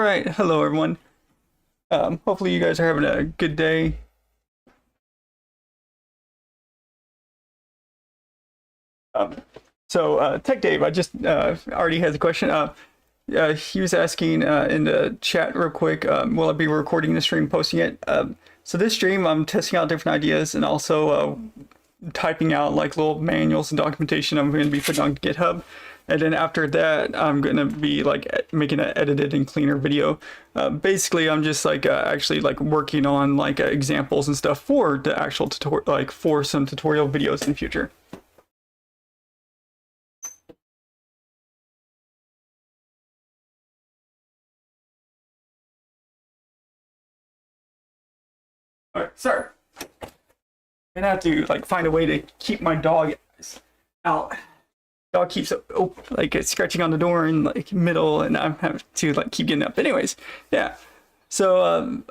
right, hello everyone. Hopefully you guys are having a good day. Um, Tech Dave, I just already has a question. He was asking in the chat real quick, will I be recording the stream, posting it? So this stream, I'm testing out different ideas and also typing out like little manuals and documentation I'm going to be putting on GitHub. And then after that, I'm going to be like making an edited and cleaner video. Basically, I'm just like actually like working on like examples and stuff for the actual tutorial, like for some tutorial videos in the future. All right, sir. I'm gonna have to like find a way to keep my dog out. Dog keeps like scratching on the door in like middle, and I'm having to like keep getting up. Anyways, yeah. So I'm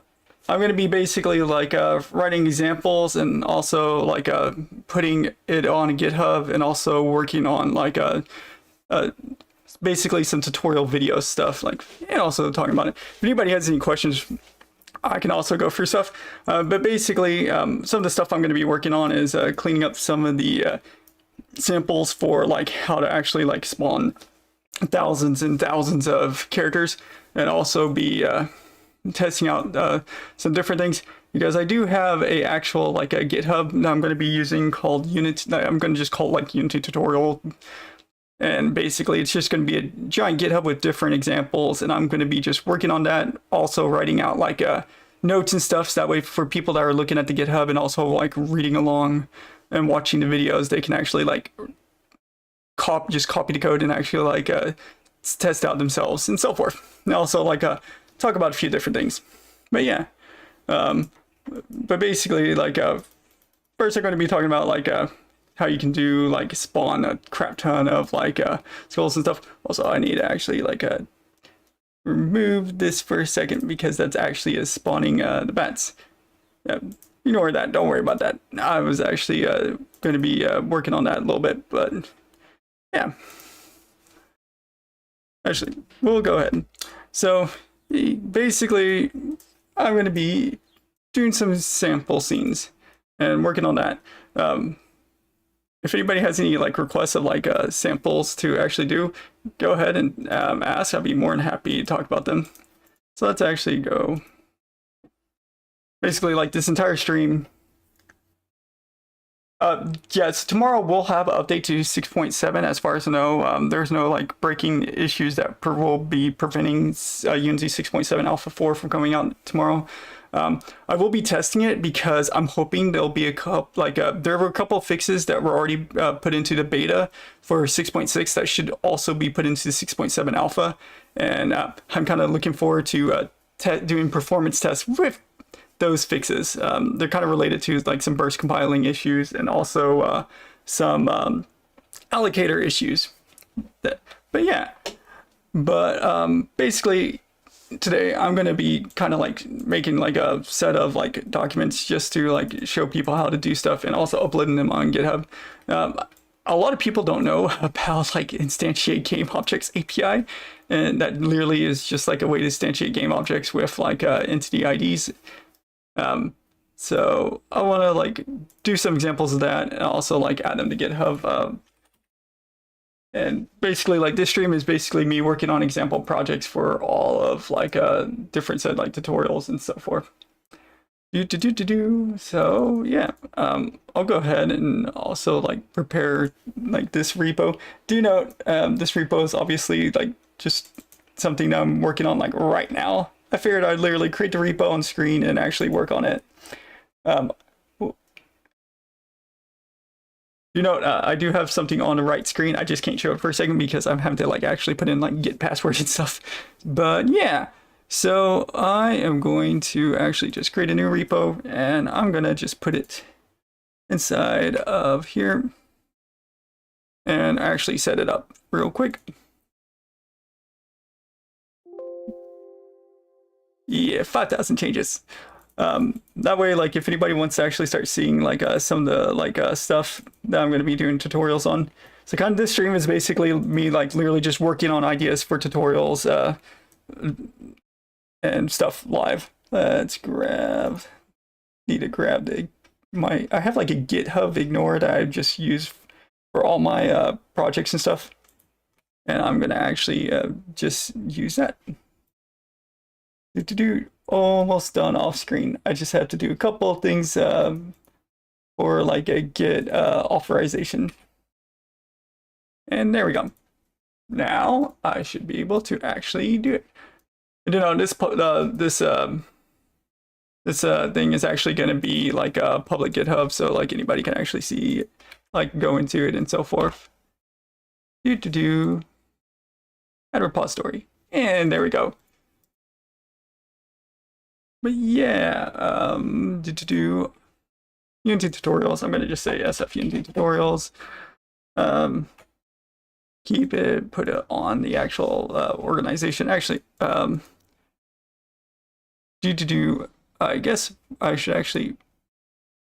gonna be basically like writing examples and also like putting it on GitHub and also working on like basically some tutorial video stuff, like, and also talking about it. If anybody has any questions, I can also go through stuff. But basically, some of the stuff I'm going to be working on is cleaning up some of the samples for like how to actually like spawn thousands and thousands of characters, and also be testing out some different things, because I do have a actual like a GitHub that I'm going to be using called Unity. I'm going to just call it like Unity tutorial. And basically it's just going to be a giant GitHub with different examples, and I'm going to be just working on that, also writing out like notes and stuff, so that way for people that are looking at the GitHub and also like reading along and watching the videos, they can actually like just copy the code and actually like test out themselves and so forth. And also like talk about a few different things. But yeah, but basically like first I'm going to be talking about like how you can do like spawn a crap ton of like skulls and stuff. Also, I need to actually like remove this for a second, because that's actually spawning the bats. Ignore that, don't worry about that. I was actually going to be working on that a little bit, but yeah. Actually, we'll go ahead. So basically, I'm going to be doing some sample scenes and working on that. If anybody has any like requests of like samples to actually do, go ahead and ask. I'll be more than happy to talk about them. So let's actually go. Basically, like this entire stream. Yes, tomorrow we'll have an update to 6.7 as far as I know. There's no like breaking issues that will be preventing Unity 6.7 Alpha 4 from coming out tomorrow. I will be testing it because I'm hoping there'll be a couple, like there were a couple of fixes that were already put into the beta for 6.6 that should also be put into 6.7 alpha, and I'm kind of looking forward to doing performance tests with those fixes. They're kind of related to like some burst compiling issues and also some allocator issues. But yeah, basically today I'm going to be kind of like making like a set of like documents just to like show people how to do stuff, and also uploading them on GitHub. A lot of people don't know about like instantiate game objects API, and that literally is just like a way to instantiate game objects with like entity IDs. So I want to like do some examples of that and also like add them to GitHub. And basically, like this stream is basically me working on example projects for all of like different set like tutorials and so forth. So yeah, I'll go ahead and also like prepare like this repo. Do note, this repo is obviously like just something that I'm working on like right now. I figured I'd literally create the repo on screen and actually work on it. You know, I do have something on the right screen. I just can't show it for a second because I'm having to like actually put in like git passwords and stuff. But yeah, so I am going to actually just create a new repo, and I'm gonna just put it inside of here and actually set it up real quick. Yeah, 5,000 changes. That way, like if anybody wants to actually start seeing like some of the like stuff that I'm going to be doing tutorials on. So kind of this stream is basically me like literally just working on ideas for tutorials, and stuff live. Let's grab, need to grab I have like a GitHub Ignore that I just use for all my projects and stuff. And I'm gonna actually just use that. Almost done off screen. I just have to do a couple of things for like a Git authorization. And there we go. Now I should be able to actually do it. And you know, this thing is actually going to be like a public GitHub, so like anybody can actually see it, like go into it and so forth. Add repository, and there we go. But yeah, Unity tutorials. I'm going to just say SF Unity tutorials. Keep it, put it on the actual organization. Actually, I guess I should actually, you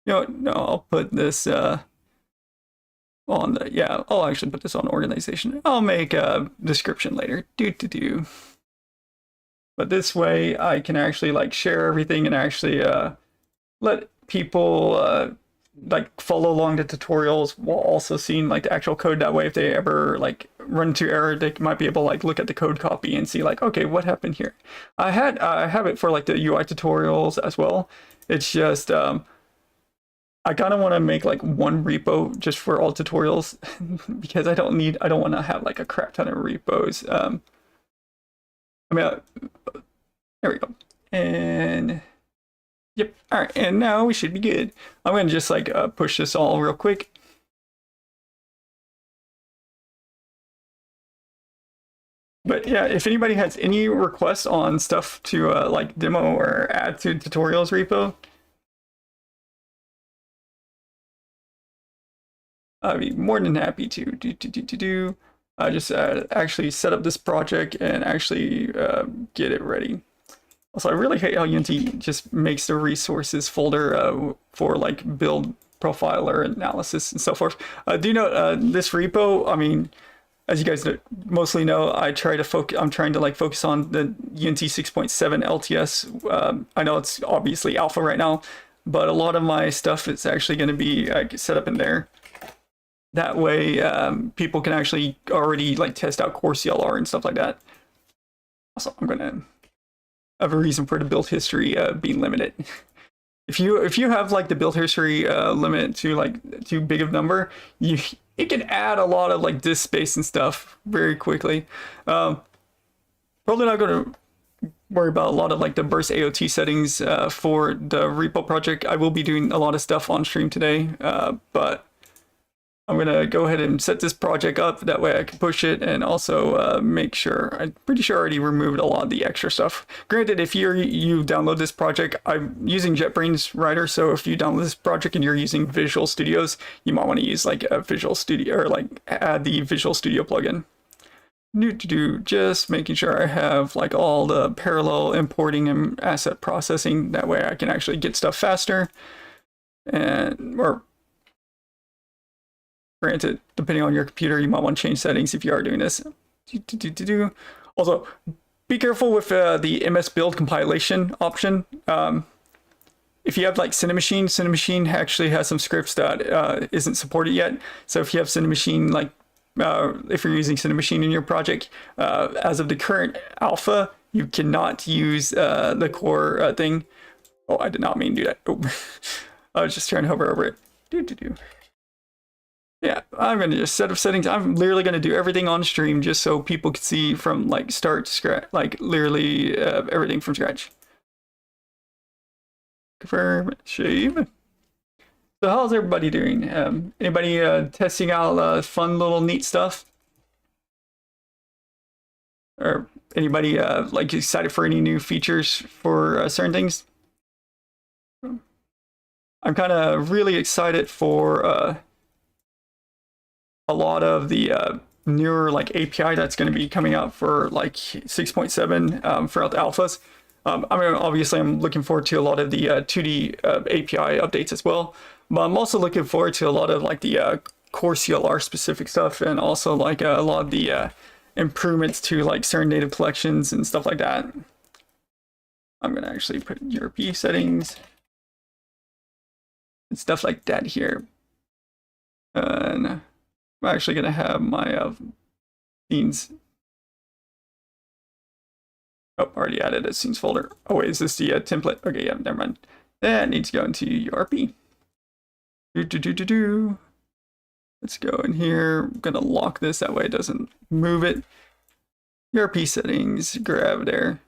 know, no, I'll put this on the, yeah, I'll actually put this on organization. I'll make a description later. But this way I can actually like share everything and actually let people like follow along the tutorials while also seeing like the actual code. That way if they ever like run into error, they might be able to like look at the code copy and see like, okay, what happened here. I have it for like the UI tutorials as well. It's just I kind of want to make like one repo just for all tutorials because I don't want to have like a crap ton of repos. I mean, there we go. And yep. All right. And now we should be good. I'm going to just like push this all real quick. But yeah, if anybody has any requests on stuff to like demo or add to tutorials repo, I'd be more than happy to just actually set up this project and actually get it ready. Also, I really hate how Unity just makes the resources folder for like build profiler analysis and so forth. Do you know this repo? I mean, as you guys mostly know, I'm trying to like focus on the Unity 6.7 LTS. I know it's obviously alpha right now, but a lot of my stuff is actually going to be set up in there. That way, people can actually already like test out core CLR and stuff like that. Also, I'm gonna have a reason for the build history being limited. If you have like the build history limit to like too big of number, it can add a lot of like disk space and stuff very quickly. Probably not going to worry about a lot of like the burst AOT settings for the repo project. I will be doing a lot of stuff on stream today, but I'm going to go ahead and set this project up. That way I can push it and also make sure, I'm pretty sure I already removed a lot of the extra stuff. Granted, if you download this project, I'm using JetBrains Writer, so if you download this project and you're using Visual Studios, you might want to use like a Visual Studio or like add the Visual Studio plugin. Just making sure I have like all the parallel importing and asset processing. That way I can actually get stuff faster or granted, depending on your computer, you might want to change settings if you are doing this. Also, be careful with the MS Build compilation option. If you have like Cinemachine actually has some scripts that isn't supported yet. So if you have Cinemachine, like if you're using Cinemachine in your project, as of the current alpha, you cannot use the core thing. Oh, I did not mean to do that. Oh. I was just trying to hover over it. Yeah, I'm going to just set up settings. I'm literally going to do everything on stream just so people can see from like start to scratch, like literally everything from scratch. Confirm, shave. So how's everybody doing? Anybody testing out fun little neat stuff? Or anybody like excited for any new features for certain things? I'm kind of really excited for a lot of the newer like API that's going to be coming out for like 6.7 throughout the alphas. I mean, obviously, I'm looking forward to a lot of the 2D API updates as well. But I'm also looking forward to a lot of like the core CLR specific stuff, and also like a lot of the improvements to like certain native collections and stuff like that. I'm gonna actually put URP settings and stuff like that here. And I'm actually gonna have my scenes. Oh, already added a scenes folder. Oh wait, is this the template? Okay, yeah, never mind. That needs to go into URP. Let's go in here. I'm gonna lock this, that way it doesn't move it. URP settings, grab there.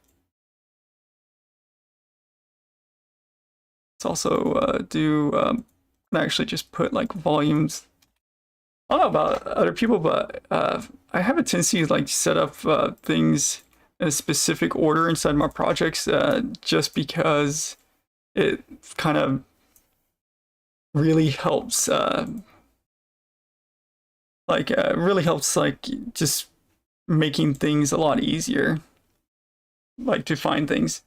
Let's also actually just put like volumes. I don't know about other people, but I have a tendency to like set up things in a specific order inside my projects just because it kind of really helps really helps like just making things a lot easier, like to find things.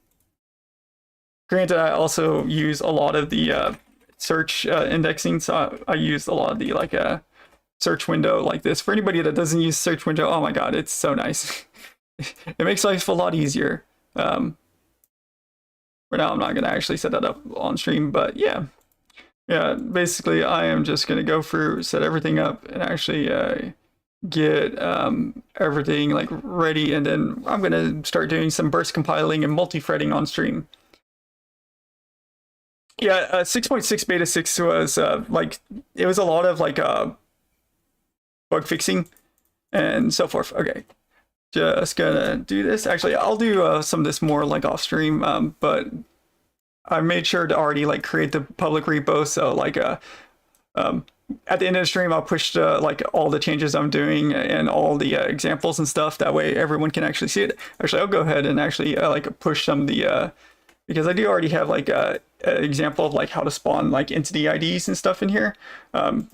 Granted, I also use a lot of the search indexing, so I use a lot of the like search window like this. For anybody that doesn't use search window, oh my god, it's so nice. It makes life a lot easier. For now, I'm not gonna actually set that up on stream, but yeah, basically I am just gonna go through, set everything up, and actually get everything like ready, and then I'm gonna start doing some burst compiling and multi-threading on stream. Yeah, 6.6 beta 6 was like, it was a lot of like bug fixing and so forth. Okay, just gonna do this. Actually, I'll do some of this more like off stream, but I made sure to already like create the public repo, so like at the end of the stream I'll push like all the changes I'm doing and all the examples and stuff, that way everyone can actually see it. Actually, I'll go ahead and actually like push some of the because I do already have like an example of like how to spawn like entity IDs and stuff in here. For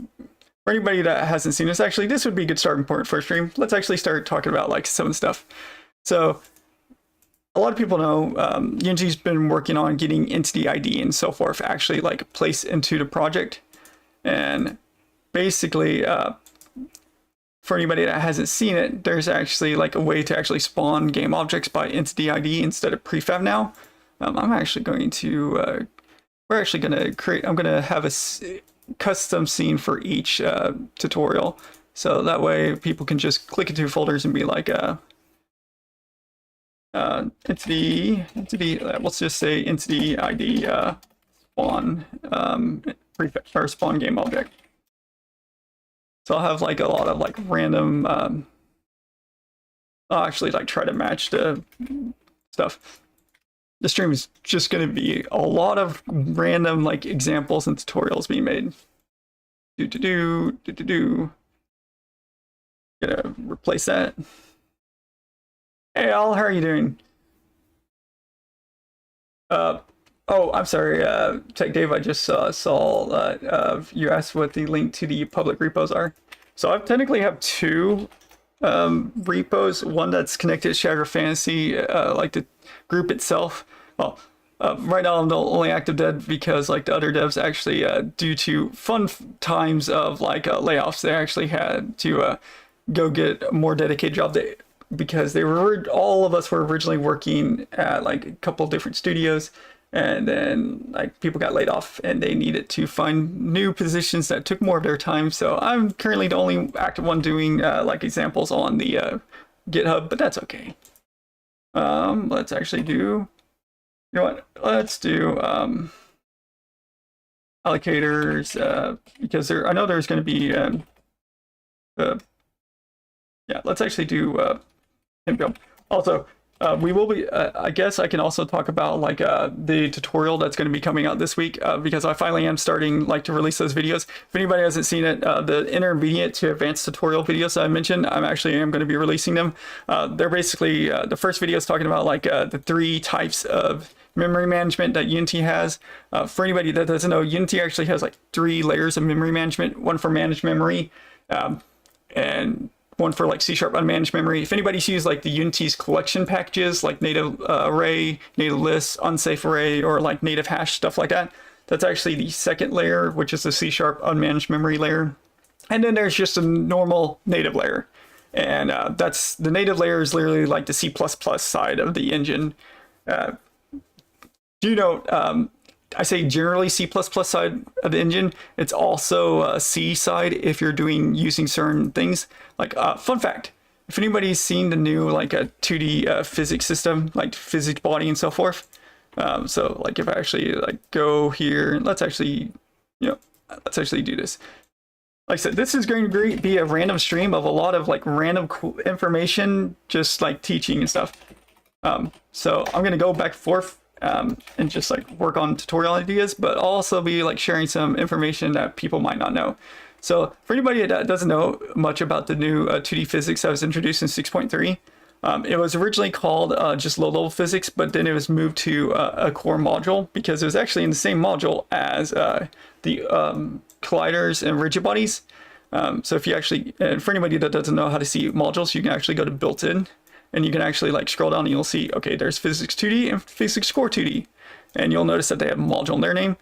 anybody that hasn't seen this, actually this would be a good starting point for a stream. Let's actually start talking about like some of the stuff. So a lot of people know Unity's been working on getting entity ID and so forth actually like placed into the project. And basically for anybody that hasn't seen it, there's actually like a way to actually spawn game objects by entity ID instead of prefab now. I'm actually going to we're actually going to create, I'm going to have a custom scene for each tutorial, so that way people can just click into folders and be like entity let's just say entity ID spawn prefab or spawn game object. So I'll have like a lot of like random I'll actually like try to match the stuff. The stream is just going to be a lot of random like examples and tutorials being made. Gonna replace that. Hey Al, how are you doing? Oh, I'm sorry, Tech Dave, I just saw you asked what the link to the public repos are. So I technically have two repos, one that's connected to Shattered Fantasy, like the group itself. Well, right now I'm the only active dev because like the other devs actually, due to fun times of like layoffs, they actually had to go get a more dedicated job because they were, all of us were originally working at like a couple of different studios, and then like people got laid off and they needed to find new positions that took more of their time. So I'm currently the only active one doing like examples on the GitHub, but that's okay. Let's actually do, you know what, let's do allocators because there, I know there's going to be yeah, let's actually do info. Also, we will be, I guess I can also talk about like the tutorial that's going to be coming out this week because I finally am starting like to release those videos. If anybody hasn't seen it, the intermediate to advanced tutorial videos I mentioned, I'm going to be releasing them. They're basically, the first video is talking about like the 3 types of memory management that Unity has. For anybody that doesn't know, Unity actually has like 3 layers of memory management, one for managed memory, and one for like C# unmanaged memory. If anybody's used like the Unity's collection packages, like native array, native list, unsafe array, or like native hash, stuff like that, that's actually the second layer, which is the C# unmanaged memory layer. And then there's just a normal native layer. And that's, the native layer is literally like the C++ side of the engine. Do you know, I say generally C++ side of the engine. It's also C side if you're using certain things. Like fun fact, if anybody's seen the new like a 2D physics system, like physics body and so forth. So like if I actually like go here, let's actually do this. Like I said, this is going to be a random stream of a lot of like random cool information, just like teaching and stuff. So I'm going to go back and forth and just like work on tutorial ideas, but I'll also be like sharing some information that people might not know. So for anybody that doesn't know much about the new 2D physics that was introduced in 6.3, it was originally called just low-level physics, but then it was moved to a core module because it was actually in the same module as the colliders and rigid bodies. So if you actually, for anybody that doesn't know how to see modules, you can actually go to built-in and you can actually like scroll down and you'll see, okay, there's physics 2D and physics core 2D. And you'll notice that they have a module in their name.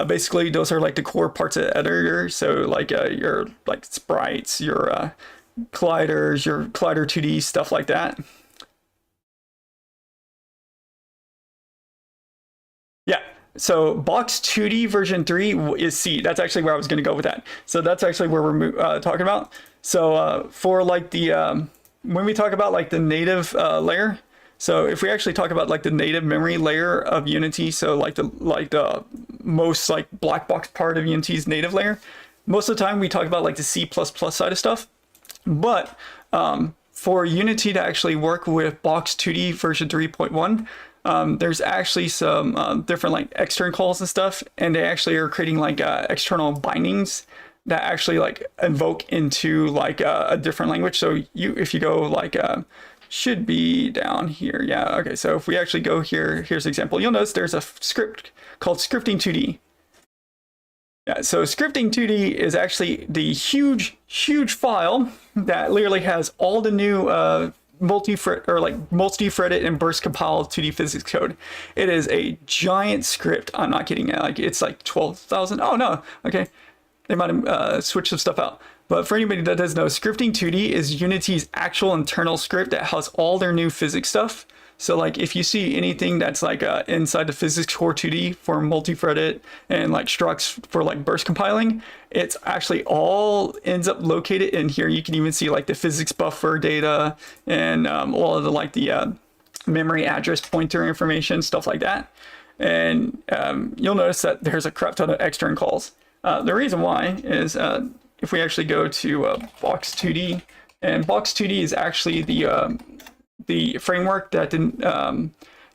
Basically, those are like the core parts of the editor. So like your like sprites, your colliders, your collider 2D, stuff like that. Yeah, so Box 2D version 3 is C. That's actually where I was going to go with that. So that's actually where we're talking about. So for like the, when we talk about like the native layer, so if we actually talk about like the native memory layer of Unity, so like the most like black box part of Unity's native layer, most of the time we talk about like the C++ side of stuff. But for Unity to actually work with Box 2D version 3.1, there's actually some different like external calls and stuff, and they actually are creating like external bindings that actually like invoke into like a different language. So if you go like should be down here. Yeah, okay, so if we actually go here, here's an example. You'll notice there's a script called scripting 2D. Yeah, so scripting 2D is actually the huge file that literally has all the new multi-threaded and burst compiled 2D physics code. It is a giant script. I'm not kidding. Like it's like 12,000. Oh no, okay. They might have switched some stuff out. But for anybody that doesn't know, scripting 2D is Unity's actual internal script that has all their new physics stuff. So like if you see anything that's like inside the physics core 2D for multi-threaded and like structs for like burst compiling, it's actually all ends up located in here. You can even see like the physics buffer data and all of the like the memory address pointer information, stuff like that. And you'll notice that there's a crap ton of external calls. The reason why is if we actually go to Box 2D, and Box 2D is actually the framework that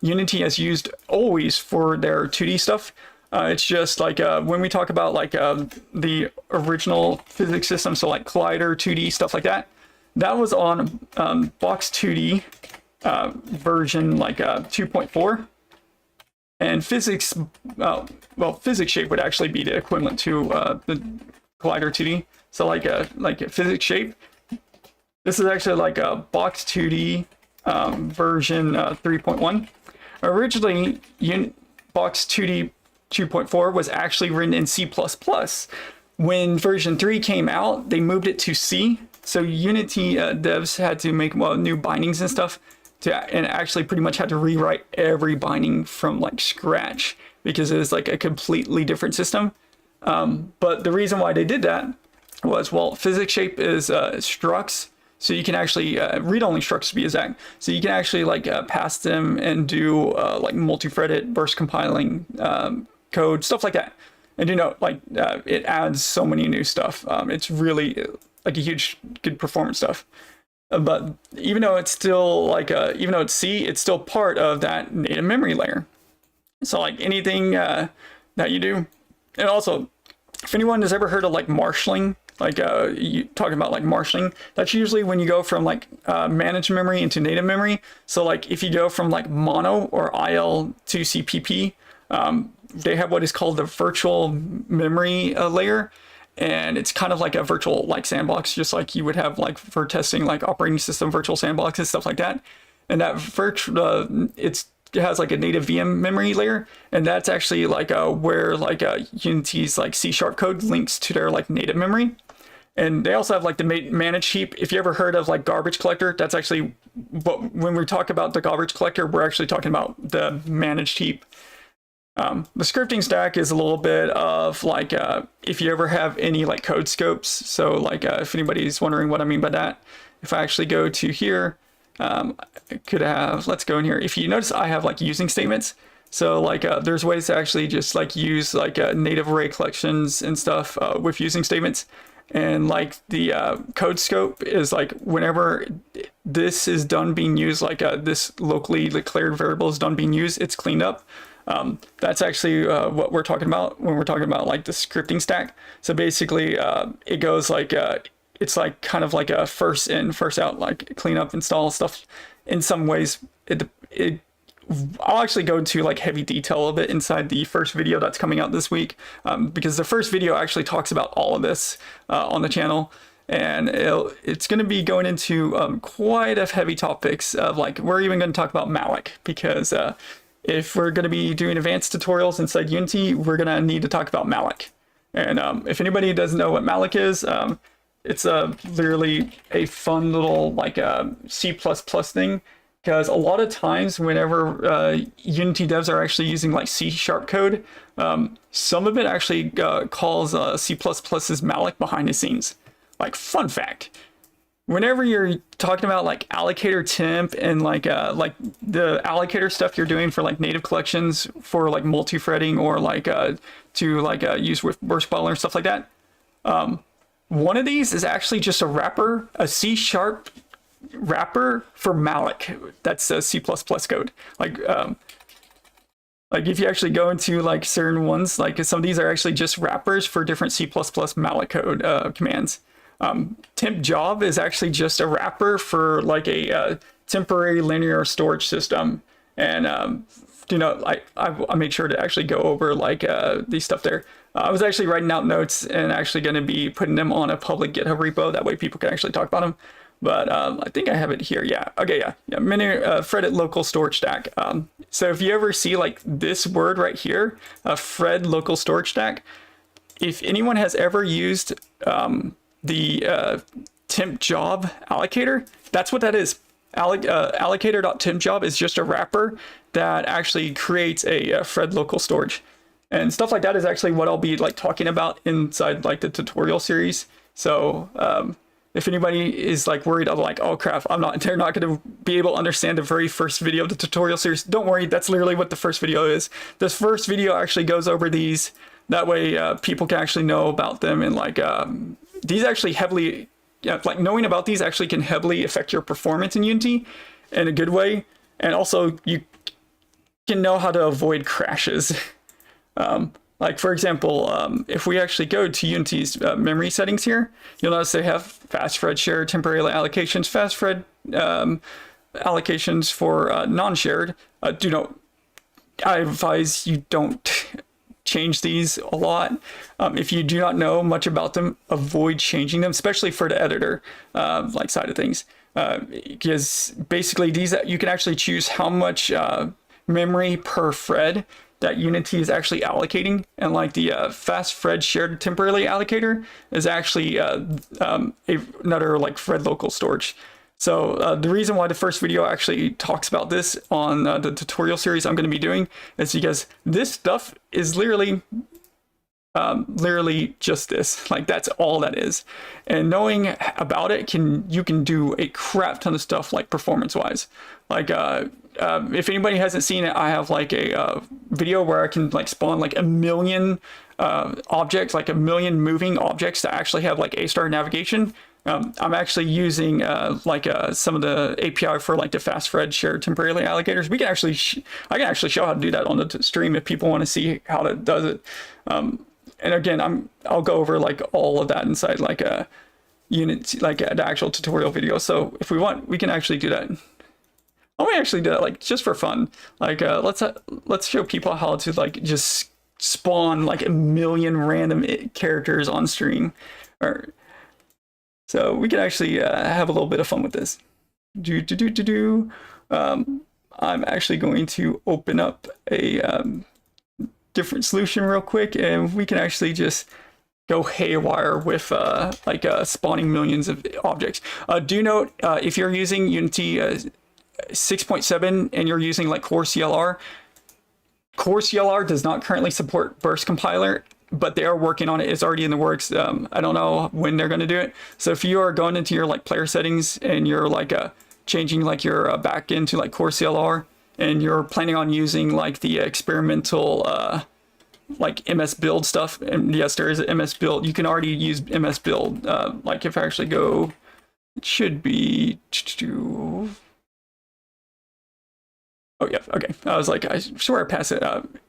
Unity has used always for their 2D stuff. It's just like when we talk about like the original physics system, so like Collider 2D, stuff like that, that was on Box 2D version like 2.4. And physics, well, physics shape would actually be the equivalent to the Collider 2D. So like a physics shape. This is actually like a Box 2D version 3.1. Originally, Box 2D 2.4 was actually written in C++. When version 3 came out, they moved it to C. So Unity devs had to make new bindings and stuff, and actually pretty much had to rewrite every binding from like scratch because it was like a completely different system. But the reason why they did that was, well, physics shape is structs. So you can actually read-only structs to be exact. So you can actually like pass them and do like multi-threaded burst compiling code, stuff like that. And you know, like it adds so many new stuff. It's really like a huge good performance stuff. But even though it's still like even though it's C, it's still part of that native memory layer. So like anything that you do, and also if anyone has ever heard of like marshalling, like you talking about like marshalling, that's usually when you go from like managed memory into native memory. So like if you go from like mono or IL to CPP, they have what is called the virtual memory layer. And it's kind of like a virtual like sandbox, just like you would have like for testing like operating system virtual sandboxes, stuff like that. And that virtual it has like a native VM memory layer, and that's actually like where like Unity's like C# code links to their like native memory. And they also have like the managed heap. If you ever heard of like garbage collector, that's actually what when we talk about the garbage collector, we're actually talking about the managed heap. The scripting stack is a little bit of like if you ever have any like code scopes. So like if anybody's wondering what I mean by that, if I actually go to here, I could have, let's go in here. If you notice, I have like using statements. So like there's ways to actually just like use like native array collections and stuff with using statements. And like the code scope is like whenever this is done being used, like this locally declared variable is done being used, it's cleaned up. That's actually what we're talking about when we're talking about like the scripting stack. So basically it goes like it's like kind of like a first in first out, like clean up, install stuff. In some ways I'll actually go into like heavy detail of it inside the first video that's coming out this week, because the first video actually talks about all of this on the channel. And it's going to be going into quite a heavy topics of like, we're even going to talk about malloc, because if we're going to be doing advanced tutorials inside Unity, we're going to need to talk about malloc. And if anybody doesn't know what malloc is, it's literally a fun little like C++ thing, because a lot of times whenever Unity devs are actually using like C# code, some of it actually calls C++'s malloc behind the scenes. Like, fun fact. Whenever you're talking about like allocator temp and like the allocator stuff you're doing for like native collections for like multi-threading or like to like use with burst bottler and stuff like that, one of these is actually just a wrapper, a C# wrapper for malloc. That's a C++ code. Like if you actually go into like certain ones, like some of these are actually just wrappers for different C++ malloc code commands. Temp job is actually just a wrapper for like a temporary linear storage system. And you know, I make sure to actually go over like these stuff there. I was actually writing out notes and actually going to be putting them on a public GitHub repo. That way people can actually talk about them. But I think I have it here. Yeah. Okay. Yeah. Mini threaded local storage stack. So if you ever see like this word right here, thread local storage stack, if anyone has ever used the temp job allocator, that's what that is. Allocator.tempJob is just a wrapper that actually creates a thread local storage, and stuff like that is actually what I'll be like talking about inside like the tutorial series. So if anybody is like worried of like, oh crap, they're not going to be able to understand the very first video of the tutorial series, don't worry, that's literally what the first video is. This first video actually goes over these. That way people can actually know about them, and like these actually heavily, like knowing about these actually can heavily affect your performance in Unity in a good way. And also you can know how to avoid crashes. Like for example, if we actually go to Unity's memory settings here, you'll notice they have fast thread share, temporary allocations, fast thread allocations for non-shared. I advise you don't change these a lot. If you do not know much about them, avoid changing them, especially for the editor like side of things, because basically these, you can actually choose how much memory per thread that Unity is actually allocating. And like the fast thread shared temporarily allocator is actually another like thread local storage. So the reason why the first video actually talks about this on the tutorial series I'm going to be doing is because this stuff is literally just this. Like that's all that is. And knowing about it, you can do a crap ton of stuff like performance wise. Like if anybody hasn't seen it, I have like a video where I can like spawn like 1 million objects, like 1 million moving objects to actually have like A-star navigation. I'm actually using like some of the API for like the fast thread shared temporarily allocators. We can actually, I can actually show how to do that on the stream if people want to see how it does it. And again, I'll go over like all of that inside like a Unity, like the actual tutorial video. So if we want, we can actually do that. I want to actually do that like just for fun. Like let's show people how to like just spawn like 1 million random characters on stream. So we can actually have a little bit of fun with this. I'm actually going to open up a different solution real quick, and we can actually just go haywire with like spawning millions of objects. Do note, if you're using Unity 6.7 and you're using like Core CLR, Core CLR does not currently support Burst Compiler, but they are working on it. It's already in the works. I don't know when they're going to do it. So if you are going into your like player settings and you're like changing like your back into like Core CLR, and you're planning on using like the experimental like MS Build stuff, and yes, there is an MS Build. You can already use MS Build. Like if I actually go, it should be. Oh yeah, okay. I was like, I swear I passed it.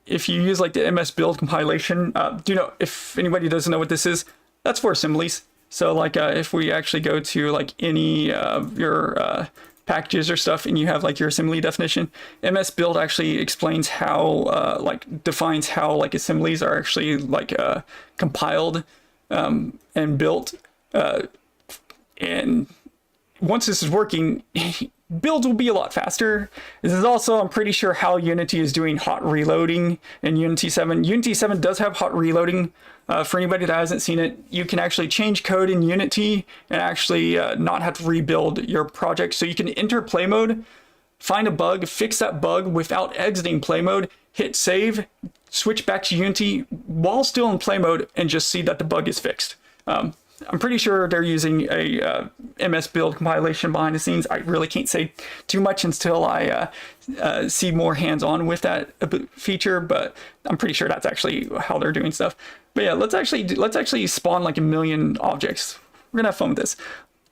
If you use like the MS Build compilation, do you know, if anybody doesn't know what this is, that's for assemblies. So like if we actually go to like any of your packages or stuff and you have like your assembly definition, MS Build actually explains how, like defines how like assemblies are actually like compiled and built. And once this is working, builds will be a lot faster. This is also, I'm pretty sure, how Unity is doing hot reloading in Unity 7. Unity 7 does have hot reloading. For anybody that hasn't seen it, you can actually change code in Unity and actually not have to rebuild your project. So you can enter play mode, find a bug, fix that bug without exiting play mode, hit save, switch back to Unity while still in play mode, and just see that the bug is fixed. I'm pretty sure they're using a MS Build compilation behind the scenes. I really can't say too much until I see more hands-on with that feature, but I'm pretty sure that's actually how they're doing stuff. But yeah, let's actually spawn like 1 million objects. We're gonna have fun with this.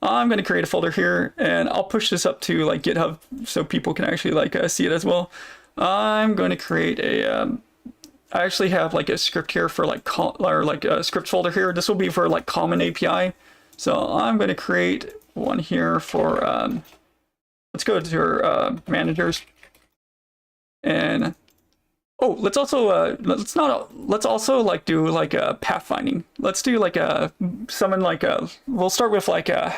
I'm gonna create a folder here, and I'll push this up to like GitHub so people can actually like see it as well. I'm going to create a I actually have like a script here for like or like a script folder here. This will be for like common API. So I'm going to create one here for let's go to our managers, and oh, let's also let's also like do like a pathfinding. Let's do like a summon like a, we'll start with like a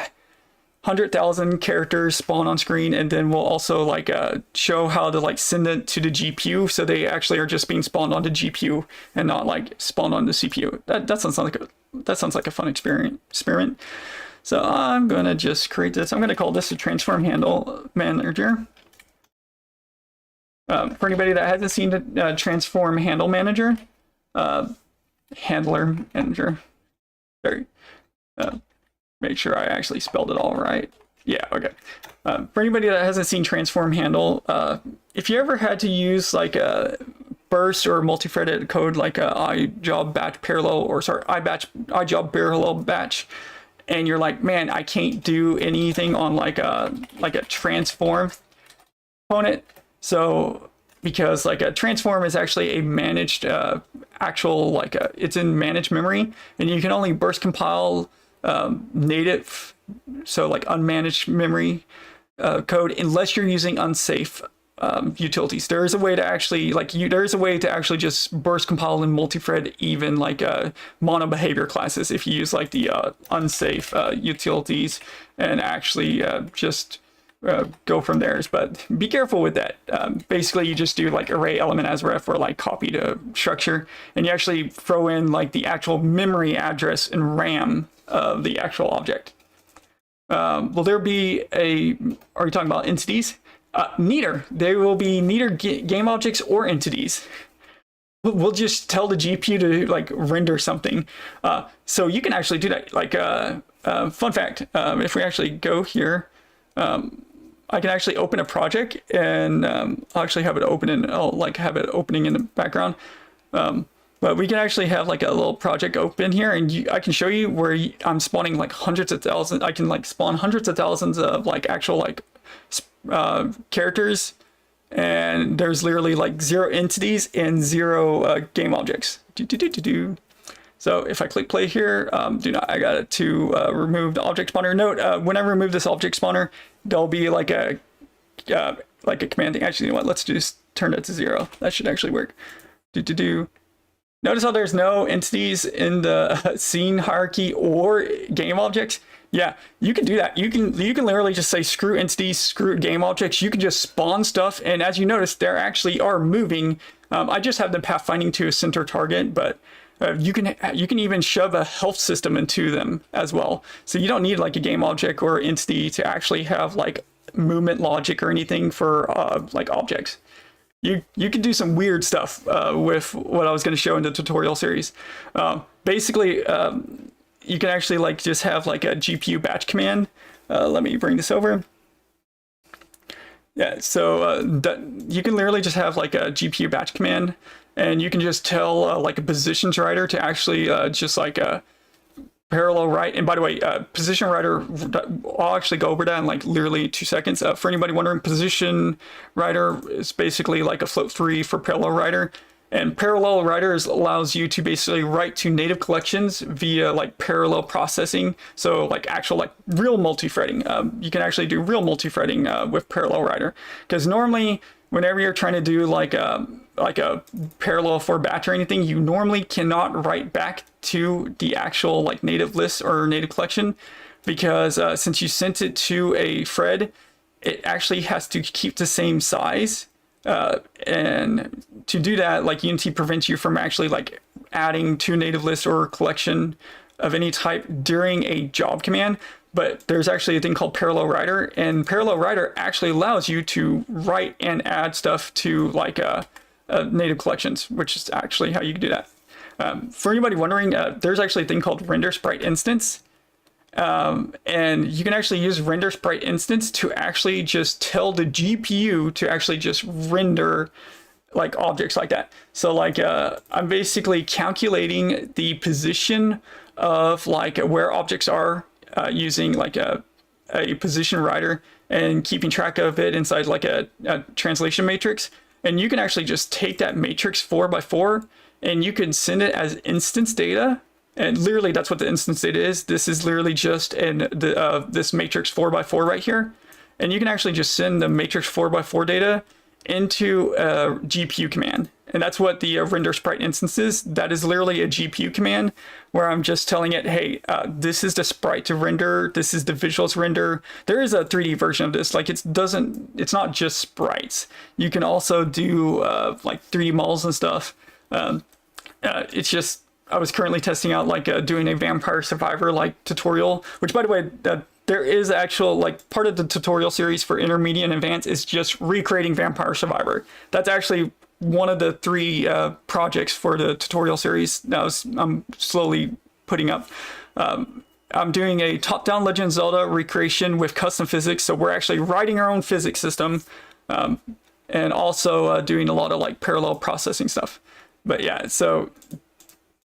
100,000 characters spawn on screen, and then we'll also like show how to like send it to the GPU, so they actually are just being spawned onto GPU and not like spawned on the CPU. That sounds like a fun experiment. So I'm gonna just create this. I'm gonna call this a transform handle manager. For anybody that hasn't seen the transform handle manager, handler manager. Sorry. Make sure I actually spelled it all right. Yeah, okay. For anybody that hasn't seen transform handle, if you ever had to use like a burst or multi-threaded code like a iJob batch parallel, or sorry, iJob parallel batch, and you're like, man, I can't do anything on like a transform component. So because like a transform is actually a managed actual like it's in managed memory, and you can only burst compile native, so like unmanaged memory code, unless you're using unsafe utilities. There is a way to actually just burst compile and multi-thread even like mono behavior classes if you use like the unsafe utilities, and actually just go from there. But be careful with that. Basically, you just do like array element as ref or like copy to structure, and you actually throw in like the actual memory address and RAM of the actual object. Will there be a, are you talking about entities? Neither. There will be neither game objects or entities. We'll just tell the GPU to like render something. So you can actually do that. Like fun fact, if we actually go here, I can actually open a project, and I'll actually have it open, and I'll like have it opening in the background. But we can actually have like a little project open here, and I can show you where I'm spawning like hundreds of thousands. I can like spawn hundreds of thousands of like actual like characters, and there's literally like 0 entities and 0 game objects. So if I click play here, I got it to remove the object spawner. Note, when I remove this object spawner, there'll be like a command thing. Actually, you know what? Let's just turn it to 0. That should actually work. Notice how there's no entities in the scene hierarchy or game objects. Yeah, you can do that. You can literally just say screw entities, screw game objects. You can just spawn stuff, and as you notice, there actually are moving. I just have them pathfinding to a center target, but you can even shove a health system into them as well. So you don't need like a game object or entity to actually have like movement logic or anything for like objects. you can do some weird stuff with what I was going to show in the tutorial series. Basically, you can actually like just have like a GPU batch command. Let me bring this over. Yeah, so you can literally just have like a GPU batch command, and you can just tell like a positions writer to actually just like parallel write. And by the way, position writer, I'll actually go over that in like literally 2 seconds. For anybody wondering, position writer is basically like a float 3 for parallel writer. And parallel writers allows you to basically write to native collections via like parallel processing. So like actual like real multi-threading. You can actually do real multi-threading with parallel writer. Because normally whenever you're trying to do like a parallel for batch or anything, you normally cannot write back to the actual like native list or native collection, because since you sent it to a thread, it actually has to keep the same size. And to do that, like Unity prevents you from actually like adding to native list or collection of any type during a job command. But there's actually a thing called parallel writer, and parallel writer actually allows you to write and add stuff to like native collections, which is actually how you can do that. For anybody wondering, there's actually a thing called render sprite instance. And you can actually use render sprite instance to actually just tell the GPU to actually just render like objects like that. So like I'm basically calculating the position of like where objects are using like a position writer and keeping track of it inside like a translation matrix. And you can actually just take that matrix 4x4 and you can send it as instance data. And literally, that's what the instance data is. This is literally just this matrix 4x4 right here. And you can actually just send the matrix 4x4 data into a GPU command. And that's what the render sprite instance is. That is literally a GPU command where I'm just telling it, hey, this is the sprite to render. This is the visuals render. There is a 3D version of this. Like it's not just sprites. You can also do like 3D models and stuff. It's just, I was currently testing out like doing a Vampire Survivor like tutorial, which by the way, there is actual like part of the tutorial series for intermediate and advanced is just recreating Vampire Survivor. That's actually one of the 3 projects for the tutorial series that I'm slowly putting up. I'm doing a top-down Legend of Zelda recreation with custom physics, so we're actually writing our own physics system, and also doing a lot of like parallel processing stuff. But yeah, so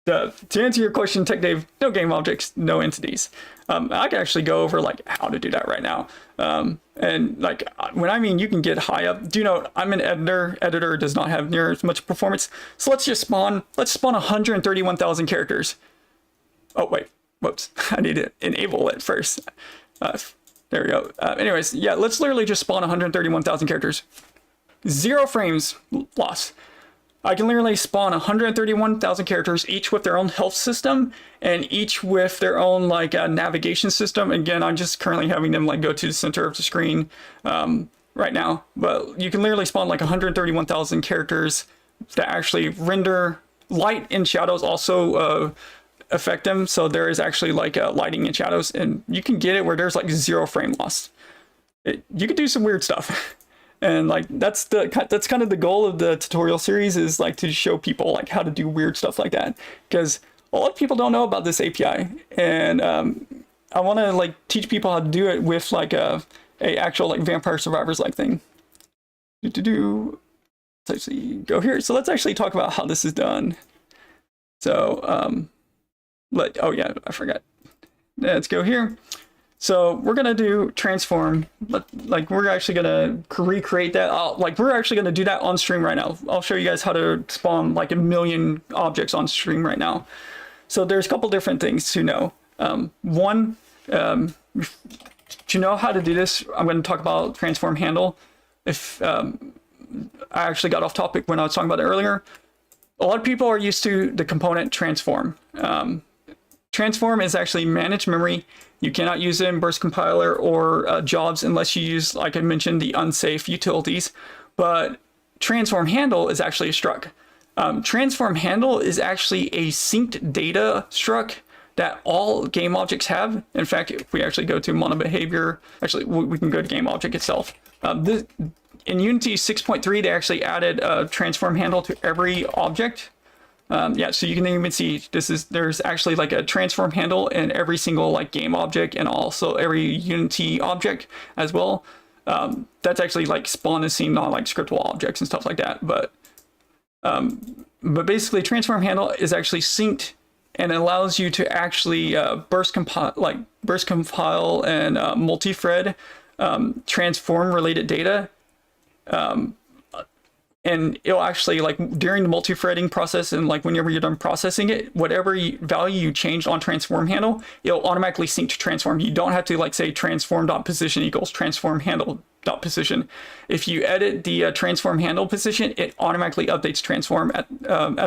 to answer your question, Tech Dave, no game objects, no entities. I can actually go over like how to do that right now. And like when I mean you can get high up, do you know I'm an editor. Editor does not have near as much performance. So let's spawn 131,000 characters. Oh wait, whoops, I need to enable it first. There we go. Anyways, yeah, let's literally just spawn 131,000 characters. 0 frames loss. I can literally spawn 131,000 characters, each with their own health system and each with their own like navigation system. Again, I'm just currently having them like go to the center of the screen right now, but you can literally spawn like 131,000 characters that actually render. Light and shadows also affect them, so there is actually like lighting and shadows, and you can get it where there's like 0 frame loss. You can do some weird stuff. And like that's kind of the goal of the tutorial series, is like to show people like how to do weird stuff like that, because a lot of people don't know about this API, and I want to like teach people how to do it with like a actual like Vampire Survivors like thing. Let's actually go here. So let's actually talk about how this is done. So oh yeah, I forgot. Let's go here. So we're gonna do transform. Like we're actually gonna recreate that. We're actually gonna do that on stream right now. I'll show you guys how to spawn like 1 million objects on stream right now. So there's a couple different things to know. One, to know how to do this, I'm going to talk about transform handle. If I actually got off topic when I was talking about it earlier. A lot of people are used to the component transform. Transform is actually managed memory. You cannot use it in burst compiler or jobs unless you use, like I mentioned, the unsafe utilities. But transform handle is actually a struct. Transform handle is actually a synced data struct that all game objects have. In fact, if we actually go to mono behavior, actually we can go to game object itself. in Unity 6.3, they actually added a transform handle to every object. Yeah, so you can even see there's actually like a transform handle in every single like game object and also every Unity object as well. That's actually like spawn and scene, not like scriptable objects and stuff like that. But basically, transform handle is actually synced and it allows you to actually burst compile and multi-thread transform related data. And it'll actually, like, during the multi-threading process and like whenever you're done processing it, whatever value you changed on transform handle, it'll automatically sync to transform. You don't have to like say transform.position equals transform handle.position. If you edit the transform handle position, it automatically updates transform at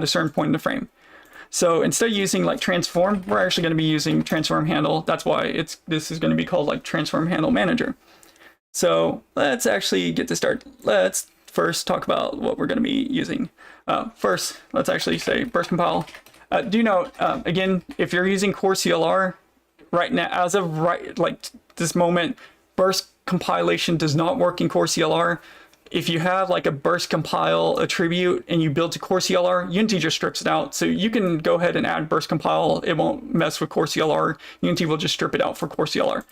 a certain point in the frame. So instead of using like transform, we're actually going to be using transform handle. That's why this is going to be called like transform handle manager. So let's actually get to start. Let's first talk about what we're going to be using. First, let's actually say burst compile. Do note, again, if you're using Core CLR right now, as of like this moment, burst compilation does not work in Core CLR. If you have like a burst compile attribute and you build to Core CLR, Unity just strips it out. So you can go ahead and add burst compile. It won't mess with Core CLR. Unity will just strip it out for Core CLR.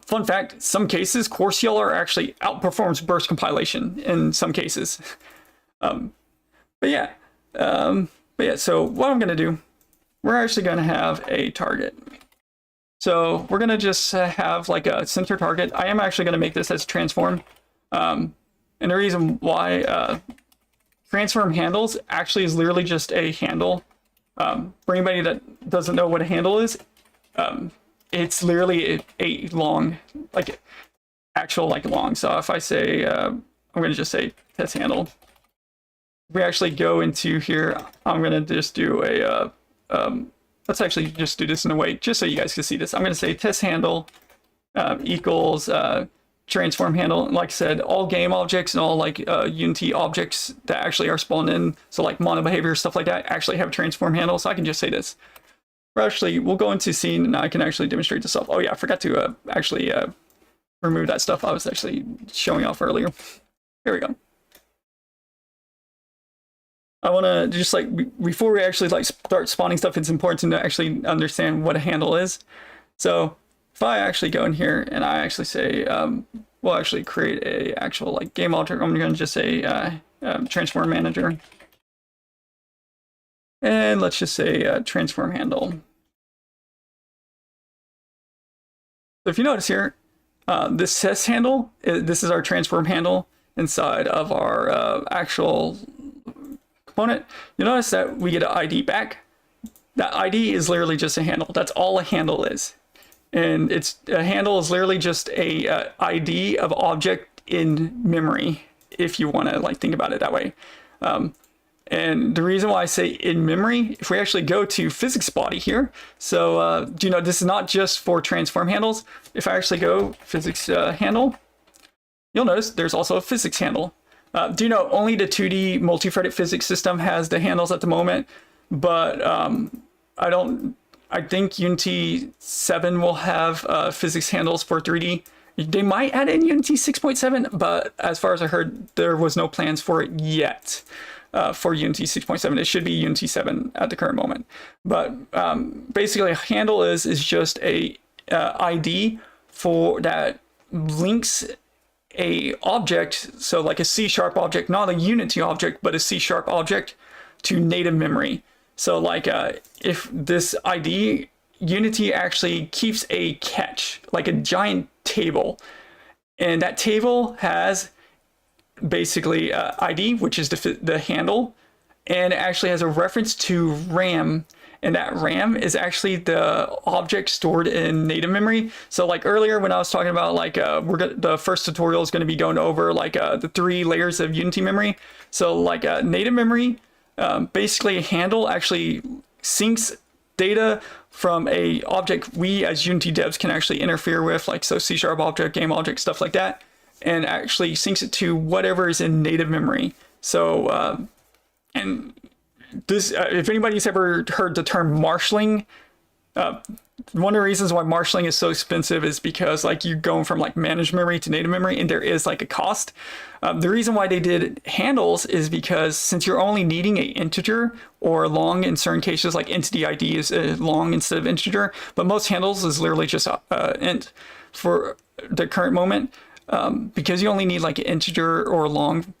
Fun fact, some cases, Core CLR actually outperforms burst compilation in some cases. But yeah, so what I'm gonna do, we're actually gonna have a target. So we're gonna just have like a center target. I am actually gonna make this as transform. And the reason why transform handles actually is literally just a handle. For anybody that doesn't know what a handle is, it's literally a long, like actual like long. So if I say, I'm going to just say test handle. If we actually go into here, I'm going to just do a, let's actually just do this in a way, just so you guys can see this. I'm going to say test handle equals transform handle. And like I said, all game objects and all like Unity objects that actually are spawned in, so like mono behavior, stuff like that, actually have a transform handle. So I can just say this. We'll go into scene and I can actually demonstrate this off. Oh yeah, I forgot to actually remove that stuff I was actually showing off earlier. Here we go. I want to just like, before we actually like start spawning stuff, it's important to actually understand what a handle is. So if I actually go in here and I actually say, we'll actually create a actual like game object. I'm going to just say transform manager. And let's just say transform handle. So if you notice here, this test handle, this is our transform handle inside of our actual component. You notice that we get an ID back. That ID is literally just a handle. That's all a handle is. And a handle is literally just a ID of object in memory, if you want to like think about it that way. And the reason why I say in memory, if we actually go to physics body here, so do you know this is not just for transform handles. If I actually go physics handle, you'll notice there's also a physics handle. Do you know only the 2D multi-threaded physics system has the handles at the moment, but I think Unity 7 will have physics handles for 3D. They might add in Unity 6.7, but as far as I heard, there was no plans for it yet for Unity 6.7. It should be Unity 7 at the current moment. But basically, a handle is just a ID for that links a object, so like a C# object, not a Unity object, but a C# object to native memory. So like if this ID, Unity actually keeps a catch, like a giant table. And that table has basically ID, which is the handle, and it actually has a reference to RAM. And that RAM is actually the object stored in native memory. So like earlier when I was talking about like the first tutorial is going to be going over like the 3 layers of Unity memory. So like native memory, basically a handle actually syncs data from a object we as Unity devs can actually interfere with, like so C# object, game object, stuff like that, and actually syncs it to whatever is in native memory. So and this, if anybody's ever heard the term marshalling, One of the reasons why marshalling is so expensive is because like you're going from like managed memory to native memory, and there is like a cost. The reason why they did handles is because since you're only needing a integer or long in certain cases, like entity ID is long instead of integer, but most handles is literally just int for the current moment. Because you only need like an integer or long,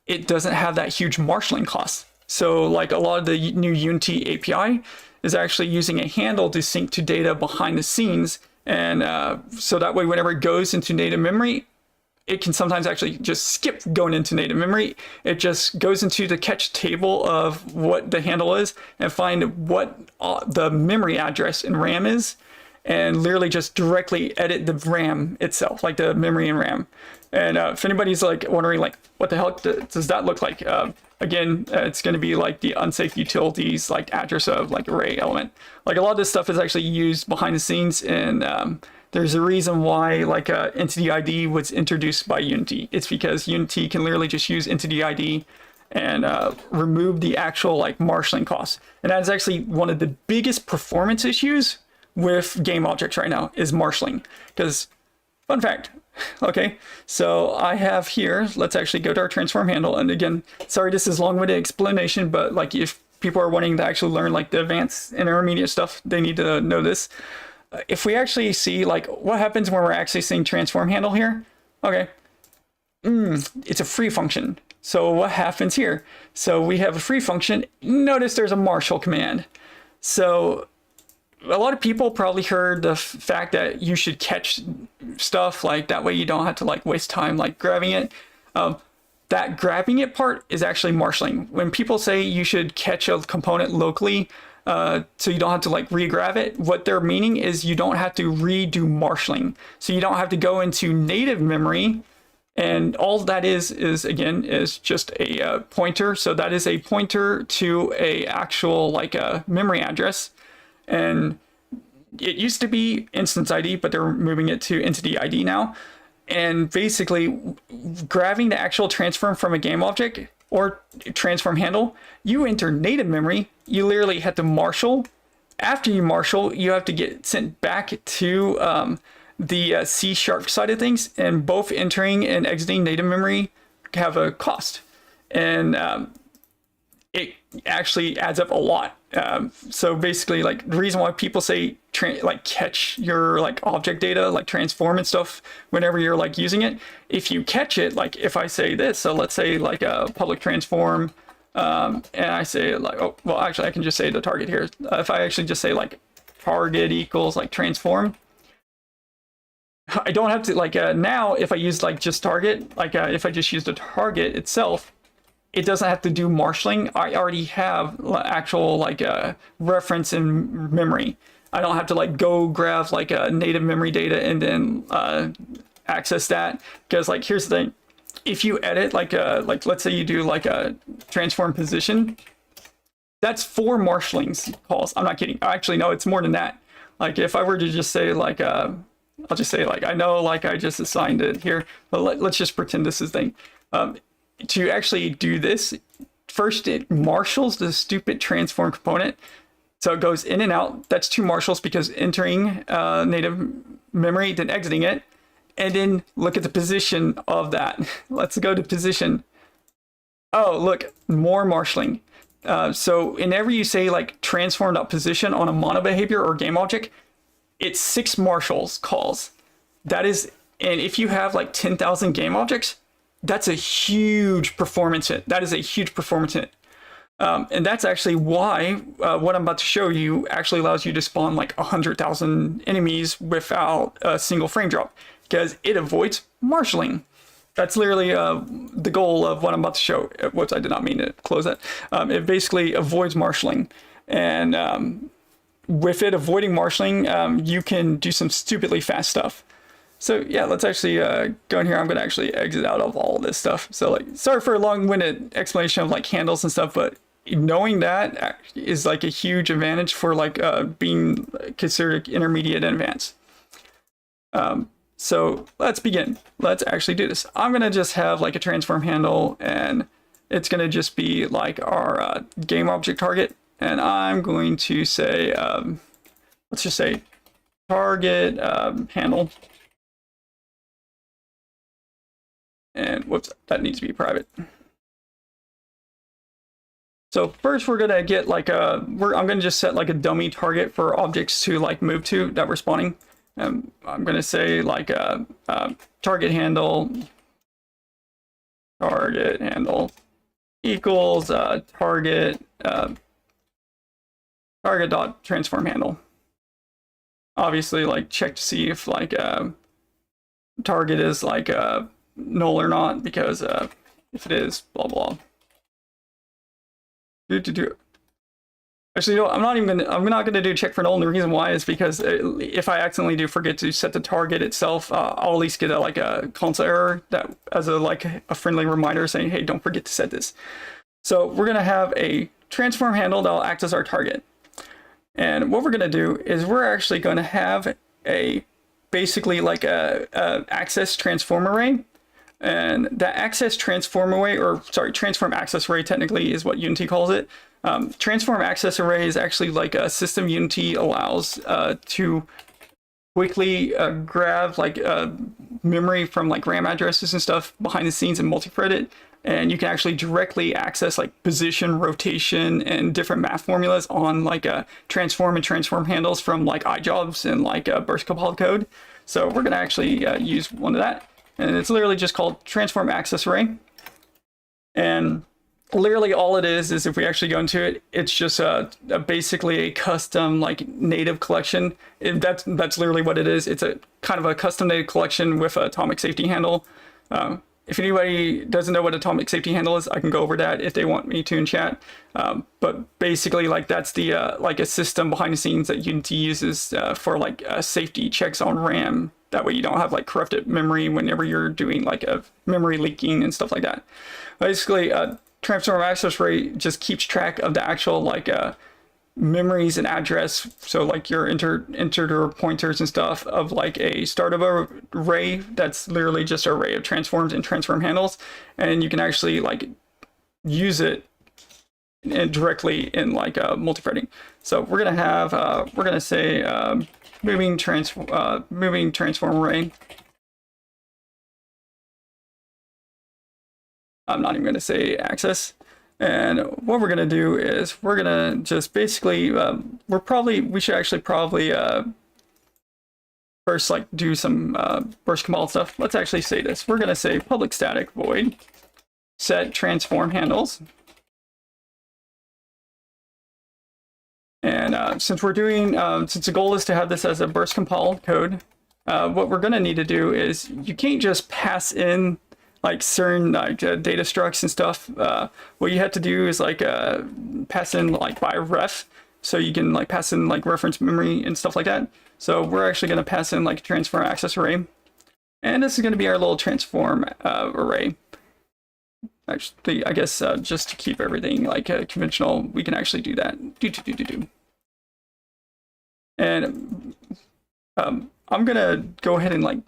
it doesn't have that huge marshalling cost. So like a lot of the new Unity API is actually using a handle to sync to data behind the scenes. And so that way, whenever it goes into native memory, it can sometimes actually just skip going into native memory. It just goes into the catch table of what the handle is and find what the memory address in RAM is, and literally just directly edit the RAM itself, like the memory in RAM. And if anybody's like wondering like what the hell does that look like, again, it's going to be like the unsafe utilities like address of like array element. Like a lot of this stuff is actually used behind the scenes, and there's a reason why like entity ID was introduced by Unity. It's because Unity can literally just use entity ID and remove the actual like marshalling costs. And that is actually one of the biggest performance issues with game objects right now is marshalling. Because fun fact, okay, so I have here, let's actually go to our transform handle. And again, sorry, this is long-winded explanation, but like if people are wanting to actually learn like the advanced and intermediate stuff, they need to know this. If we actually see like what happens when we're actually seeing transform handle here, okay, it's a free function. So what happens here? So we have a free function. Notice there's a marshal command. So a lot of people probably heard the fact that you should catch stuff like that way you don't have to like waste time like grabbing it. That grabbing it part is actually marshalling. When people say you should catch a component locally so you don't have to like re-grab it, what they're meaning is you don't have to redo marshalling. So you don't have to go into native memory, and all that is again is just a pointer. So that is a pointer to a actual like a memory address. And it used to be instance ID, but they're moving it to entity ID now. And basically grabbing the actual transform from a game object or transform handle, you enter native memory, you literally have to marshal. After you marshal, you have to get sent back to the C# side of things, and both entering and exiting native memory have a cost. And it actually adds up a lot. So basically, like the reason why people say like catch your like object data, like transform and stuff, whenever you're like using it, if you catch it, like if I say this, so let's say like a public transform, and I say like, oh, well, actually I can just say the target here. If I actually just say like target equals like transform, I don't have to like now if I use like just target, like if I just use the target itself, it doesn't have to do marshalling. I already have actual like reference in memory. I don't have to like go grab like a native memory data and then access that, because like here's the thing: if you edit like let's say you do like a transform position, that's 4 marshallings calls. I'm not kidding. Actually, no, it's more than that. Like if I were to just say like I'll just say like I know like I just assigned it here, but let's just pretend this is the thing. To actually do this, first it marshals the stupid transform component. So it goes in and out. That's 2 marshals because entering native memory, then exiting it. And then look at the position of that. Let's go to position. Oh, look, more marshalling. So whenever you say like transform.position on a mono behavior or game object, it's 6 marshals calls. That is, and if you have like 10,000 game objects, that's a huge performance hit. That is a huge performance hit. And that's actually why what I'm about to show you actually allows you to spawn like 100,000 enemies without a single frame drop, because it avoids marshalling. That's literally the goal of what I'm about to show. Whoops, I did not mean to close that. It basically avoids marshalling. And with it avoiding marshalling, you can do some stupidly fast stuff. So yeah, let's actually go in here. I'm going to actually exit out of all this stuff. So like, sorry for a long-winded explanation of like handles and stuff, but knowing that is like a huge advantage for like being considered intermediate and advanced. So let's begin. Let's actually do this. I'm going to just have like a transform handle, and it's going to just be like our game object target. And I'm going to say, let's let's just say target handle. And whoops, that needs to be private. So first we're gonna get like I'm gonna just set like a dummy target for objects to like move to that we're spawning. I'm gonna say like target handle equals target dot transform handle. Obviously, like check to see if like target is like null or not, because if it is, blah blah. Actually, no, I'm not gonna do check for null, and the reason why is because if I accidentally do forget to set the target itself, I'll at least get like a console error that as a friendly reminder saying, hey, don't forget to set this. So we're gonna have a transform handle that'll act as our target, and what we're gonna do is we're actually gonna have basically like a access transform array. And the access transform array, or sorry, transform access array technically is what Unity calls it. Transform access array is actually like a system Unity allows to quickly grab like memory from like RAM addresses and stuff behind the scenes and multi-thread it. And you can actually directly access like position, rotation, and different math formulas on like transform and transform handles from like iJobs and like burst compiled code. So we're gonna actually use one of that. And it's literally just called transform access array. And literally all it is if we actually go into it, it's just basically a custom like native collection. That's literally what it is. It's a kind of a custom native collection with an atomic safety handle. If anybody doesn't know what atomic safety handle is, I can go over that if they want me to in chat. But basically, like that's the like a system behind the scenes that Unity uses for like safety checks on RAM. That way you don't have like corrupted memory whenever you're doing like a memory leaking and stuff like that. Basically, transform access array just keeps track of the actual like memories and address. So like your integer pointers and stuff of like a startup array that's literally just an array of transforms and transform handles, and you can actually like use it directly in like multi-threading. So we're gonna have we're gonna say moving transform array. I'm not even going to say access. And what we're going to do is we're going to just basically we should actually probably first like do some burst compiled stuff. Let's actually say this. We're going to say public static void set transform handles. And since we're doing, since the goal is to have this as a burst compiled code, what we're going to need to do is you can't just pass in like certain like data structs and stuff. What you have to do is like pass in like by ref, so you can like pass in like reference memory and stuff like that. So we're actually going to pass in like transform access array, and this is going to be our little transform array. Actually, I guess just to keep everything like conventional, we can actually do that. And I'm gonna go ahead and like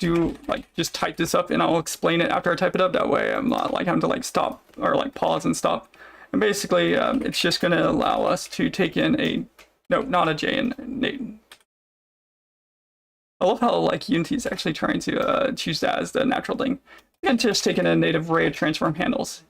just type this up, and I'll explain it after I type it up. That way I'm not like having to like stop or like pause and stop. And basically it's just gonna allow us to take in not a J and I love how like Unity is actually trying to choose that as the natural thing. And just take in a native array of transform handles.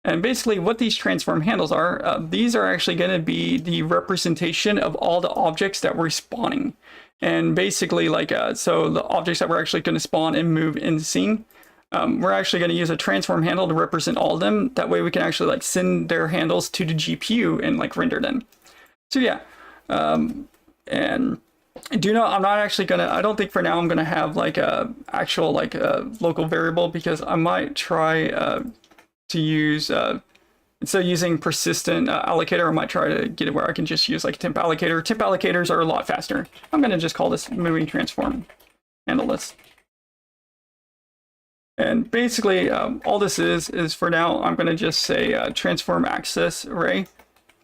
And basically what these transform handles are, these are actually going to be the representation of all the objects that we're spawning. And basically like, so the objects that we're actually going to spawn and move in the scene, we're actually going to use a transform handle to represent all of them. That way we can actually like send their handles to the GPU and like render them. So yeah, and I'm not actually gonna, I don't think for now I'm gonna have like a actual like a local variable, because I might try to use instead of using persistent allocator, I might try to get it where I can just use like a temp allocator. Temp allocators are a lot faster. I'm gonna just call this moving transform handle list. And basically all this is for now, I'm gonna just say transform access array.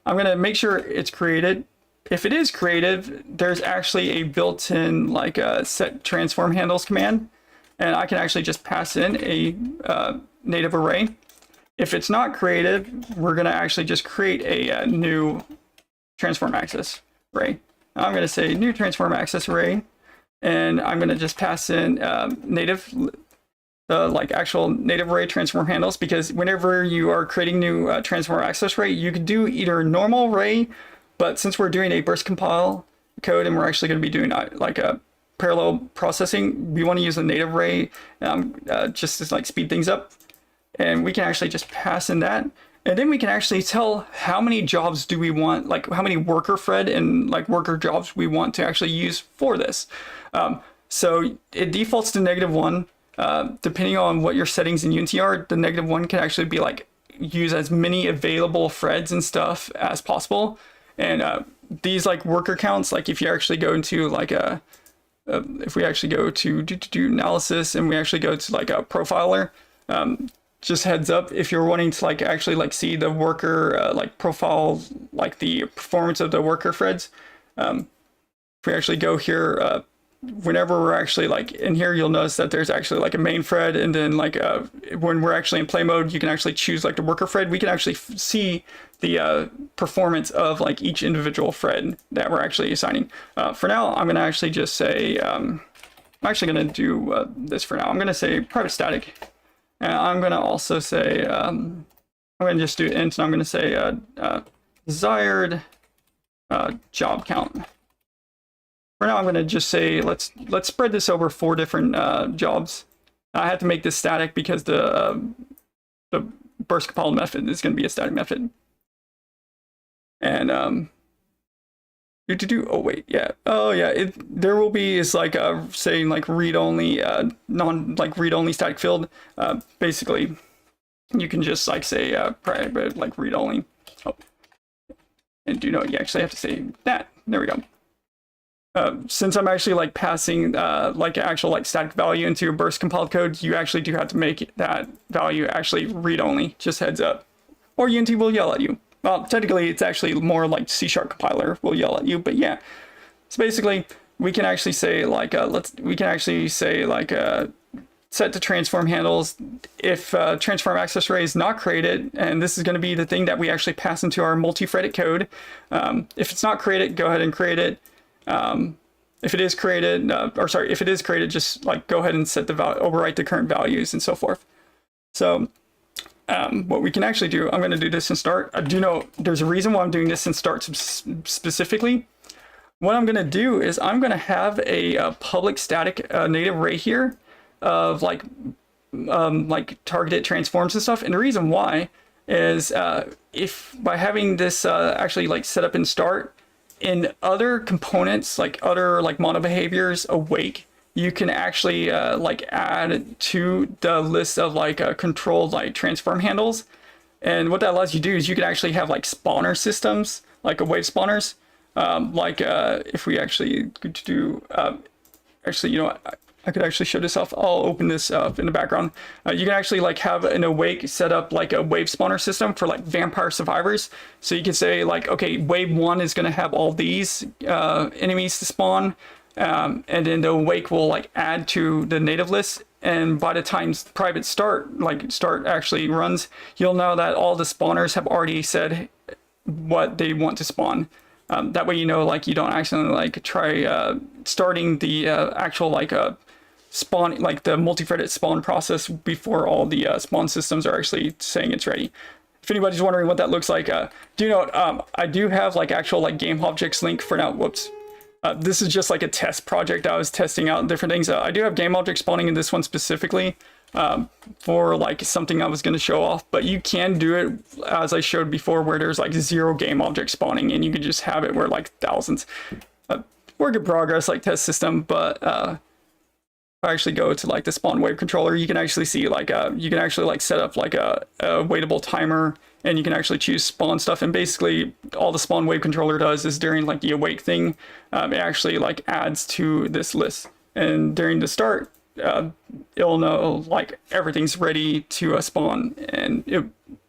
I'm gonna make sure it's created. If it is created, there's actually a built-in like set transform handles command, and I can actually just pass in a native array. If it's not created, we're gonna actually just create a new transform access array. I'm going to say new transform access array, and I'm going to just pass in native, like actual native array transform handles, because whenever you are creating new transform access array, you can do either normal array, but since we're doing a burst compile code and we're actually going to be doing like a parallel processing, we want to use a native array just to like speed things up. And we can actually just pass in that. And then we can actually tell how many jobs do we want, like how many worker thread and like worker jobs we want to actually use for this. So it defaults to -1. Depending on what your settings in Unity are, the -1 can actually be like use as many available threads and stuff as possible. And these like worker counts, like if you actually go into like if we actually go to do analysis and we actually go to like a profiler, just heads up, if you're wanting to like actually like see the worker like profile, like the performance of the worker threads, if we actually go here, whenever we're actually like in here, you'll notice that there's actually like a main thread, and then like when we're actually in play mode, you can actually choose like the worker thread. We can actually see the performance of like each individual thread that we're actually assigning. For now, I'm gonna actually just say I'm actually gonna do this for now. I'm gonna say private static. And I'm going to also say, I'm going to just do int, and I'm going to say desired job count. For now, I'm going to just say, let's spread this over 4 different jobs. I had to make this static because the burst compiled method is going to be a static method. And oh wait, yeah, oh yeah, there will be is like saying like read only read only static field. Basically you can just like say private like read only. Oh, and you actually have to say that. There we go. Since I'm actually like passing like actual like static value into a burst compiled code, you actually do have to make that value actually read only, just heads up, or Unity will yell at you. Well, technically, it's actually more like C# compiler will yell at you, but yeah. So basically, we can actually say like set to transform handles if transform access array is not created, and this is going to be the thing that we actually pass into our multi-threaded code. If it's not created, go ahead and create it. If it is created, if it is created, just like go ahead and set the overwrite the current values and so forth. So. What we can actually do, I'm going to do this in start. I do know there's a reason why I'm doing this in start specifically. What I'm going to do is I'm going to have a public static native array here of like targeted transforms and stuff. And the reason why is if by having this actually like set up in start, in other components, like other like mono behaviors awake, you can actually like add to the list of like controlled like transform handles. And what that allows you to do is you can actually have like spawner systems, like a wave spawners. If we actually could do, actually, I could actually show this off. I'll open this up in the background. You can actually like have an awake set up like a wave spawner system for like vampire survivors. So you can say like, okay, wave 1 is gonna have all these enemies to spawn. And then the awake will like add to the native list, and by the time private start actually runs, you'll know that all the spawners have already said what they want to spawn. That way like you don't accidentally like try starting the actual like spawn, like the multi-threaded spawn process before all the spawn systems are actually saying it's ready. If anybody's wondering what that looks like, I do have like actual like game objects link for now. Whoops. This is just like a test project. I was testing out different things. I do have game object spawning in this one specifically for like something I was going to show off, but you can do it as I showed before where there's like 0 game object spawning, and you can just have it where like thousands. Work in progress, like test system, but if I actually go to like the spawn wave controller, you can actually see like you can actually like set up like a waitable timer, and you can actually choose spawn stuff. And basically all the spawn wave controller does is during like the awake thing, it actually like adds to this list, and during the start it'll know like everything's ready to spawn, and it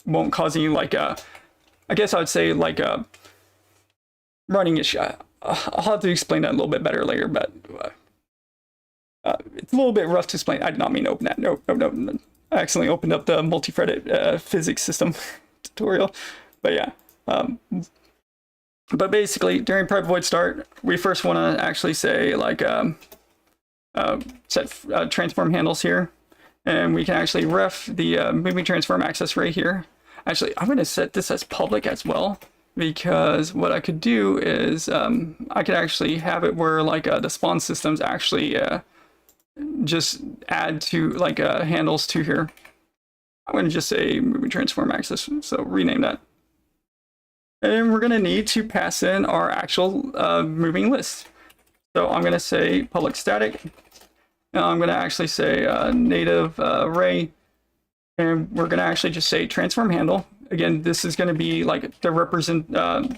won't cause any like I guess I would say like running it. I'll have to explain that a little bit better later, but it's a little bit rough to explain. I did not mean to open that. No. I accidentally opened up the multi-threaded physics system tutorial. But yeah, But basically, during private void start, we first want to actually say like set transform handles here, and we can actually ref the moving transform access right here. Actually, I'm going to set this as public as well, because what I could do is I could actually have it where like the spawn systems actually just add to like handles to here. I'm going to just say moving transform access, so rename that. And we're going to need to pass in our actual moving list. So I'm going to say public static. And I'm going to actually say native array. And we're going to actually just say transform handle. Again, this is going to be like the represent that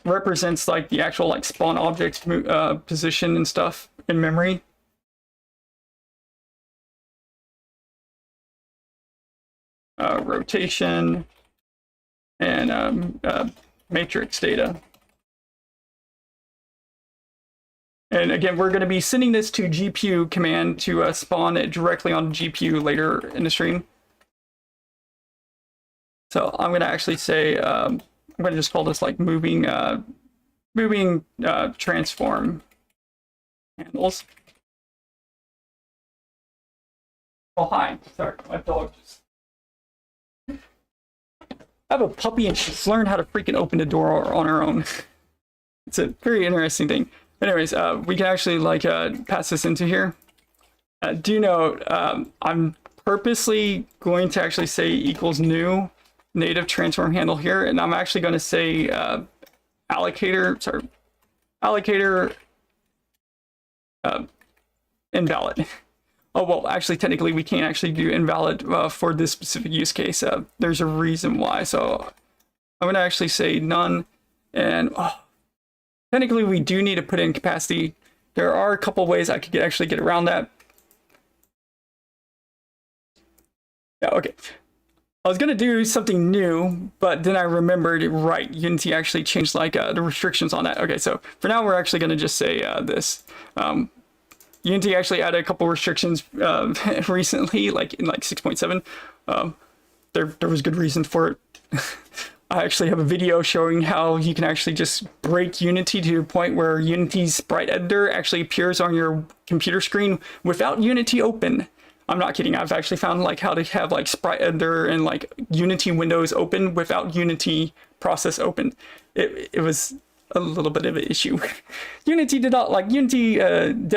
represents like the actual like spawn object position and stuff in memory. Rotation and matrix data. And again, we're going to be sending this to GPU command to spawn it directly on GPU later in the stream. So I'm going to actually say, I'm going to just call this like moving transform handles. Oh, hi. Sorry, my dog just... I have a puppy and she's learned how to freaking open the door on her own. It's a very interesting thing. Anyways, we can actually like pass this into here. Do note, I'm purposely going to actually say equals new native transform handle here, and I'm actually going to say allocator invalid. Oh, well, actually, technically, we can't actually do invalid for this specific use case. There's a reason why. So I'm going to actually say none. And technically, we do need to put in capacity. There are a couple ways I could actually get around that. Yeah, okay. I was going to do something new, but then I remembered, right, Unity actually changed like the restrictions on that. Okay, so for now, we're actually going to just say this. Unity actually added a couple restrictions recently, like in like 6.7. There was good reason for it. I actually have a video showing how you can actually just break Unity to a point where Unity's sprite editor actually appears on your computer screen without Unity open. I'm not kidding. I've actually found like how to have like sprite editor and like Unity windows open without Unity process open. It was a little bit of an issue. Unity dev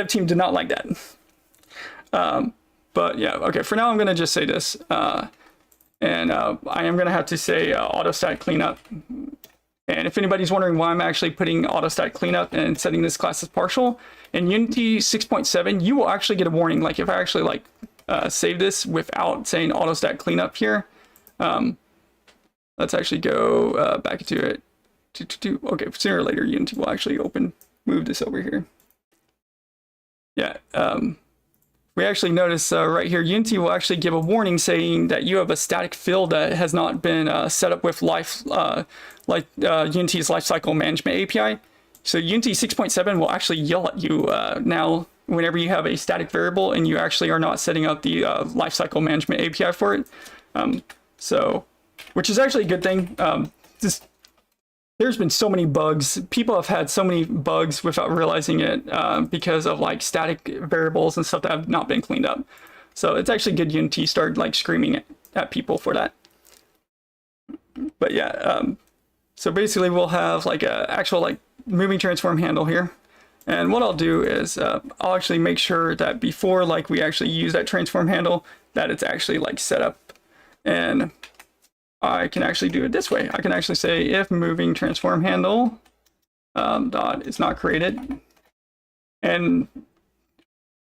team did not like that. But yeah, okay, for now I'm gonna just say this. And I am gonna have to say autostat cleanup. And if anybody's wondering why I'm actually putting autostat cleanup and setting this class as partial, in Unity 6.7, you will actually get a warning. Like if I actually like save this without saying autostat cleanup here, let's actually go back into it. Okay, sooner or later Unity will actually move this over here. Yeah, we actually notice right here, Unity will actually give a warning saying that you have a static field that has not been set up with Unity's lifecycle management API. So Unity 6.7 will actually yell at you now whenever you have a static variable and you actually are not setting up the lifecycle management API for it. Which is actually a good thing. There's been so many bugs. People have had so many bugs without realizing it because of like static variables and stuff that have not been cleaned up. So it's actually good Unity started like screaming at people for that. But yeah, so basically we'll have like a actual like moving transform handle here. And what I'll do is I'll actually make sure that before like we actually use that transform handle, that it's actually like set up. And I can actually do it this way. I can actually say if moving transform handle dot is not created. And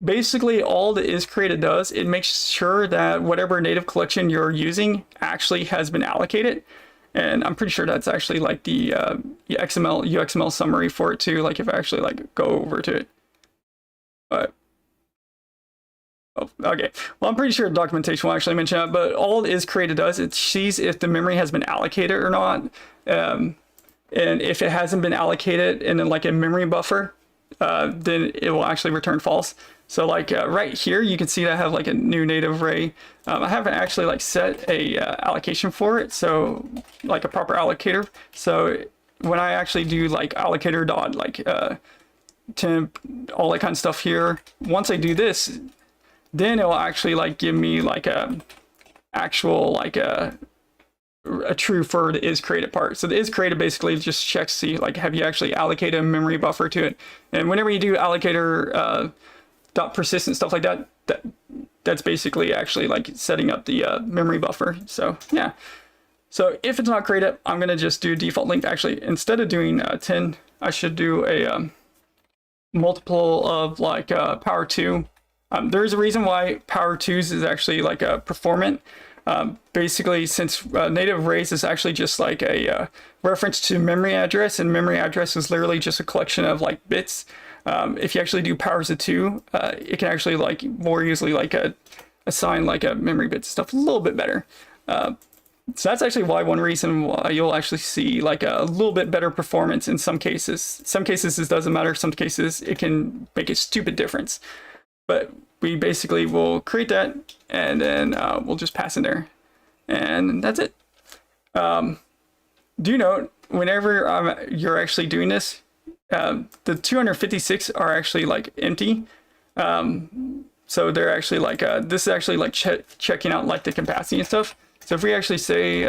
basically all the is created does, it makes sure that whatever native collection you're using actually has been allocated. And I'm pretty sure that's actually like the UXML summary for it too. Like if I actually like go over to it. But oh, okay. Well, I'm pretty sure the documentation will actually mention that, but all is created does, it sees if the memory has been allocated or not. And if it hasn't been allocated in like a memory buffer, then it will actually return false. So like right here, you can see that I have like a new native array. I haven't actually like set a allocation for it, so like a proper allocator. So when I actually do like allocator dot like temp, all that kind of stuff here, once I do this, then it will actually like give me like a actual like a true for the is created part. So the is created basically just checks see like have you actually allocated a memory buffer to it. And whenever you do allocator dot persistent stuff like that, that's basically actually like setting up the memory buffer. So yeah. So if it's not created, I'm gonna just do default length. Actually, instead of doing 10, I should do a multiple of like power 2. There's a reason why power 2s is actually like a performant. Basically, since native arrays is actually just like a reference to memory address, and memory address is literally just a collection of like bits. If you actually do powers of 2, it can actually like more easily like assign like a memory bit stuff a little bit better. So that's actually why one reason why you'll actually see like a little bit better performance in some cases. Some cases it doesn't matter. Some cases it can make a stupid difference. But we basically will create that, and then we'll just pass in there, and that's it. Do note whenever you're actually doing this, the 256 are actually like empty. So they're actually like this is actually like checking out like the capacity and stuff. So if we actually say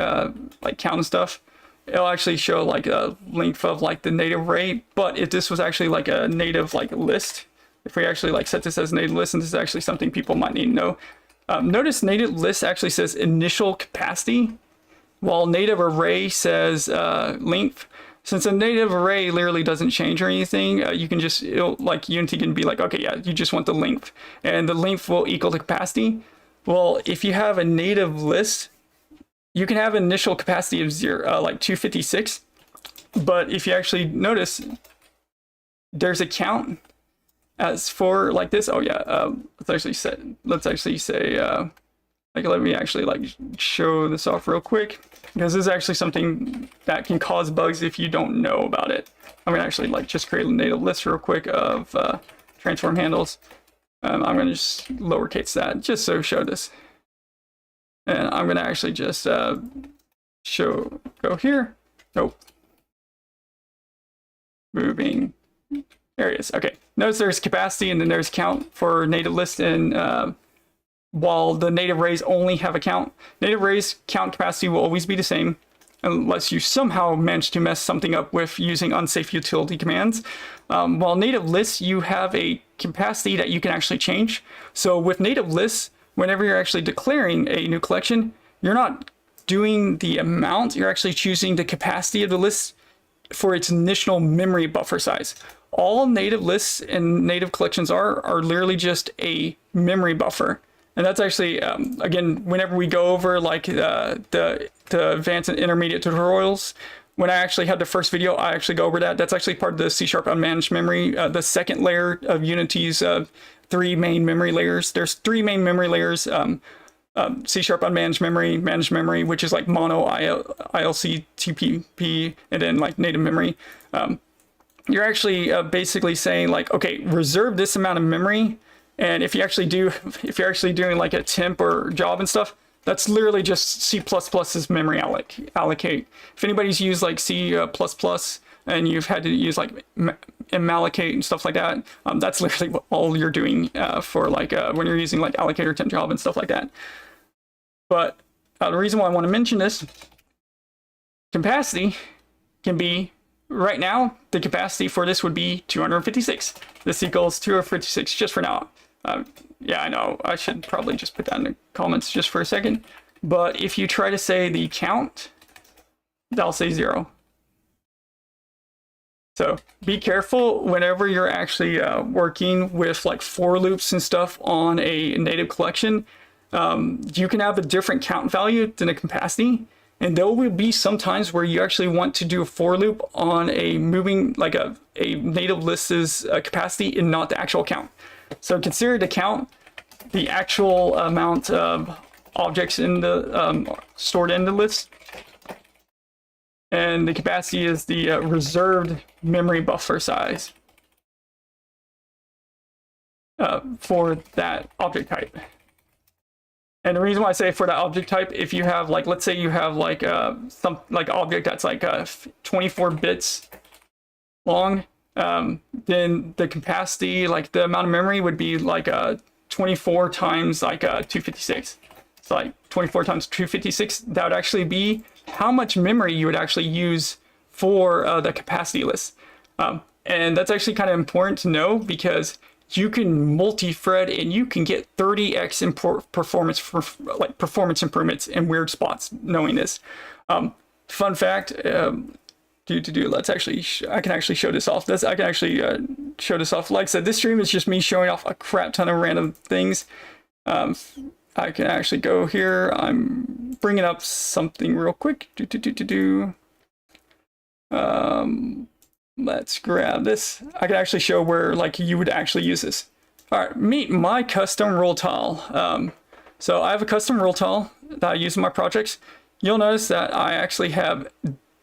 like count and stuff, it'll actually show like a length of like the native array. But if this was actually like a native like list, if we actually like set this as native list, and this is actually something people might need to know. Notice native list actually says initial capacity, while native array says length. Since a native array literally doesn't change or anything, you can just, like Unity can be like, okay, yeah, you just want the length, and the length will equal the capacity. Well, if you have a native list, you can have initial capacity of 0, like 256. But if you actually notice, there's a count as for like this. Oh yeah, let's actually say like let me actually like show this off real quick, because this is actually something that can cause bugs if you don't know about it. I'm gonna actually like just create a native list real quick of transform handles. I'm gonna just lowercase that just so show this, and I'm gonna actually just go here. Nope, moving. There it is. Okay. Notice there's capacity and then there's count for native list, and while the native arrays only have a count, native arrays count capacity will always be the same unless you somehow manage to mess something up with using unsafe utility commands. While native lists, you have a capacity that you can actually change. So with native lists, whenever you're actually declaring a new collection, you're not doing the amount, you're actually choosing the capacity of the list for its initial memory buffer size. All native lists and native collections are literally just a memory buffer. And that's actually, again, whenever we go over like the advanced and intermediate tutorials, when I actually had the first video, I actually go over that. That's actually part of the C# unmanaged memory, the second layer of Unity's 3 main memory layers. There's 3 main memory layers, C# unmanaged memory, managed memory, which is like mono ILC TPP, and then like native memory. You're actually basically saying like, okay, reserve this amount of memory. And if you're actually doing like a temp or job and stuff, that's literally just C++'s memory allocate. If anybody's used like C++ and you've had to use like mallocate and stuff like that, that's literally all you're doing for like when you're using like allocator, temp, job and stuff like that. But the reason why I want to mention this, capacity can be, right now, the capacity for this would be 256. This equals 256 just for now. Yeah, I know, I should probably just put that in the comments just for a second. But if you try to say the count, that'll say 0. So be careful whenever you're actually working with like for loops and stuff on a native collection. You can have a different count value than a capacity. And there will be some times where you actually want to do a for loop on a moving, like a native list's capacity and not the actual count. So consider the count the actual amount of objects in the stored in the list, and the capacity is the reserved memory buffer size. for that object type. And the reason why I say for that object type, if you have like, let's say you have like some like object that's like 24 bits long, then the capacity, like the amount of memory would be like 24 times like 256. So like 24 times 256, that would actually be how much memory you would actually use for the capacity list. And that's actually kind of important to know because you can multi-thread and you can get 30x in performance for like performance improvements in weird spots knowing this. Fun fact, let's actually, I can actually show this off. I can actually show this off. Like I said, this stream is just me showing off a crap ton of random things. I can actually go here. I'm bringing up something real quick. Let's grab this. I can actually show where like you would actually use this. All right, meet my custom rule tile. So I have a custom rule tile that I use in my projects. You'll notice that I actually have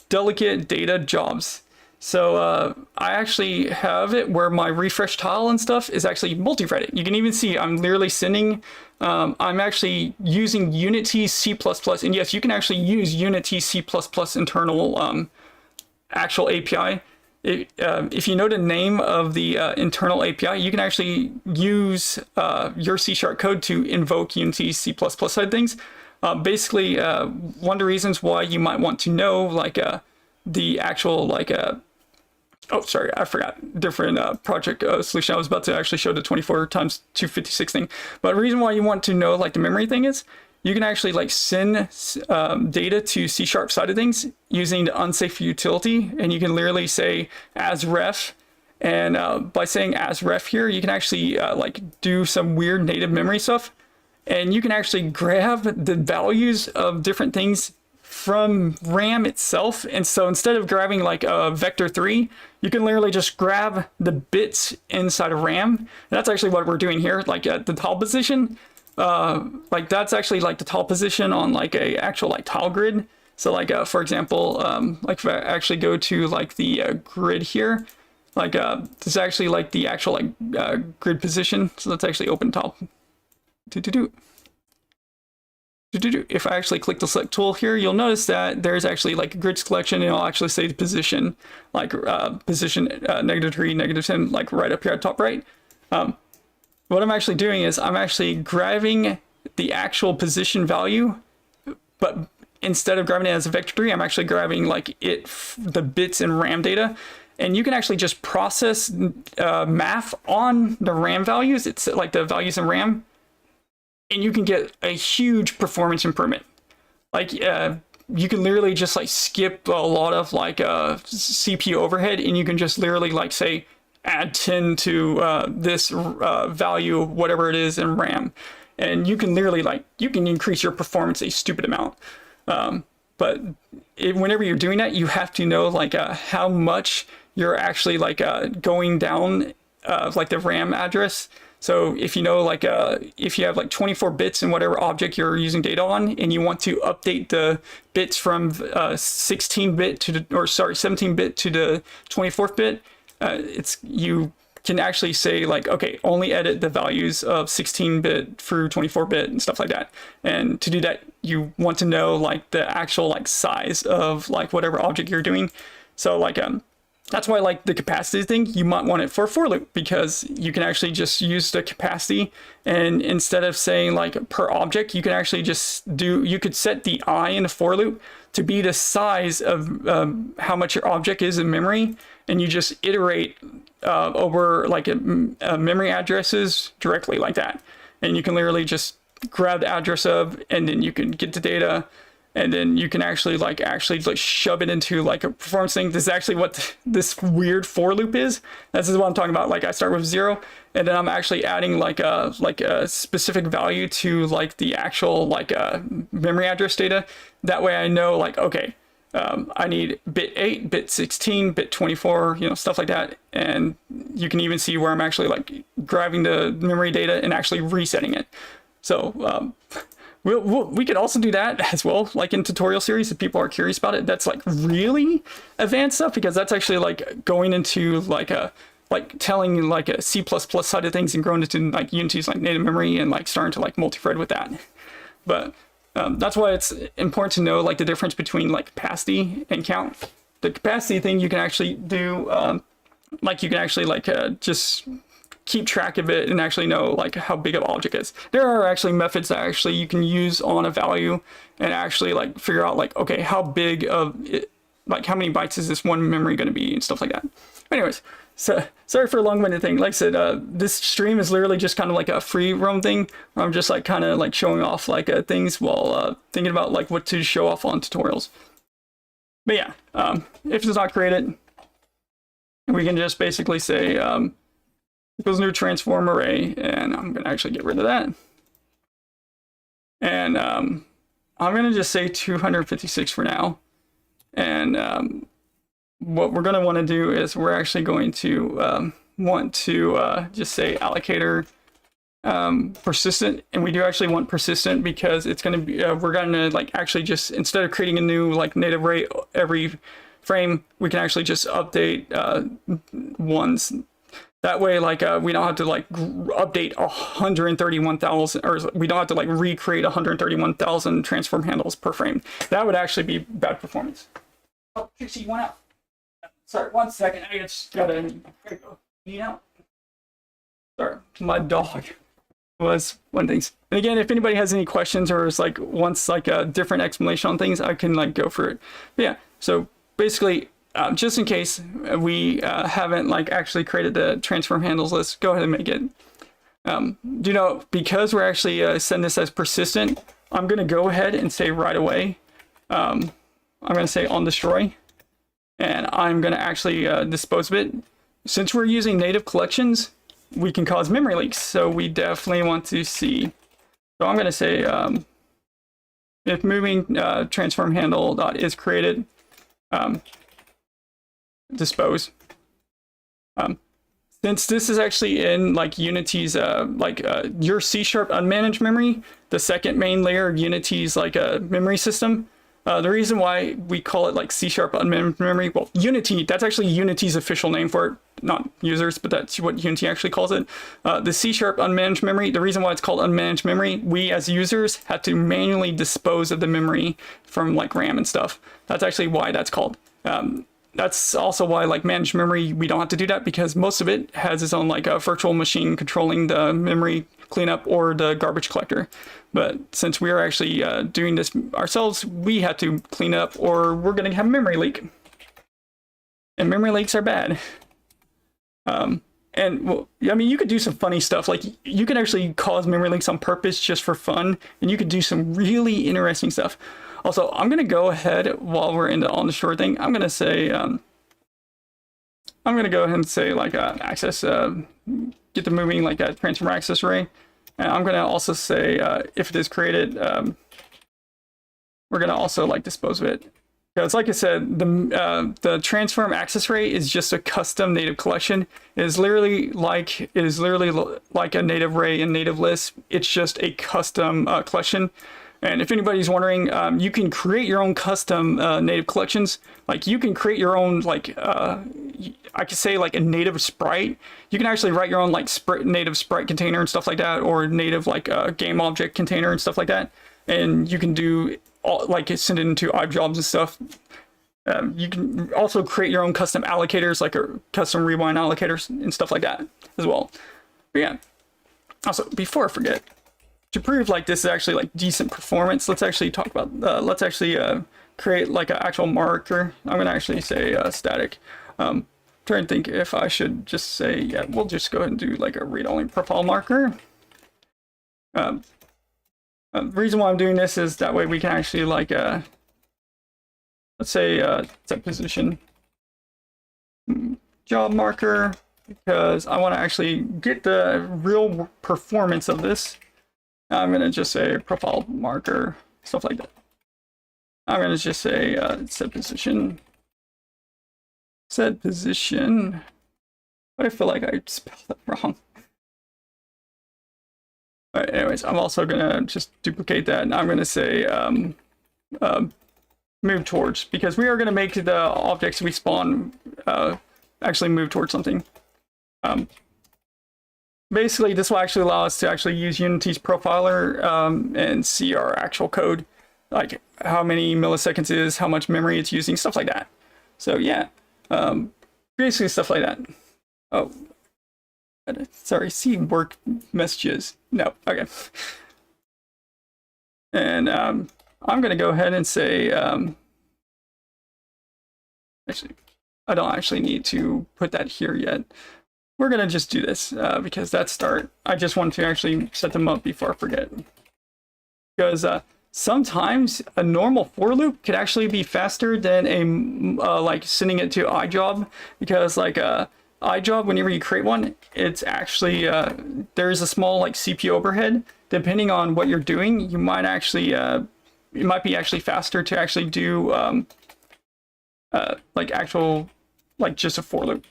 delegate data jobs. So I actually have it where my refresh tile and stuff is actually multi-threaded. You can even see I'm literally sending, I'm actually using Unity C++. And yes, you can actually use Unity C++ internal actual API. If you know the name of the internal API, you can actually use your C# code to invoke Unity C++ side things. Basically, one of the reasons why you might want to know like the actual like oh sorry, I forgot, different project solution. I was about to actually show the 24 times 256 thing, but the reason why you want to know like the memory thing is you can actually like send data to C# side of things using the unsafe utility, and you can literally say as ref, and by saying as ref here, you can actually like do some weird native memory stuff, and you can actually grab the values of different things from RAM itself. And so instead of grabbing like a vector3, you can literally just grab the bits inside of RAM. And that's actually what we're doing here, like at the tile position. Like that's actually like the tile position on like a actual like tile grid. So like for example, like if I actually go to like the grid here, like this is actually like the actual like grid position. So let's actually open tile. If I actually click the select tool here, you'll notice that there's actually like a grid selection, and I'll actually say the position, like position -3, -10, like right up here at top right. What I'm actually doing is I'm actually grabbing the actual position value, but instead of grabbing it as a vector3, I'm actually grabbing like the bits in RAM data. And you can actually just process math on the RAM values. It's like the values in RAM, and you can get a huge performance improvement. Like you can literally just like skip a lot of like CPU overhead, and you can just literally like say add 10 to this value, whatever it is in RAM, and you can literally like you can increase your performance a stupid amount. But whenever you're doing that, you have to know like how much you're actually like going down like the RAM address. So if you know like if you have like 24 bits in whatever object you're using data on, and you want to update the bits from 16-bit to the, or sorry, 17-bit to the 24th bit, you can actually say like, okay, only edit the values of 16-bit through 24-bit and stuff like that. And to do that, you want to know like the actual like size of like whatever object you're doing. So like that's why like the capacity thing, you might want it for a for loop, because you can actually just use the capacity, and instead of saying like per object, you can actually just do, you could set the I in the for loop to be the size of how much your object is in memory, and you just iterate over like memory addresses directly like that. And you can literally just grab the address of, and then you can get the data, and then you can actually shove it into like a performance thing. This is actually what this weird for loop is. This is what I'm talking about. Like I start with 0, and then I'm actually adding like a specific value to like the actual like memory address data. That way I know like, okay, I need bit 8, bit 16, bit 24, you know, stuff like that. And you can even see where I'm actually like grabbing the memory data and actually resetting it. So we could also do that as well, like in tutorial series, if people are curious about it. That's like really advanced stuff, because that's actually like going into like like telling like a C++ side of things and growing into like Unity's like native memory and like starting to like multi-thread with that. But that's why it's important to know like the difference between like capacity and count. The capacity thing you can actually do, like you can actually like just keep track of it and actually know like how big of an object is. There are actually methods that actually you can use on a value and actually like figure out like, okay, how big of it, like how many bytes is this one memory going to be and stuff like that. Anyways, so sorry for a long-winded thing. Like I said, this stream is literally just kind of like a free roam thing where I'm just like kind of like showing off like things while thinking about like what to show off on tutorials. But yeah, if it's not created, we can just basically say equals new transform array, and I'm gonna actually get rid of that. And I'm gonna just say 256 for now. And what we're gonna want to do is we're actually going to want to just say allocator persistent, and we do actually want persistent because it's going to be we're going to like actually just, instead of creating a new like native array every frame, we can actually just update ones. That way, like we don't have to like update 131,000, or we don't have to like recreate 131,000 transform handles per frame. That would actually be bad performance. Oh, Trixie, you went out. Sorry, 1 second. I just gotta go. Need out. Sorry, my dog was one of the things. And again, if anybody has any questions or is like wants like a different explanation on things, I can like go for it. But yeah, so basically, just in case we haven't like actually created the transform handles list, go ahead and make it. Do know, because we're actually setting this as persistent, I'm gonna go ahead and say right away, I'm gonna say on destroy, and I'm gonna actually dispose of it. Since we're using native collections, we can cause memory leaks, so we definitely want to see. So I'm going to say if moving transform handle dot is created, dispose. Since this is actually in like Unity's your C# unmanaged memory, the second main layer of Unity's like a memory system. The reason why we call it like C# unmanaged memory, well, Unity, that's actually Unity's official name for it, not users, but that's what Unity actually calls it. The C# unmanaged memory, the reason why it's called unmanaged memory, we as users had to manually dispose of the memory from like RAM and stuff. That's actually why that's called. That's also why like managed memory, we don't have to do that, because most of it has its own like a virtual machine controlling the memory cleanup or the garbage collector. But since we are actually doing this ourselves, we have to clean up or we're going to have a memory leak. And memory leaks are bad. And well, I mean, you could do some funny stuff. Like you can actually cause memory leaks on purpose just for fun. And you could do some really interesting stuff. Also, I'm going to go ahead while we're in the on the short thing. I'm going to say, I'm going to go ahead and say like access, get the moving like a transform access array. And I'm going to also say if it is created, we're going to also like dispose of it. Because like I said, the transform access array is just a custom native collection. It is literally like a native array and native list. It's just a custom collection. And if anybody's wondering, you can create your own custom native collections. Like you can create your own, like, I could say like a native sprite. You can actually write your own like native sprite container and stuff like that, or native like game object container and stuff like that. And you can do all, like send it into iJobs and stuff. You can also create your own custom allocators, like a custom rewind allocators and stuff like that as well. But yeah. Also, before I forget, to prove like this is actually like decent performance, let's actually talk about let's actually create like an actual marker. I'm gonna actually say static. Trying to think if I should just say, yeah, we'll just go ahead and do like a read-only profile marker. The reason why I'm doing this is that way we can actually like let's say set position job marker, because I want to actually get the real performance of this. I'm going to just say profile marker, stuff like that. I'm going to just say set position. Set position. But I feel like I spelled that wrong. All right, anyways, I'm also going to just duplicate that. And I'm going to say move towards, because we are going to make the objects we spawn actually move towards something. Basically, this will actually allow us to actually use Unity's profiler and see our actual code, like how many milliseconds is, how much memory it's using, stuff like that. So yeah, basically stuff like that. Oh, sorry, see work messages. No, okay. And I'm going to go ahead and say, actually, I don't actually need to put that here yet. We're going to just do this because that's start. I just want to actually set them up before I forget. Because sometimes a normal for loop could actually be faster than a like sending it to iJob, because like iJob, whenever you create one, it's actually there's a small like CPU overhead. Depending on what you're doing, you might actually it might be actually faster to actually do like actual like just a for loop.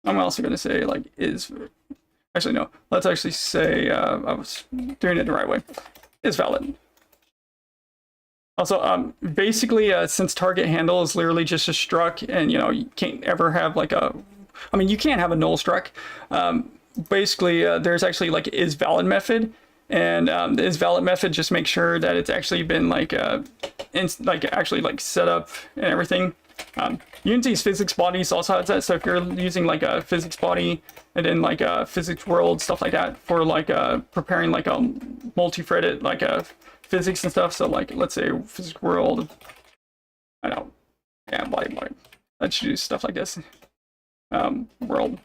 I'm also going to say like is, actually no, let's actually say I was doing it the right way, is valid. Also, basically, since target handle is literally just a struct, and you know you can't ever have like a, I mean you can have a null struct. Basically, there's actually like is valid method, and the is valid method just makes sure that it's actually been like actually like set up and everything. Unity's physics bodies also has that, so if you're using like a physics body and then like a physics world, stuff like that, for like preparing like a multi-threaded like a physics and stuff, so like let's say physics world, I know, yeah, body, let's do stuff like this, world.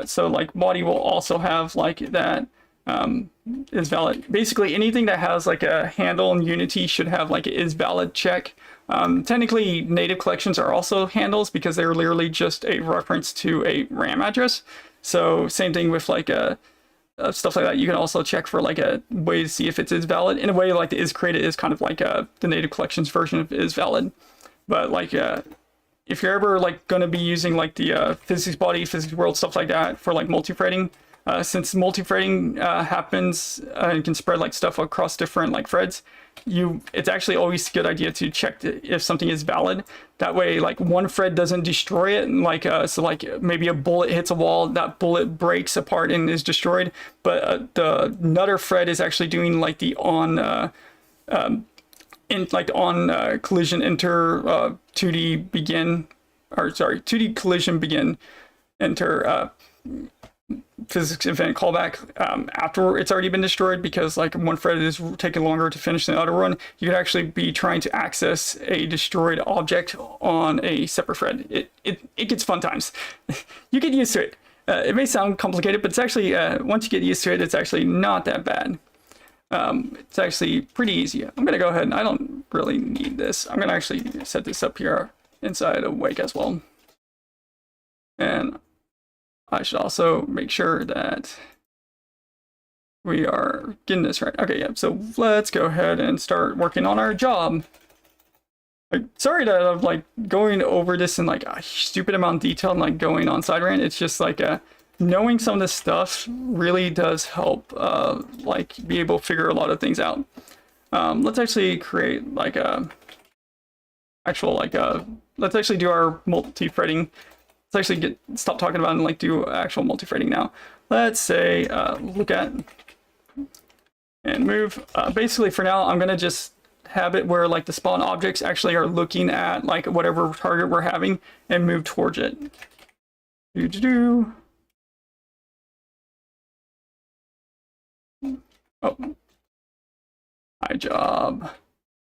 So like body will also have like that is valid. Basically anything that has like a handle in Unity should have like a is valid check. Technically native collections are also handles because they're literally just a reference to a RAM address. So same thing with like stuff like that. You can also check for like a way to see if it is valid. In a way, like the is created is kind of like the native collections version of is valid. But like if you're ever like going to be using like the physics body, physics world, stuff like that for like multi-threading, since multi-threading happens and can spread like stuff across different like threads, it's actually always a good idea to check if something is valid. That way like one thread doesn't destroy it, and like so like maybe a bullet hits a wall, that bullet breaks apart and is destroyed, but the another thread is actually doing like the collision enter 2D begin, or sorry, 2D collision begin enter physics event callback after it's already been destroyed, because like one thread is taking longer to finish than the other one. You could actually be trying to access a destroyed object on a separate thread. It gets fun times. You get used to it. It may sound complicated, but it's actually once you get used to it, it's actually not that bad. It's actually pretty easy. I'm gonna go ahead and I don't really need this. I'm gonna actually set this up here inside of Wake as well. And I should also make sure that we are getting this right. Okay, yeah, so let's go ahead and start working on our job. Like, sorry that I'm like going over this in like a stupid amount of detail and like going on side rant. It's just like knowing some of this stuff really does help like be able to figure a lot of things out. Let's actually create like a actual like let's actually do our multi-threading. Let's actually stop talking about it and like do actual multi-threading now. Let's say look at and move. Basically for now I'm gonna just have it where like the spawn objects actually are looking at like whatever target we're having and move towards it. Oh, iJob.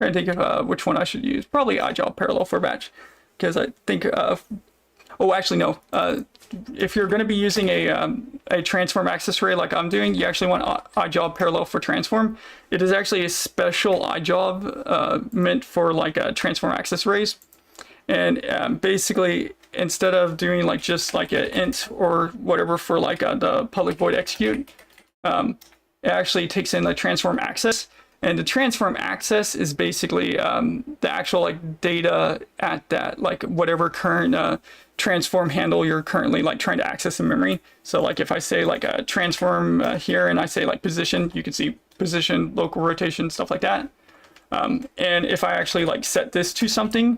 Trying to think of which one I should use. Probably iJob parallel for batch, because I think oh, actually no. If you're going to be using a transform access array like I'm doing, you actually want iJob parallel for transform. It is actually a special iJob meant for like transform access arrays. And basically, instead of doing like just like an int or whatever for like the public void execute, it actually takes in the transform access. And the transform access is basically the actual like data at that like whatever current transform handle you're currently like trying to access in memory. So like if I say like a transform here and I say like position, you can see position, local rotation, stuff like that. And if I actually like set this to something,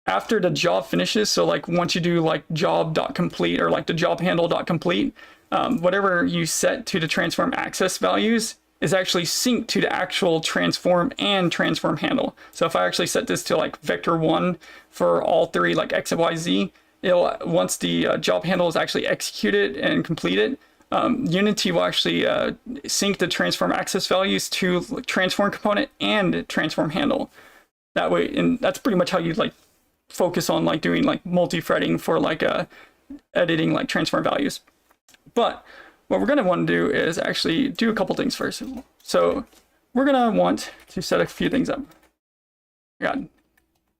after the job finishes, so like once you do like job.complete or like the job handle.complete, whatever you set to the transform access values is actually synced to the actual transform and transform handle. So if I actually set this to like vector1 for all three, like x, y, z, it'll, once the job handle is actually executed and completed, Unity will actually sync the transform access values to transform component and transform handle. That way, and that's pretty much how you like focus on like doing like multi-threading for like editing like transform values. But what we're going to want to do is actually do a couple things first. So we're going to want to set a few things up. God,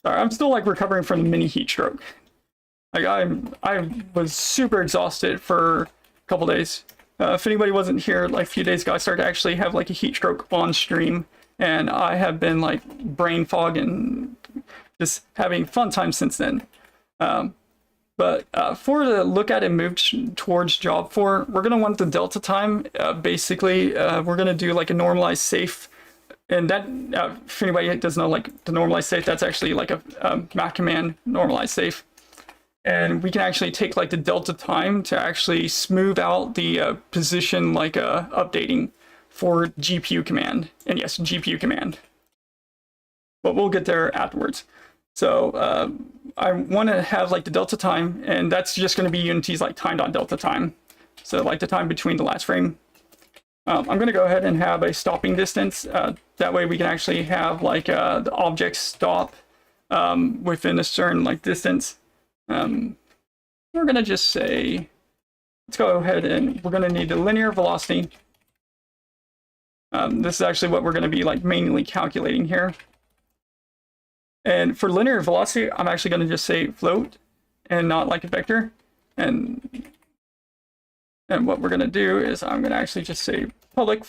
sorry, I'm still like recovering from the mini heat stroke. Like I was super exhausted for a couple days. If anybody wasn't here like a few days ago, I started to actually have like a heat stroke on stream, and I have been like brain fog and just having fun time since then. But for the look at and move towards job 4, we're going to want the delta time. Basically, we're going to do like a normalized safe. And that, if anybody doesn't know, like the normalized safe, that's actually like a Mac command normalized safe. And we can actually take like the delta time to actually smooth out the position like updating for GPU command. And yes, GPU command. But we'll get there afterwards. So I want to have like the delta time, and that's just going to be Unity's like time.delta time. So like the time between the last frame. I'm going to go ahead and have a stopping distance. That way we can actually have like the object stop within a certain like distance. We're going to just say, let's go ahead and we're going to need the linear velocity. This is actually what we're going to be like manually calculating here. And for linear velocity, I'm actually going to just say float and not like a vector. And what we're going to do is I'm going to actually just say public.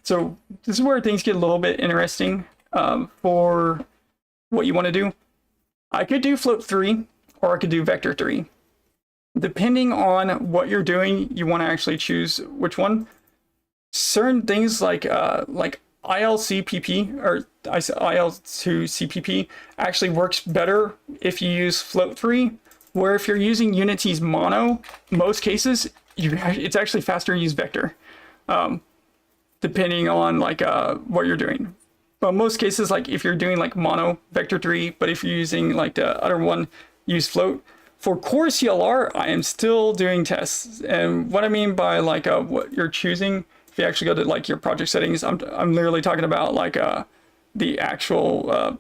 So this is where things get a little bit interesting for what you want to do. I could do float 3 or I could do vector 3. Depending on what you're doing, you want to actually choose which one. Certain things like ILCPP or IL2CPP actually works better if you use float 3, where if you're using Unity's mono, most cases it's actually faster to use vector, depending on like what you're doing. But most cases, like if you're doing like mono vector 3, but if you're using like the other one, use float. For core CLR, I am still doing tests, and what I mean by like what you're choosing, if you actually go to like your project settings, I'm literally talking about like the actual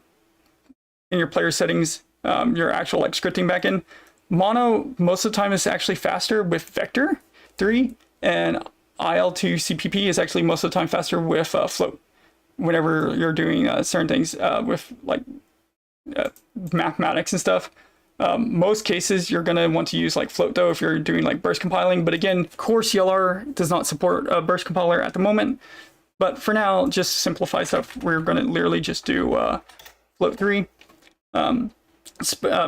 in your player settings, your actual like scripting backend. Mono most of the time is actually faster with vector 3, and IL2CPP is actually most of the time faster with float. Whenever you're doing certain things with like mathematics and stuff. Most cases you're going to want to use like float though if you're doing like burst compiling, but again, core CLR does not support a burst compiler at the moment. But for now, just simplify stuff, we're going to literally just do float 3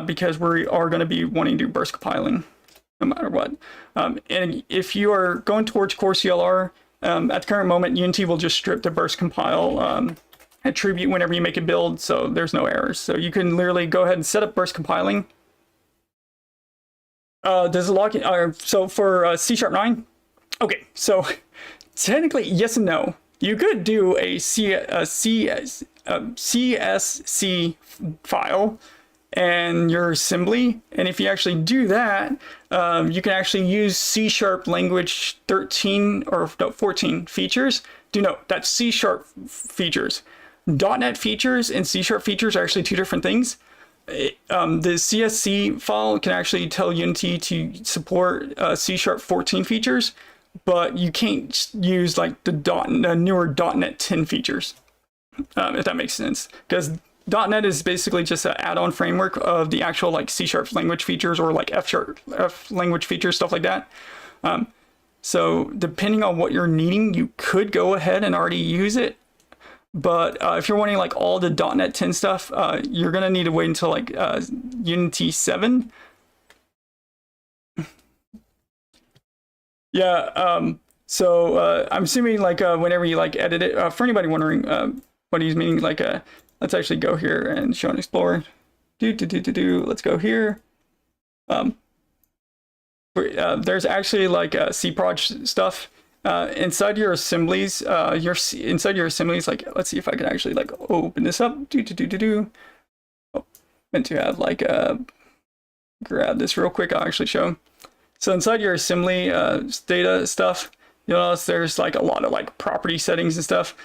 because we are going to be wanting to do burst compiling no matter what. And if you are going towards core CLR, at the current moment, Unity will just strip the burst compile attribute whenever you make a build, so there's no errors. So you can literally go ahead and set up burst compiling. Does it lock in? So for C#9, okay, so technically yes and no. You could do a CSC file and your assembly, and if you actually do that, you can actually use C# language 13 or no, 14 features. Do note that's C# features. .NET features and C# features are actually two different things. The CSC file can actually tell Unity to support C# 14 features, but you can't use like the newer .NET 10 features, if that makes sense. Because .NET is basically just an add-on framework of the actual like C# language features or like F language features, stuff like that. So depending on what you're needing, you could go ahead and already use it. But if you're wanting like all the .NET 10 stuff, you're gonna need to wait until like Unity 7. Yeah. So I'm assuming like whenever you like edit it, for anybody wondering what he's meaning, like let's actually go here and show and explore. Let's go here. There's actually like cproj stuff inside your assemblies. Inside your assemblies, like let's see if I can actually like open this up. Oh, meant to have like grab this real quick. I'll actually show. So inside your assembly data stuff, you'll notice there's like a lot of like property settings and stuff.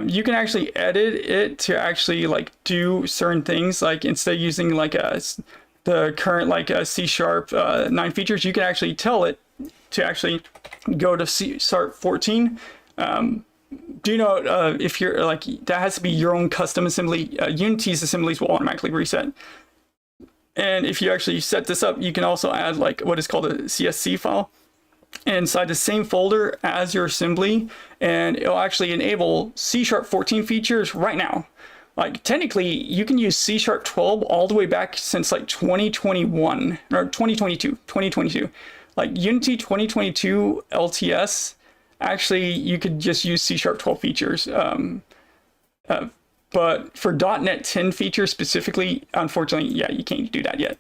You can actually edit it to actually like do certain things. Like instead of using like the current like C# 9 features, you can actually tell it to actually go to C# 14. Do you know if you're like, that has to be your own custom assembly. Unity's assemblies will automatically reset. And if you actually set this up, you can also add like what is called a CSC file inside the same folder as your assembly, and it'll actually enable C# 14 features right now. Like technically you can use C# 12 all the way back since like 2021 or 2022. Like Unity 2022 LTS, actually you could just use C# 12 features. But for .NET 10 features specifically, unfortunately, yeah, you can't do that yet.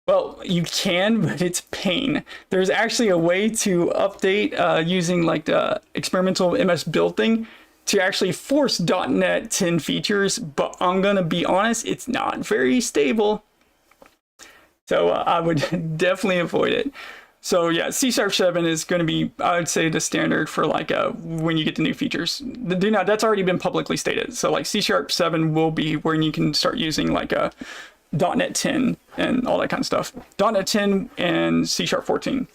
Well, you can, but it's pain. There's actually a way to update using like the experimental MS build thing to actually force .NET 10 features, but I'm gonna be honest, it's not very stable. So I would definitely avoid it. So yeah, C# 7 is going to be, I would say, the standard for like when you get the new features. That's already been publicly stated. So like C# 7 will be when you can start using like a .NET 10 and all that kind of stuff. .NET 10 and C# 14.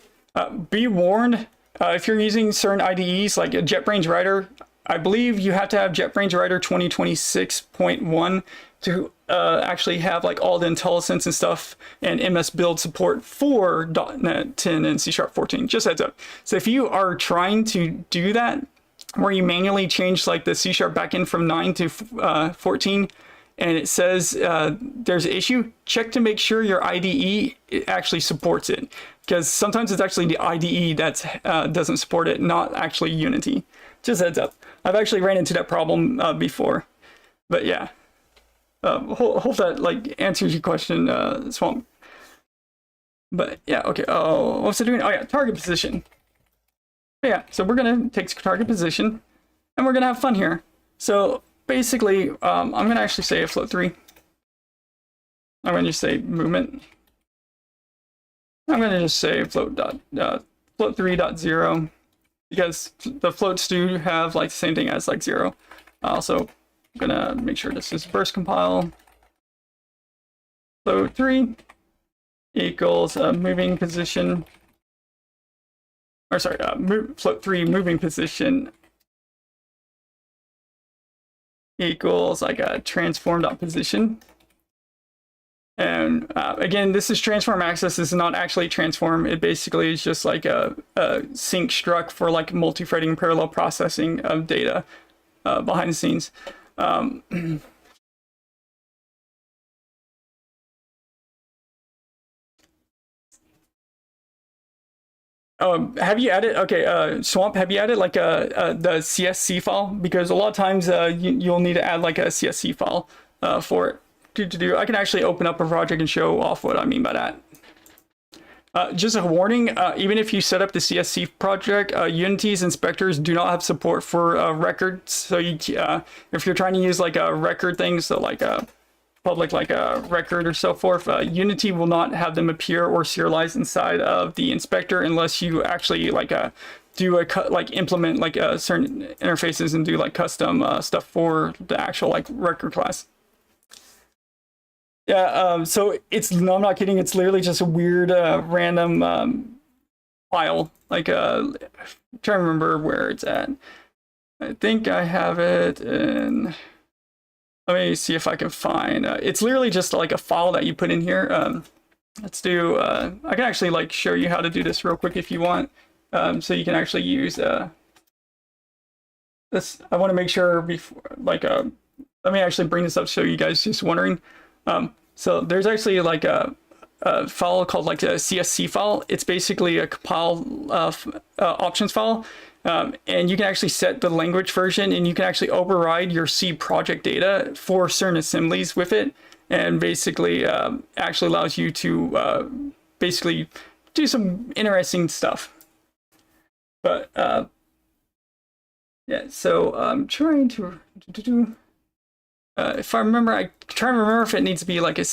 Be warned, if you're using certain IDEs like JetBrains Writer, I believe you have to have JetBrains Writer 2026.1 to actually have like all the IntelliSense and stuff and MS Build support for .NET 10 and C# 14. Just heads up. So if you are trying to do that, where you manually change like the C# backend from 9 to 14, and it says there's an issue, check to make sure your IDE actually supports it. Because sometimes it's actually the IDE that doesn't support it, not actually Unity. Just heads up. I've actually ran into that problem before. But yeah. Hope that like answers your question, Swamp. But yeah, okay. Oh, what's it doing? Oh yeah, target position. But yeah, so we're gonna take target position, and we're gonna have fun here. So basically, I'm gonna actually say a float 3. I'm gonna just say movement. I'm gonna just say float 3.0 because the floats do have like the same thing as like 0. Also, I'm gonna make sure this is burst compile. Float 3 equals moving position, or sorry, float 3 moving position equals like a transform.position. And again, this is transform access. This is not actually transform. It basically is just like a sync struct for like multi-threading parallel processing of data behind the scenes. Have you added, okay, Swamp, have you added like the CSC file? Because a lot of times you'll need to add like a CSC file for it. I can actually open up a project and show off what I mean by that. Just a warning, even if you set up the CSC project, Unity's inspectors do not have support for records. So if you're trying to use like a record thing, so like a public like a record or so forth, Unity will not have them appear or serialize inside of the inspector unless you actually like implement like certain interfaces and do like custom stuff for the actual like record class. Yeah, so no, I'm not kidding. It's literally just a weird random file. Like I'm trying to remember where it's at. I think I have it in. Let me see if I can find. It's literally just like a file that you put in here. Let's do. I can actually like show you how to do this real quick if you want. So you can actually use this. I want to make sure before like let me actually bring this up so you guys just wondering. So there's actually like a file called like a CSC file. It's basically a compile options file. And you can actually set the language version, and you can actually override your C project data for certain assemblies with it. and basically actually allows you to basically do some interesting stuff. But yeah, so I'm trying to do. If I remember, I try to remember if it needs to be like a.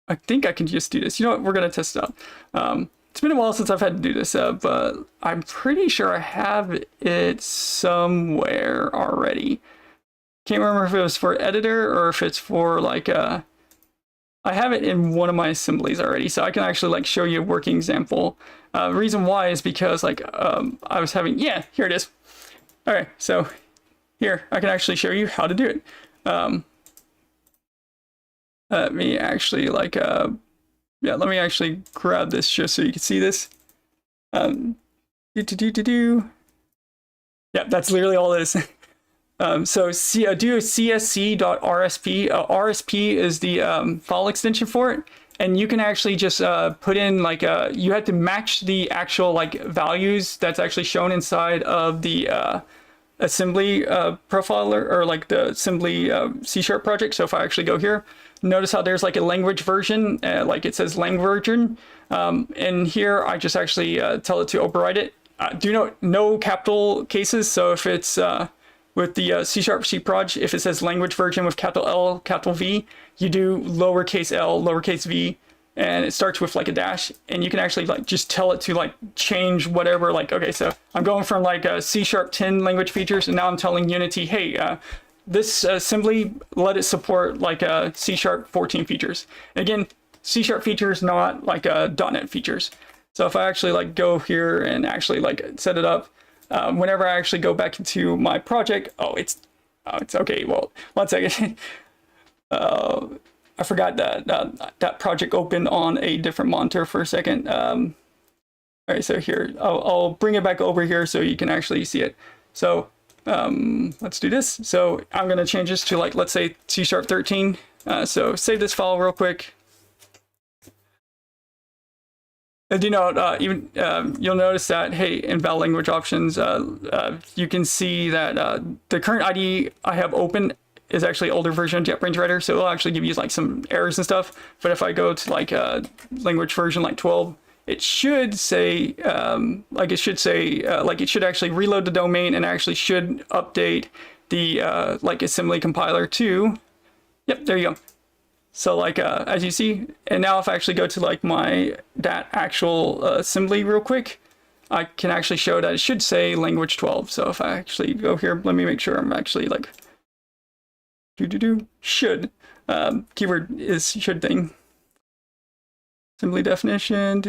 I think I can just do this. You know what? We're gonna test it out. It's been a while since I've had to do this, but I'm pretty sure I have it somewhere already. Can't remember if it was for editor or if it's for like I have it in one of my assemblies already, so I can actually like show you a working example. The reason why is because like I was having, yeah, here it is. All right, so here I can actually show you how to do it. Let me actually like yeah, let me actually grab this just so you can see this. Yeah, that's literally all it is. So do csc.rsp. RSP is the file extension for it, and you can actually just put in like you have to match the actual like values that's actually shown inside of the assembly profiler, or like the assembly C# project. So if I actually go here, notice how there's like a language version, like it says language version, and here I just actually tell it to override it. Do note no capital cases, so if it's with the C# C proj, if it says language version with capital L, capital V, you do lowercase l, lowercase v, and it starts with like a dash, and you can actually like just tell it to like change whatever. Like, okay, so I'm going from like C# 10 language features, and now I'm telling Unity, hey, this assembly, let it support like C# 14 features. And again, C# features, not like .NET features. So if I actually like go here and actually like set it up, whenever I actually go back into my project, it's okay. Well, one second. I forgot that that project opened on a different monitor for a second. All right, so here I'll bring it back over here so you can actually see it. So let's do this. So I'm gonna change this to like, let's say C# 13. So save this file real quick. And you know, even you'll notice that, hey, in val language options, you can see that the current IDE I have open is actually older version of JetBrains Writer, so it'll actually give you like some errors and stuff. But if I go to like language version like 12, it should say like it should actually reload the domain and actually should update the like assembly compiler to. Yep, there you go. So like as you see, and now if I actually go to like that actual assembly real quick, I can actually show that it should say language 12. So if I actually go here, let me make sure I'm actually like should keyword is should thing. Assembly definition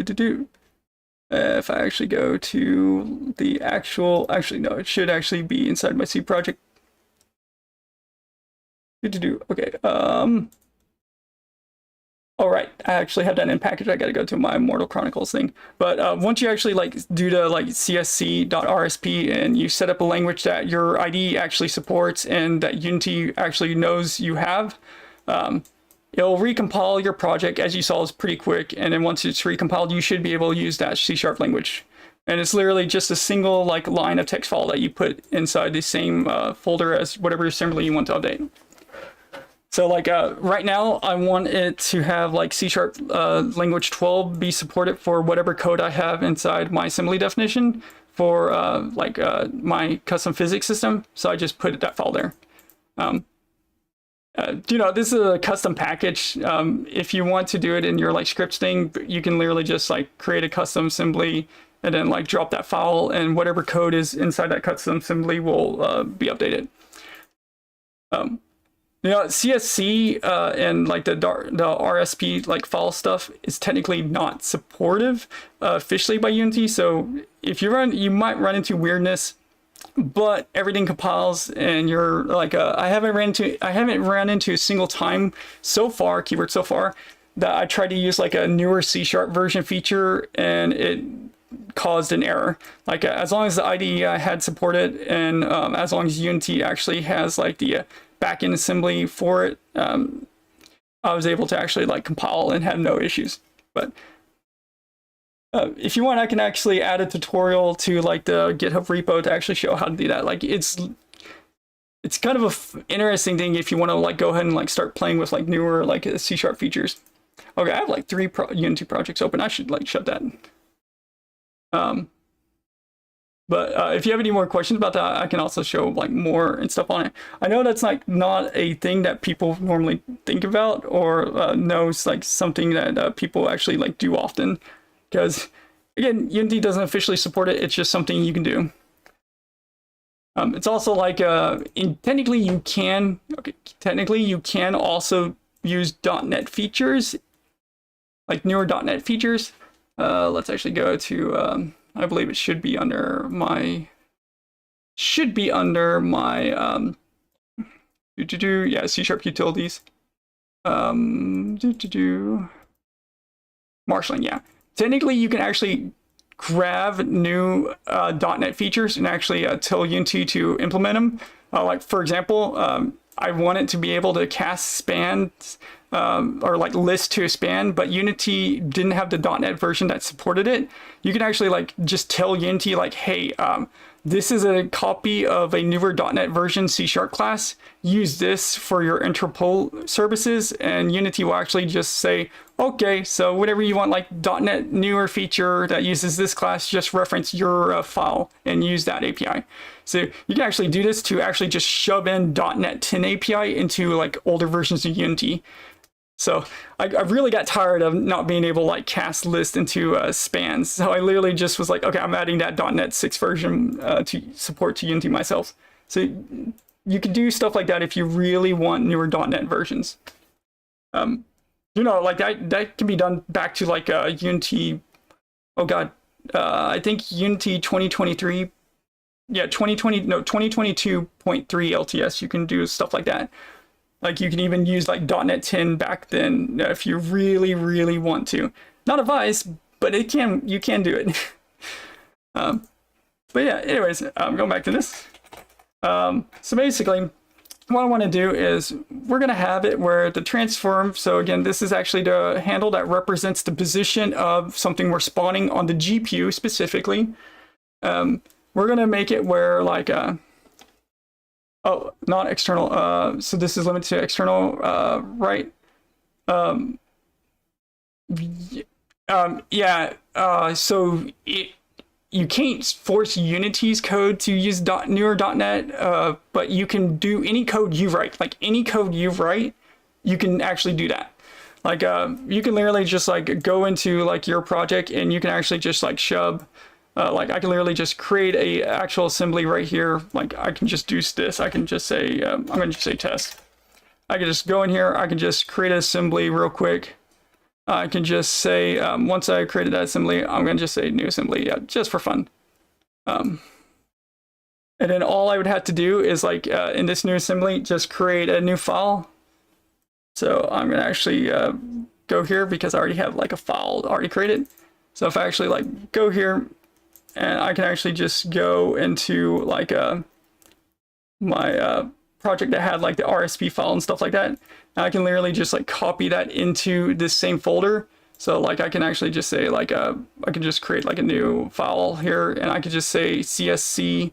if I actually go to the actual, no, it should actually be inside my C project. Okay. All right, I actually have that in package. I got to go to my Immortal Chronicles thing. But once you actually like do the like csc.rsp and you set up a language that your IDE actually supports and that Unity actually knows you have, it'll recompile your project. As you saw, is pretty quick. And then once it's recompiled, you should be able to use that C# language. And it's literally just a single like line of text file that you put inside the same folder as whatever assembly you want to update. So like right now, I want it to have like C# language 12 be supported for whatever code I have inside my assembly definition for my custom physics system. So I just put that file there. You know, this is a custom package. If you want to do it in your like scripts thing, you can literally just like create a custom assembly and then like drop that file, and whatever code is inside that custom assembly will be updated. You know, CSC and like the RSP like file stuff is technically not supportive officially by Unity. So if you might run into weirdness, but everything compiles, and you're like, I haven't run into a single time so far, keyword so far, that I tried to use like a newer C# version feature and it caused an error. Like as long as the IDE I had supported, and as long as Unity actually has like the backend assembly for it, I was able to actually like compile and have no issues. But if you want, I can actually add a tutorial to like the GitHub repo to actually show how to do that. Like it's it's kind of a interesting thing if you want to like go ahead and like start playing with like newer like C# features. Okay, I have like 3 Unity projects open. I should like shut that. But if you have any more questions about that, I can also show like more and stuff on it. I know that's like not a thing that people normally think about or knows like something that people actually like do often, because again, Unity doesn't officially support it. It's just something you can do. It's also like technically you can also use .NET features, like newer .NET features. Let's actually go to I believe it should be under my yeah, C# utilities. Marshalling, yeah. Technically you can actually grab new .NET features and actually tell Unity to implement them. Like for example, I want it to be able to cast spans or like list to a span, but Unity didn't have the .NET version that supported it. You can actually like just tell Unity like, hey, this is a copy of a newer .NET version C# class. Use this for your interpol services, and Unity will actually just say, okay, so whatever you want, like .NET newer feature that uses this class, just reference your file and use that API. So you can actually do this to actually just shove in .NET 10 API into like older versions of Unity. So I really got tired of not being able to like cast list into spans. So I literally just was like, okay, I'm adding that .NET 6 version to support to Unity myself. So you can do stuff like that if you really want newer .NET versions. You know, like that can be done back to like Unity. Oh God, I think Unity 2023. Yeah, 2022.3 LTS. You can do stuff like that. Like you can even use like .NET 10 back then if you really, really want to. Not advice, but you can do it. But yeah, anyways, going back to this. So basically, what I want to do is we're going to have it where the transform. So again, this is actually the handle that represents the position of something we're spawning on the GPU specifically. We're going to make it where like oh, not external. So this is limited to external, right? Yeah. So you can't force Unity's code to use newer .NET, but you can do any code you write. Like any code you write, you can actually do that. Like you can literally just like go into like your project and you can actually just like shove. Like I can literally just create a actual assembly right here. Like I can just do this. I can just say, I'm going to just say test. I can just go in here. I can just create an assembly real quick. I can just say, once I created that assembly, I'm going to just say new assembly, yeah, just for fun. And then all I would have to do is like in this new assembly, just create a new file. So I'm going to actually go here because I already have like a file already created. So if I actually like go here, and I can actually just go into like my project that had like the RSP file and stuff like that. And I can literally just like copy that into this same folder. So like I can actually just say like I can just create like a new file here, and I could just say CSC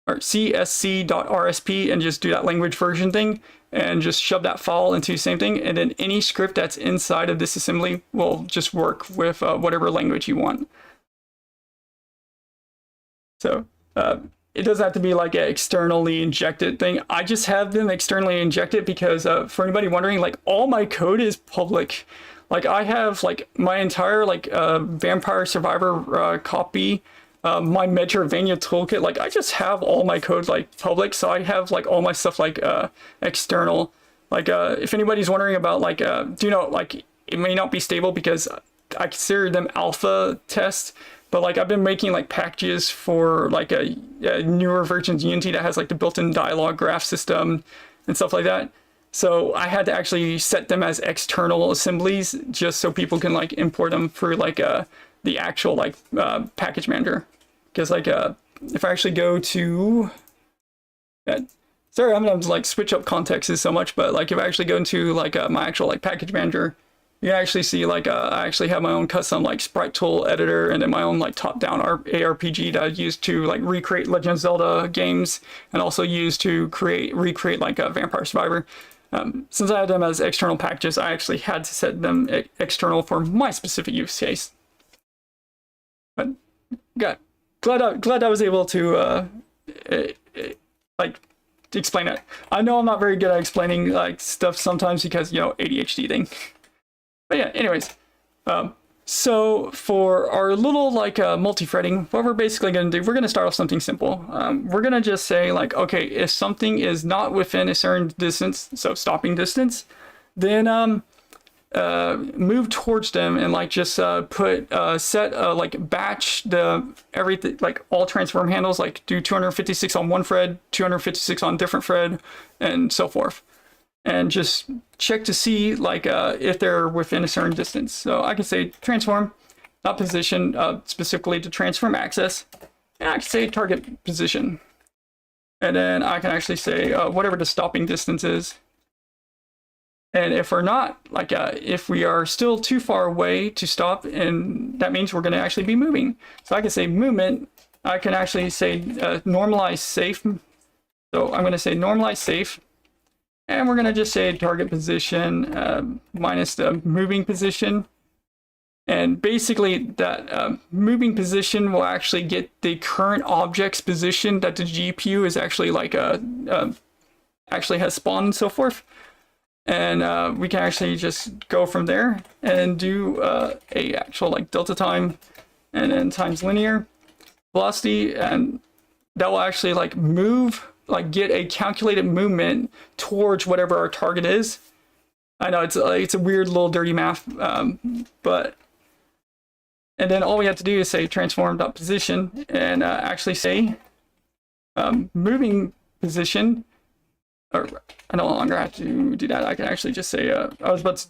or csc.rsp and just do that language version thing and just shove that file into the same thing. And then any script that's inside of this assembly will just work with whatever language you want. So it doesn't have to be like an externally injected thing. I just have them externally injected because for anybody wondering, like all my code is public. Like I have like my entire like Vampire Survivor copy, my Metroidvania toolkit. Like I just have all my code like public. So I have like all my stuff like external. Like if anybody's wondering about like, do you know, like it may not be stable because I consider them alpha tests. But like I've been making like packages for like a newer versions of Unity that has like the built-in dialogue graph system and stuff like that. So I had to actually set them as external assemblies just so people can like import them through like the actual like package manager. Because like if I actually go to, sorry, I'm gonna like switch up contexts so much, but like if I actually go into like my actual like package manager, you actually see like I actually have my own custom like sprite tool editor, and then my own like top-down ARPG that I use to like recreate Legend of Zelda games, and also use to recreate like a Vampire Survivor. Since I had them as external packages, I actually had to set them external for my specific use case. But glad I was able to like explain it. I know I'm not very good at explaining like stuff sometimes because, you know, ADHD thing. But yeah, anyways, so for our little like multi-threading, what we're basically going to do, we're going to start off something simple. We're going to just say like, okay, if something is not within a certain distance, so stopping distance, then move towards them and like just put set like batch everything, like all transform handles, like do 256 on one thread, 256 on different thread, and so forth. And just check to see like if they're within a certain distance. So I can say transform, not position, specifically to transform access, and I can say target position. And then I can actually say whatever the stopping distance is. And if we're not, like if we are still too far away to stop, and that means we're going to actually be moving. So I can say movement. I can actually say normalize safe. So I'm going to say normalize safe. And we're going to just say target position minus the moving position. And basically that moving position will actually get the current object's position that the GPU is actually like actually has spawned and so forth. And we can actually just go from there and do a actual like delta time and then times linear velocity, and that will actually like move, like get a calculated movement towards whatever our target is. I know it's a weird little dirty math, but and then all we have to do is say transform.position and actually say moving position. Or I no longer have to do that. I can actually just say I was about to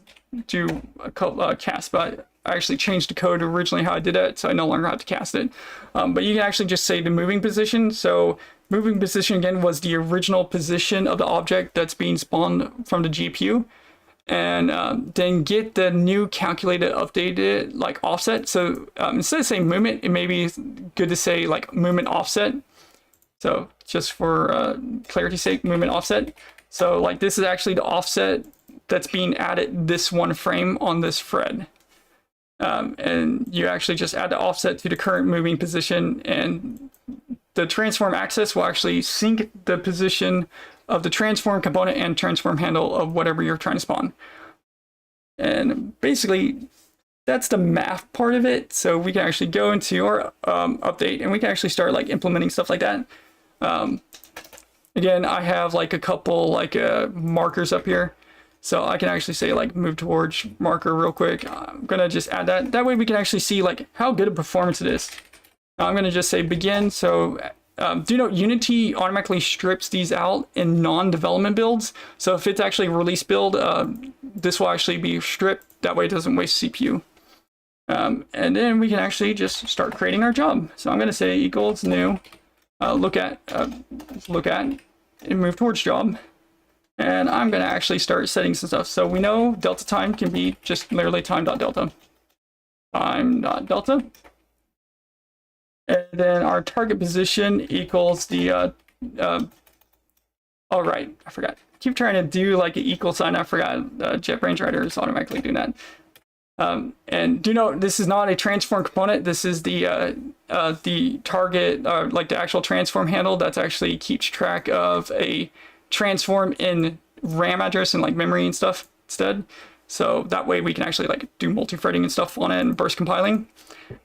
do a cast, but I actually changed the code originally how I did it, so I no longer have to cast it. But you can actually just say the moving position. So moving position again was the original position of the object that's being spawned from the GPU, and then get the new calculated updated like offset. So instead of saying movement, it may be good to say like movement offset. So just for clarity's sake, movement offset. So like this is actually the offset that's being added this one frame on this thread. And you actually just add the offset to the current moving position, and the transform access will actually sync the position of the transform component and transform handle of whatever you're trying to spawn. And basically that's the math part of it. So we can actually go into our update and we can actually start like implementing stuff like that. Again, I have like a couple like markers up here, so I can actually say like move towards marker real quick. I'm gonna just add that. That way we can actually see like how good a performance it is. Now I'm gonna just say begin. So do note Unity automatically strips these out in non-development builds. So if it's actually a release build, this will actually be stripped. That way it doesn't waste CPU. And then we can actually just start creating our job. So I'm gonna say equals new. Look at and move towards job, and I'm gonna actually start setting some stuff. So we know delta time can be just literally time.delta, time.delta, and then our target position equals the oh right, I forgot. Keep trying to do like an equal sign. I forgot. JetBrains Writer is automatically doing that. And do note this is not a transform component. This is the target, like the actual transform handle that's actually keeps track of a transform in RAM address and like memory and stuff instead. So that way we can actually like do multi-threading and stuff on it and burst compiling.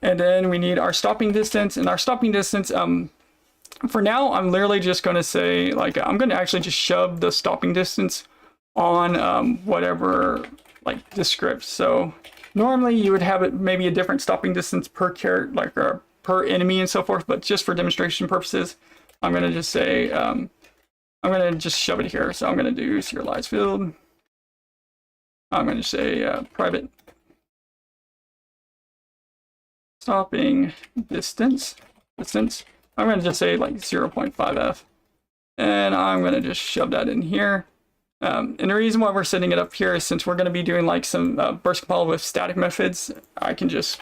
And then we need our stopping distance, and our stopping distance, for now, I'm literally just going to say like, I'm going to actually just shove the stopping distance on whatever like the script. So normally you would have it maybe a different stopping distance per character, like per enemy and so forth, but just for demonstration purposes, I'm going to just say, I'm going to just shove it here. So I'm going to do serialized field. I'm going to say private stopping distance. I'm going to just say like 0.5f, and I'm going to just shove that in here. And the reason why we're setting it up here is since we're going to be doing like some burst compile with static methods, I can just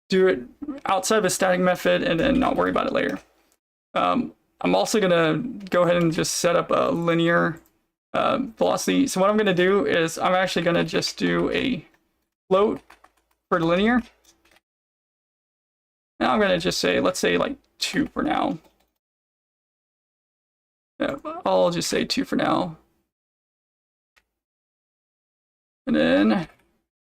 do it outside of a static method and then not worry about it later. I'm also going to go ahead and just set up a linear velocity. So what I'm going to do is I'm actually going to just do a float for linear. Now I'm going to just say, let's say like 2 for now. Yeah, I'll just say 2 for now. And then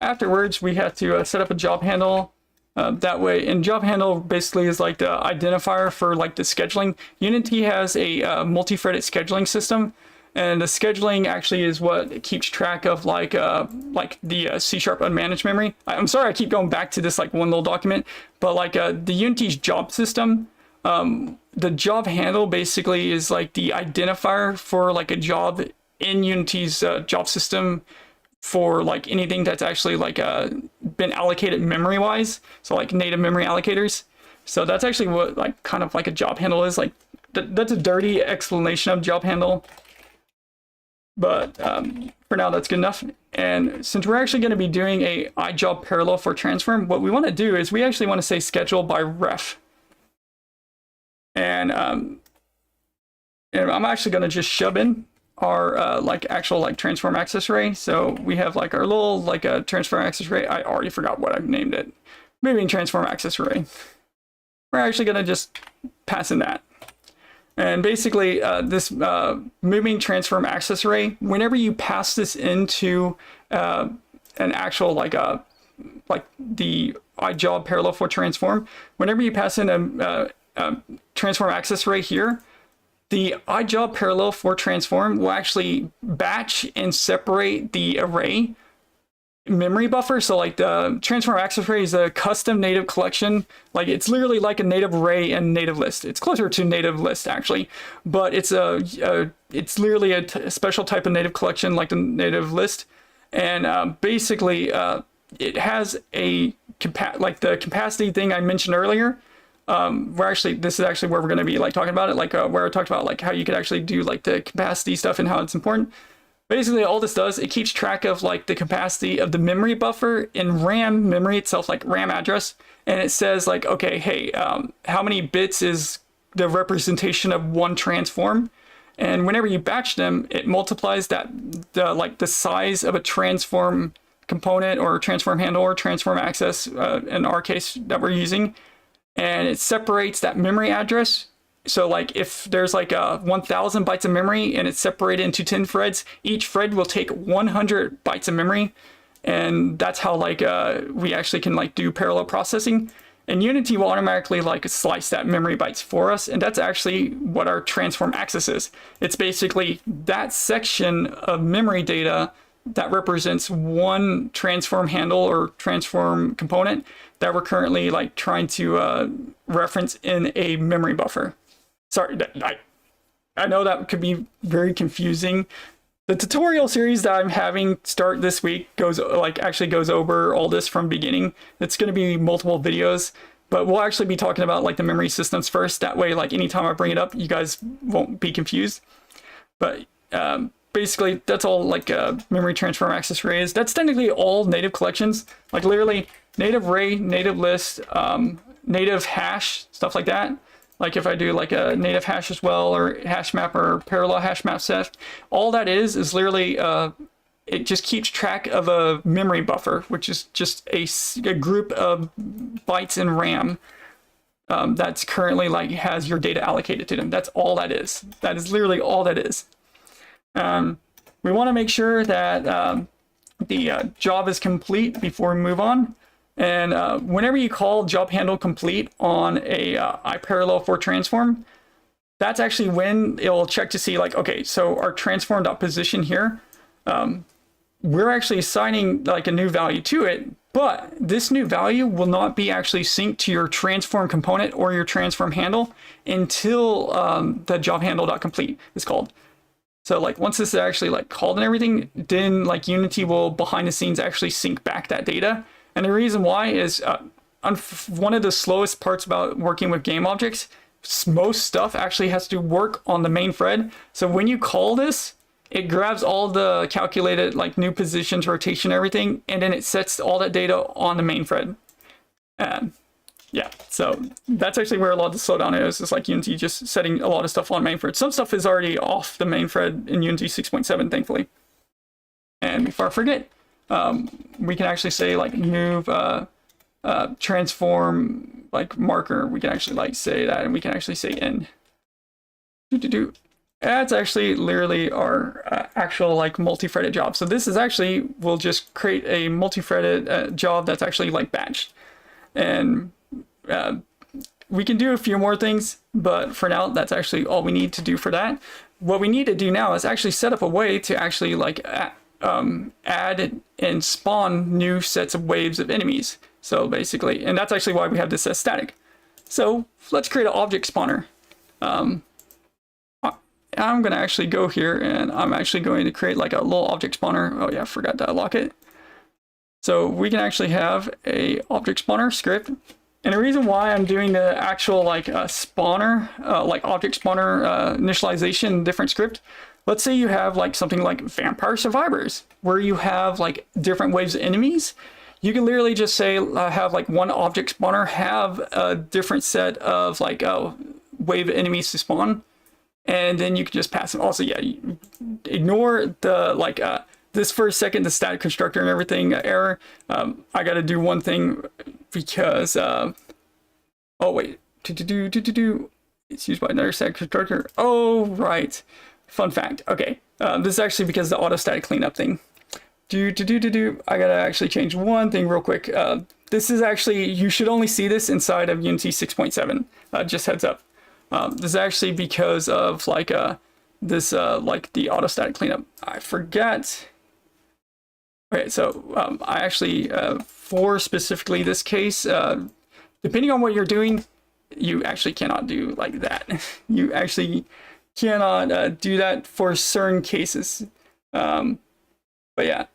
afterwards, we have to set up a job handle. That way, and job handle basically is like the identifier for like the scheduling. Unity has a multi-threaded scheduling system, and the scheduling actually is what keeps track of like the C# unmanaged memory. I'm sorry, I keep going back to this like one little document, but like the Unity's job system, the job handle basically is like the identifier for like a job in Unity's job system for like anything that's actually like been allocated memory wise, so like native memory allocators. So that's actually what like kind of like a job handle is. Like that's a dirty explanation of job handle, but for now that's good enough. And since we're actually going to be doing a iJob parallel for transform, what we want to do is we actually want to say schedule by ref. And I'm actually going to just shove in our like actual like transform access array. So we have like our little like a transform access array. I already forgot what I've named it. Moving transform access array. We're actually going to just pass in that. And basically this moving transform access array, whenever you pass this into an actual like the iJob parallel for transform, whenever you pass in a transform access array here, the iJob parallel for transform will actually batch and separate the array memory buffer. So like the transform access array is a custom native collection. Like it's literally like a native array and native list. It's closer to native list actually, but it's it's literally a special type of native collection like the native list. And basically it has a like the capacity thing I mentioned earlier. This is actually where we're going to be like talking about it, like where I talked about like how you could actually do like the capacity stuff and how it's important. Basically all this does, it keeps track of like the capacity of the memory buffer in RAM memory itself, like RAM address, and it says like, okay, hey, how many bits is the representation of one transform? And whenever you batch them, it multiplies that the size of a transform component or transform handle or transform access in our case that we're using. And it separates that memory address. So like if there's like 1000 bytes of memory and it's separated into 10 threads, each thread will take 100 bytes of memory. And that's how like we actually can like do parallel processing. And Unity will automatically like slice that memory bytes for us. And that's actually what our transform access is. It's basically that section of memory data that represents one transform handle or transform component that we're currently like trying to reference in a memory buffer. Sorry, I know that could be very confusing. The tutorial series that I'm having start this week actually goes over all this from beginning. It's going to be multiple videos, but we'll actually be talking about like the memory systems first. That way, like anytime I bring it up, you guys won't be confused. But basically, that's all like memory transform access array is. That's technically all native collections, like literally native array, native list, native hash, stuff like that. Like if I do like a native hash as well, or hash map or parallel hash map set, all that is literally it just keeps track of a memory buffer, which is just a group of bytes in RAM that's currently like has your data allocated to them. That's all that is. That is literally all that is. We want to make sure that the job is complete before we move on. And whenever you call job handle complete on a iParallel for transform, that's actually when it'll check to see like, okay, so our transform.position here, we're actually assigning like a new value to it, but this new value will not be actually synced to your transform component or your transform handle until the job handle.complete is called. So like once this is actually like called and everything, then like Unity will behind the scenes actually sync back that data. And the reason why is one of the slowest parts about working with game objects, most stuff actually has to work on the main thread. So when you call this, it grabs all the calculated like new positions, rotation, everything, and then it sets all that data on the main thread. Yeah, so that's actually where a lot of the slowdown is. It's like Unity just setting a lot of stuff on main thread. Some stuff is already off the main thread in Unity 6.7, thankfully. And before I forget, we can actually say like move transform like marker. We can actually like say that, and we can actually say in. That's actually literally our actual like multi-threaded job. So this is actually, we'll just create a multi-threaded job that's actually like batched. And we can do a few more things, but for now, that's actually all we need to do for that. What we need to do now is actually set up a way to actually like add and spawn new sets of waves of enemies. So basically, and that's actually why we have this as static. So let's create an object spawner. I'm going to actually go here and I'm actually going to create like a little object spawner. Oh yeah, I forgot to lock it. So we can actually have a object spawner script. And the reason why I'm doing the actual like spawner, like object spawner initialization different script. Let's say you have like something like Vampire Survivors, where you have like different waves of enemies. You can literally just say have like one object spawner have a different set of like wave of enemies to spawn. And then you can just pass them. Also, yeah, ignore the like this for a second, the static constructor and everything error. I got to do one thing because oh wait, it's used by another static constructor. Oh right, fun fact. Okay, this is actually because the auto static cleanup thing. I gotta actually change one thing real quick. This is actually, you should only see this inside of Unity 6.7. Just heads up. This is actually because of like this like the auto static cleanup. I forget. Okay, so I actually for specifically this case, depending on what you're doing, you actually cannot do like that. You actually cannot do that for certain cases. But yeah,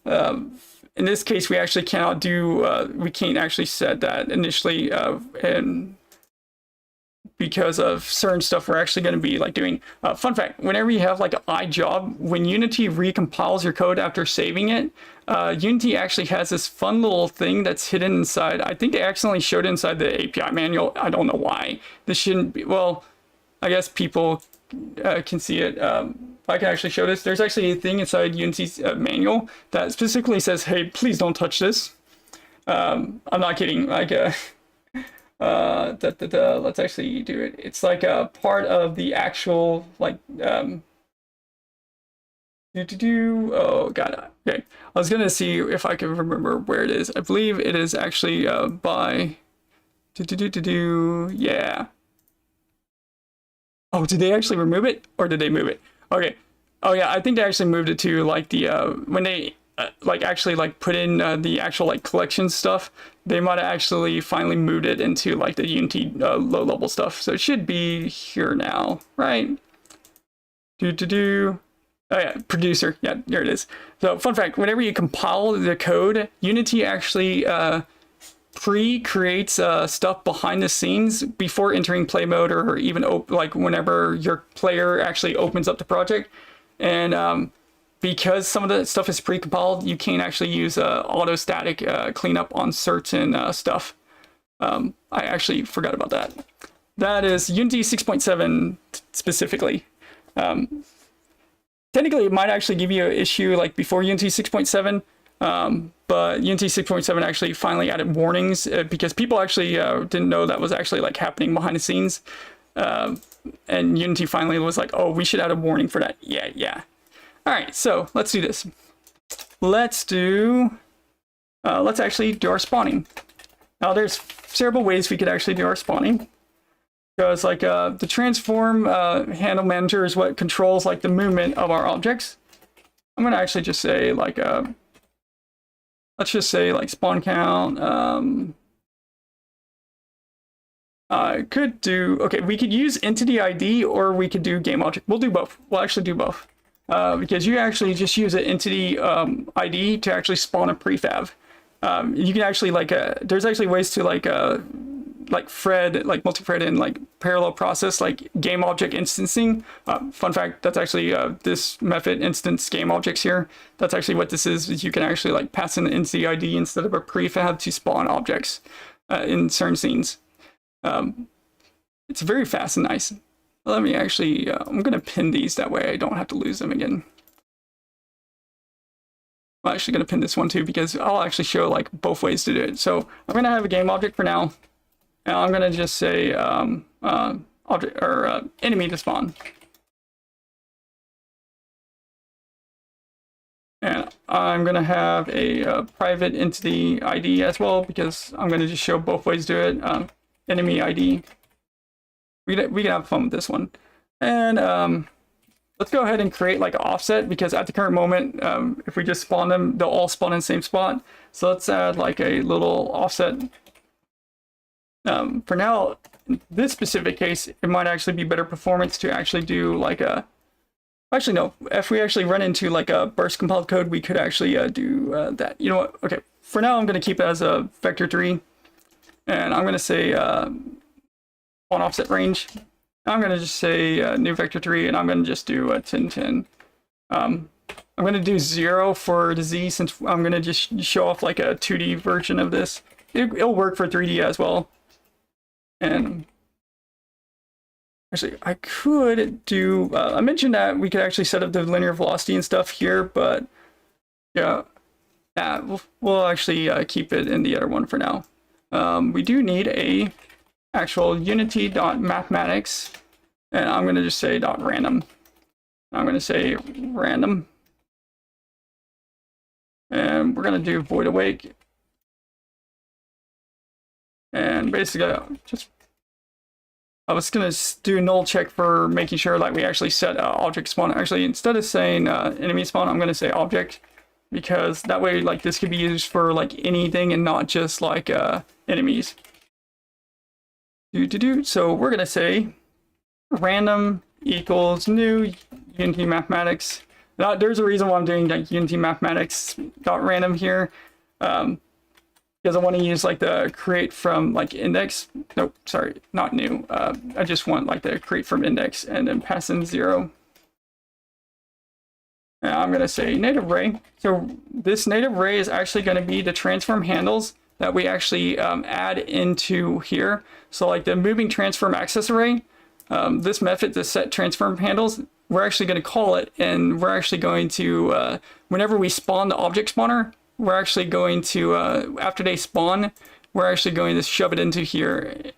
in this case, we actually cannot do. We can't actually set that initially, and because of certain stuff we're actually going to be like doing. Fun fact, whenever you have like an iJob, when Unity recompiles your code after saving it, Unity actually has this fun little thing that's hidden inside. I think they accidentally showed it inside the API manual. I don't know why. This shouldn't be, well, I guess people can see it. I can actually show this. There's actually a thing inside Unity's manual that specifically says, hey, please don't touch this. I'm not kidding. Like, let's actually do it. It's like a part of the actual like oh god. Okay, I was gonna see if I can remember where it is. I believe it is actually by yeah. Oh, did they actually remove it or did they move it? Okay. Oh yeah, I think they actually moved it to like the when they like actually like put in the actual like collection stuff. They might have actually finally moved it into like the Unity low level stuff. So it should be here now, right? Oh yeah, producer. Yeah, there it is. So fun fact, whenever you compile the code, Unity actually pre-creates stuff behind the scenes before entering play mode or even like whenever your player actually opens up the project. And because some of the stuff is pre-compiled, you can't actually use auto static cleanup on certain stuff. I actually forgot about that. That is Unity 6.7 specifically. Technically, it might actually give you an issue like before Unity 6.7, but Unity 6.7 actually finally added warnings because people actually didn't know that was actually like happening behind the scenes. And Unity finally was like, oh, we should add a warning for that. Yeah. All right, so let's do this. Let's actually do our spawning. Now there's several ways we could actually do our spawning. Because like the transform handle manager is what controls like the movement of our objects. I'm gonna actually just say like let's just say like spawn count. I could do, okay, we could use entity ID or we could do game object. We'll do both. We'll actually do both. Because you actually just use an entity ID to actually spawn a prefab. You can actually like, there's actually ways to like like Fred, like multi-thread and like parallel process, like game object instancing. Fun fact, that's actually this method, instance game objects here. That's actually what this is you can actually like pass in the NC ID instead of a prefab to spawn objects in certain scenes. It's very fast and nice. Let me actually, I'm gonna pin these, that way I don't have to lose them again. I'm actually gonna pin this one too because I'll actually show like both ways to do it. So I'm gonna have a game object for now, and I'm gonna just say object or enemy to spawn, and I'm gonna have a private entity ID as well because I'm gonna just show both ways to do it. Enemy ID. We can have fun with this one, and let's go ahead and create like an offset because at the current moment, if we just spawn them, they'll all spawn in the same spot. So let's add like a little offset. For now, in this specific case, it might actually be better performance to actually do like a. Actually, no. If we actually run into like a burst compiled code, we could actually do that. You know what? Okay. For now, I'm going to keep it as a vector3, and I'm going to say on offset range. I'm going to just say new vector3, and I'm going to just do a 1010. I'm going to do 0 for the Z since I'm going to just show off like a 2D version of this. It'll work for 3D as well. And actually, I could do, I mentioned that we could actually set up the linear velocity and stuff here, but yeah, we'll actually keep it in the other one for now. We do need a actual unity.mathematics, and I'm going to just say .random. I'm going to say random, and we're going to do void awake, and basically just I was going to do null check for making sure like we actually set object spawn. Actually, instead of saying enemy spawn, I'm going to say object, because that way like this could be used for like anything and not just like enemies. So we're going to say random equals new Unity mathematics. Now, there's a reason why I'm doing like Unity mathematics .random here, because I want to use like the create from like index. Nope, sorry, not new. I just want like the create from index and then pass in 0. And I'm going to say native array. So this native array is actually going to be the transform handles that we actually add into here. So like the moving transform access array, this method to set transform handles, we're actually going to call it, and we're actually going to, whenever we spawn the object spawner, we're actually going to, after they spawn, we're actually going to shove it into here.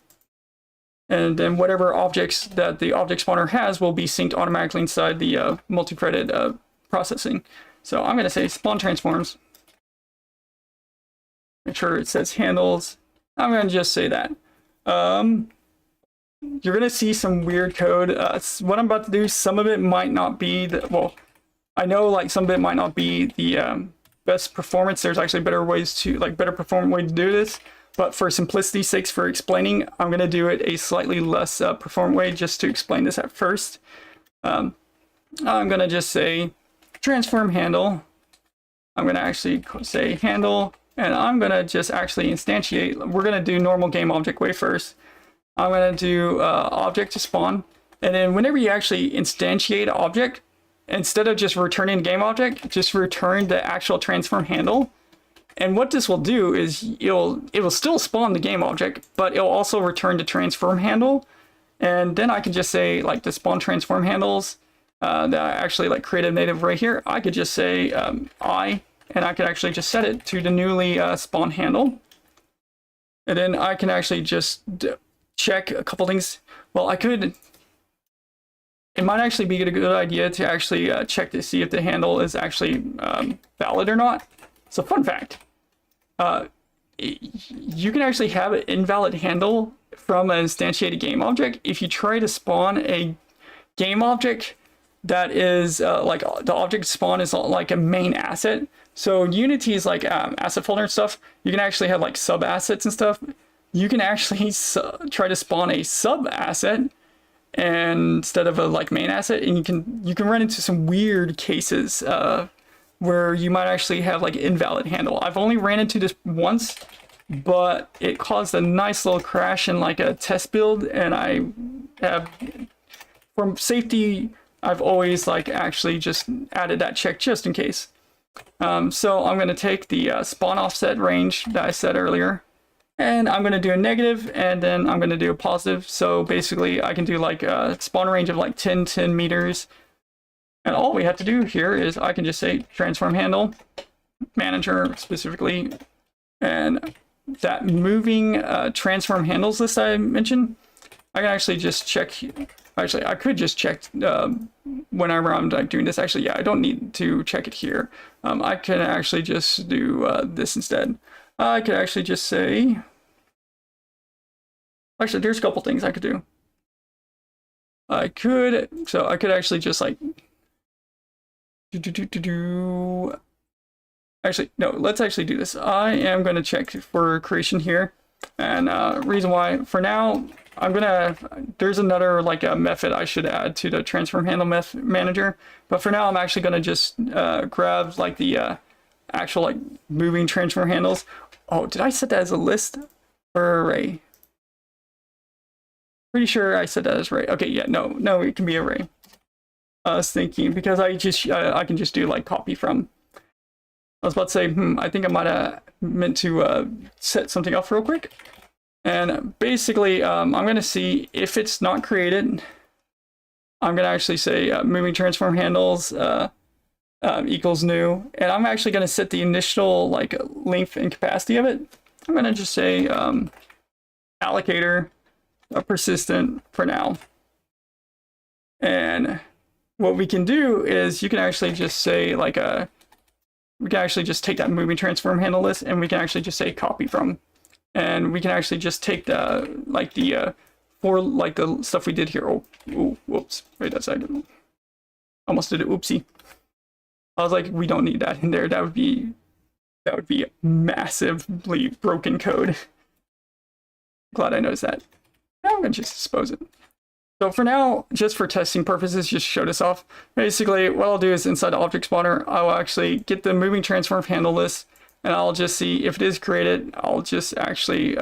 And then whatever objects that the object spawner has will be synced automatically inside the multi-threaded processing. So I'm going to say spawn transforms. Make sure it says handles. I'm going to just say that. You're going to see some weird code. What I'm about to do, some of it might not be well, I know like some of it might not be the best performance. There's actually better ways to, like better performant way to do this. But for simplicity's sake for explaining, I'm going to do it a slightly less performant way just to explain this at first. I'm going to just say transform handle. I'm going to actually say handle. And I'm going to just actually instantiate. We're going to do normal game object way first. I'm going to do object to spawn. And then whenever you actually instantiate an object, instead of just returning game object, just return the actual transform handle. And what this will do is it will still spawn the game object, but it'll also return the transform handle. And then I can just say like the spawn transform handles that I actually like created native right here. I could just say and I could actually just set it to the newly spawned handle. And then I can actually just check a couple things. Well, it might actually be a good idea to actually check to see if the handle is actually valid or not. So fun fact, you can actually have an invalid handle from an instantiated game object if you try to spawn a game object that is like the object spawn is like a main asset. So Unity is like asset folder and stuff. You can actually have like sub assets and stuff. You can actually try to spawn a sub asset instead of a like main asset, and you can run into some weird cases where you might actually have like invalid handle. I've only ran into this once, but it caused a nice little crash in like a test build, and I have, from safety, I've always like actually just added that check just in case. So I'm going to take the spawn offset range that I said earlier, and I'm going to do a negative, and then I'm going to do a positive. So basically I can do like a spawn range of like 10 meters. And all we have to do here is I can just say transform handle, manager specifically, and that moving transform handles list I mentioned, I can actually just check. Actually, I could just check whenever I'm like doing this. Actually, yeah, I don't need to check it here. I can actually just do this instead. I could actually just say, actually, there's a couple things I could do. I could actually just like actually, no, let's actually do this. I am going to check for creation here, and reason why for now there's another like a method I should add to the transform handle manager, but for now I'm actually going to just grab like the actual like moving transform handles. Oh, did I set that as a list or array? Pretty sure I set that as array. Okay, yeah, no, it can be array. I was thinking because I can just do like copy from. I was about to say, I think I might have meant to set something up real quick. And basically, I'm going to see if it's not created. I'm going to actually say moving transform handles equals new. And I'm actually going to set the initial like length and capacity of it. I'm going to just say allocator persistent for now. And what we can do is you can actually just say like we can actually just take that moving transform handle list, and we can actually just say copy from, and we can actually just take the like the for like the stuff we did here. Oh, whoops! Wait a second. Almost did it. Oopsie. I was like, we don't need that in there. That would be massively broken code. Glad I noticed that. Now I'm gonna just dispose it. So for now, just for testing purposes, just show this off. Basically, what I'll do is inside the object spawner, I'll actually get the moving transform handle list, and I'll just see if it is created. I'll just actually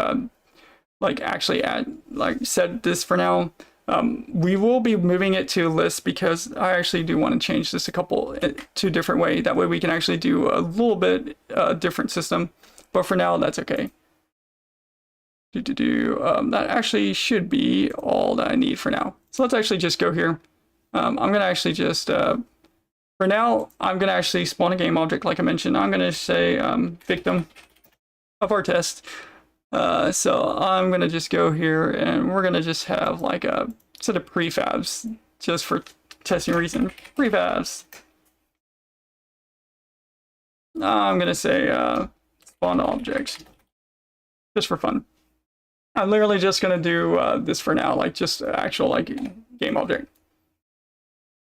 set this for now. We will be moving it to a list because I actually do want to change this to a different way. That way we can actually do a little bit different system. But for now, that's okay. That actually should be all that I need for now. So let's actually just go here. I'm gonna actually just for now I'm gonna actually spawn a game object like I mentioned. I'm gonna say victim of our test. So I'm gonna just go here, and we're gonna just have like a set of prefabs just for testing reason. Prefabs. I'm gonna say spawn objects just for fun. I'm literally just gonna do this for now, like just actual like game object.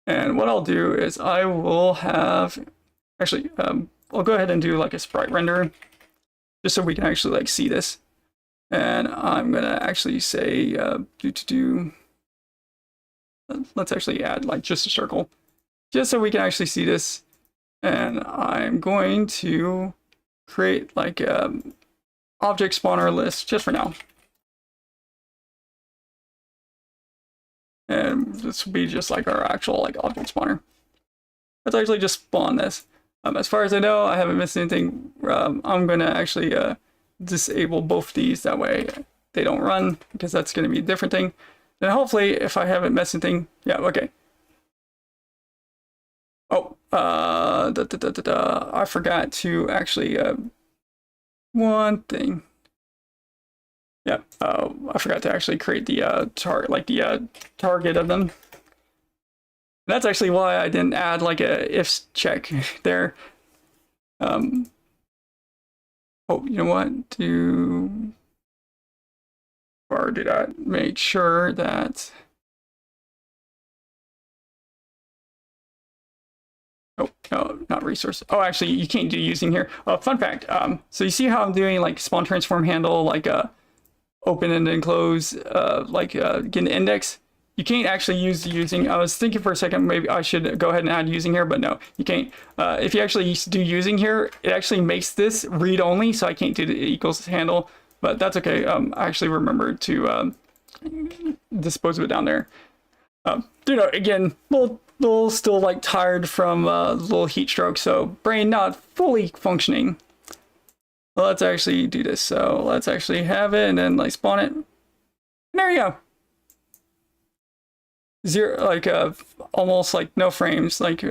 And what I'll do is I will have, actually, I'll go ahead and do like a sprite render, just so we can actually like see this. And I'm gonna actually say let's actually add like just a circle, just so we can actually see this. And I'm going to create like object spawner list just for now. And this will be just like our actual like object spawner. Let's actually just spawn this. As far as I know, I haven't missed anything. I'm gonna actually disable both these, that way they don't run, because that's gonna be a different thing. Then hopefully, if I haven't missed anything, yeah, okay. Oh, I forgot to actually one thing. Yep. I forgot to actually create the target of them. That's actually why I didn't add like a if check there. Oh, you know what? Or did I make sure that? Oh, no, not resource. Oh, actually, you can't do using here. Fun fact. So you see how I'm doing like spawn transform handle, like open and then close, get an index. you can't actually use using. I was thinking for a second, maybe I should go ahead and add using here, but no, you can't. If you actually do using here, it actually makes this read only, so I can't do the equals handle, but that's okay. I actually remembered to dispose of it down there. You know, again, little still like tired from little heat stroke, so brain not fully functioning. Well, let's actually do this. So let's actually have it and then like spawn it. And there you go. Zero, like almost like no frames. Like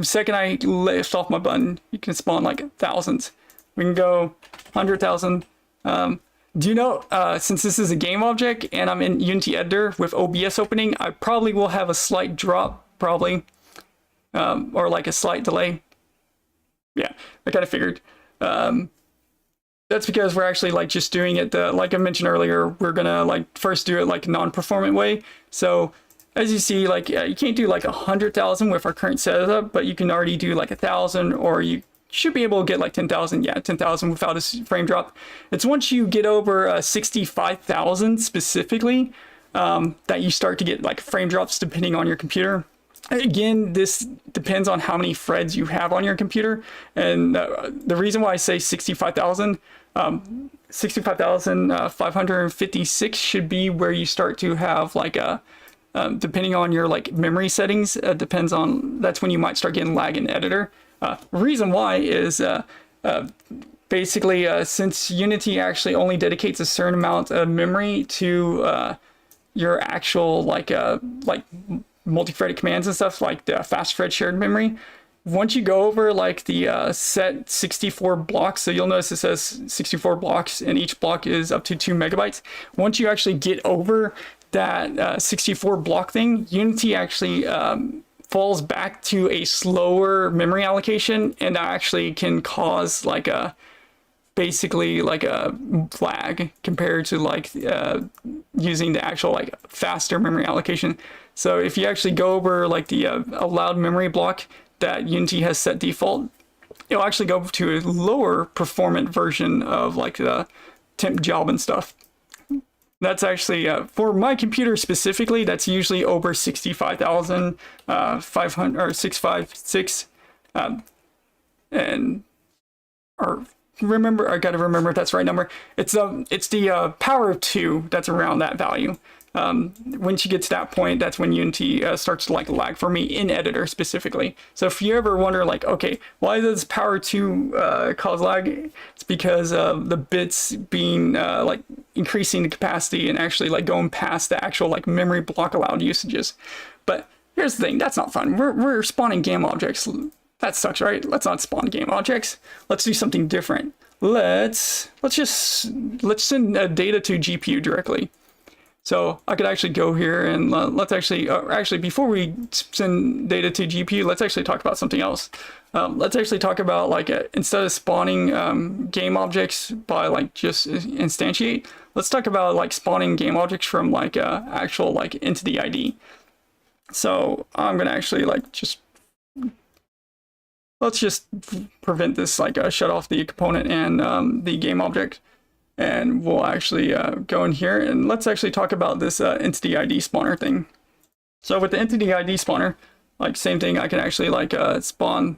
second I lift off my button, you can spawn like thousands. We can go 100,000. Do you know, since this is a game object and I'm in Unity Editor with OBS opening, I probably will have a slight drop, probably, or like a slight delay. Yeah, I kind of figured. That's because we're actually like just doing it like I mentioned earlier, we're gonna like first do it like non-performant way. So as you see, like you can't do like 100,000 with our current setup, but you can already do like 1,000, or you should be able to get like 10,000. Yeah, 10,000 without a frame drop. It's once you get over 65,000 specifically that you start to get like frame drops depending on your computer. Again, this depends on how many threads you have on your computer, and the reason why I say 65,000, 65,556 should be where you start to have like a, depending on your like memory settings, depends on, that's when you might start getting lag in editor. Reason why is basically since Unity actually only dedicates a certain amount of memory to your actual like multi-threaded commands and stuff, like the fast thread shared memory. Once you go over like the set 64 blocks, so you'll notice it says 64 blocks and each block is up to 2 megabytes. Once you actually get over that 64 block thing, Unity actually falls back to a slower memory allocation, and that actually can cause like a basically like a lag compared to like using the actual like faster memory allocation. So if you actually go over like the allowed memory block that Unity has set default, it'll actually go to a lower performant version of like the temp job and stuff. That's actually for my computer specifically, that's usually over 65,500 or 656 and or remember, I gotta remember if that's the right number. It's the power of 2 that's around that value. Once you get to that point, that's when Unity starts to like lag for me in editor specifically. So if you ever wonder like, okay, why does power 2 cause lag? It's because the bits being like increasing the capacity and actually like going past the actual like memory block allowed usages. But here's the thing, that's not fun. We're spawning game objects. That sucks, right? Let's not spawn game objects. Let's do something different. Let's send data to GPU directly. So I could actually go here and let's actually before we send data to GPU, let's actually talk about something else. Let's actually talk about like instead of spawning game objects by like just instantiate, let's talk about like spawning game objects from like actual like entity ID. So I'm gonna actually like let's just prevent this, like shut off the component and the game object. And we'll actually go in here and let's actually talk about this entity ID spawner thing. So with the entity ID spawner, like same thing, I can actually like spawn.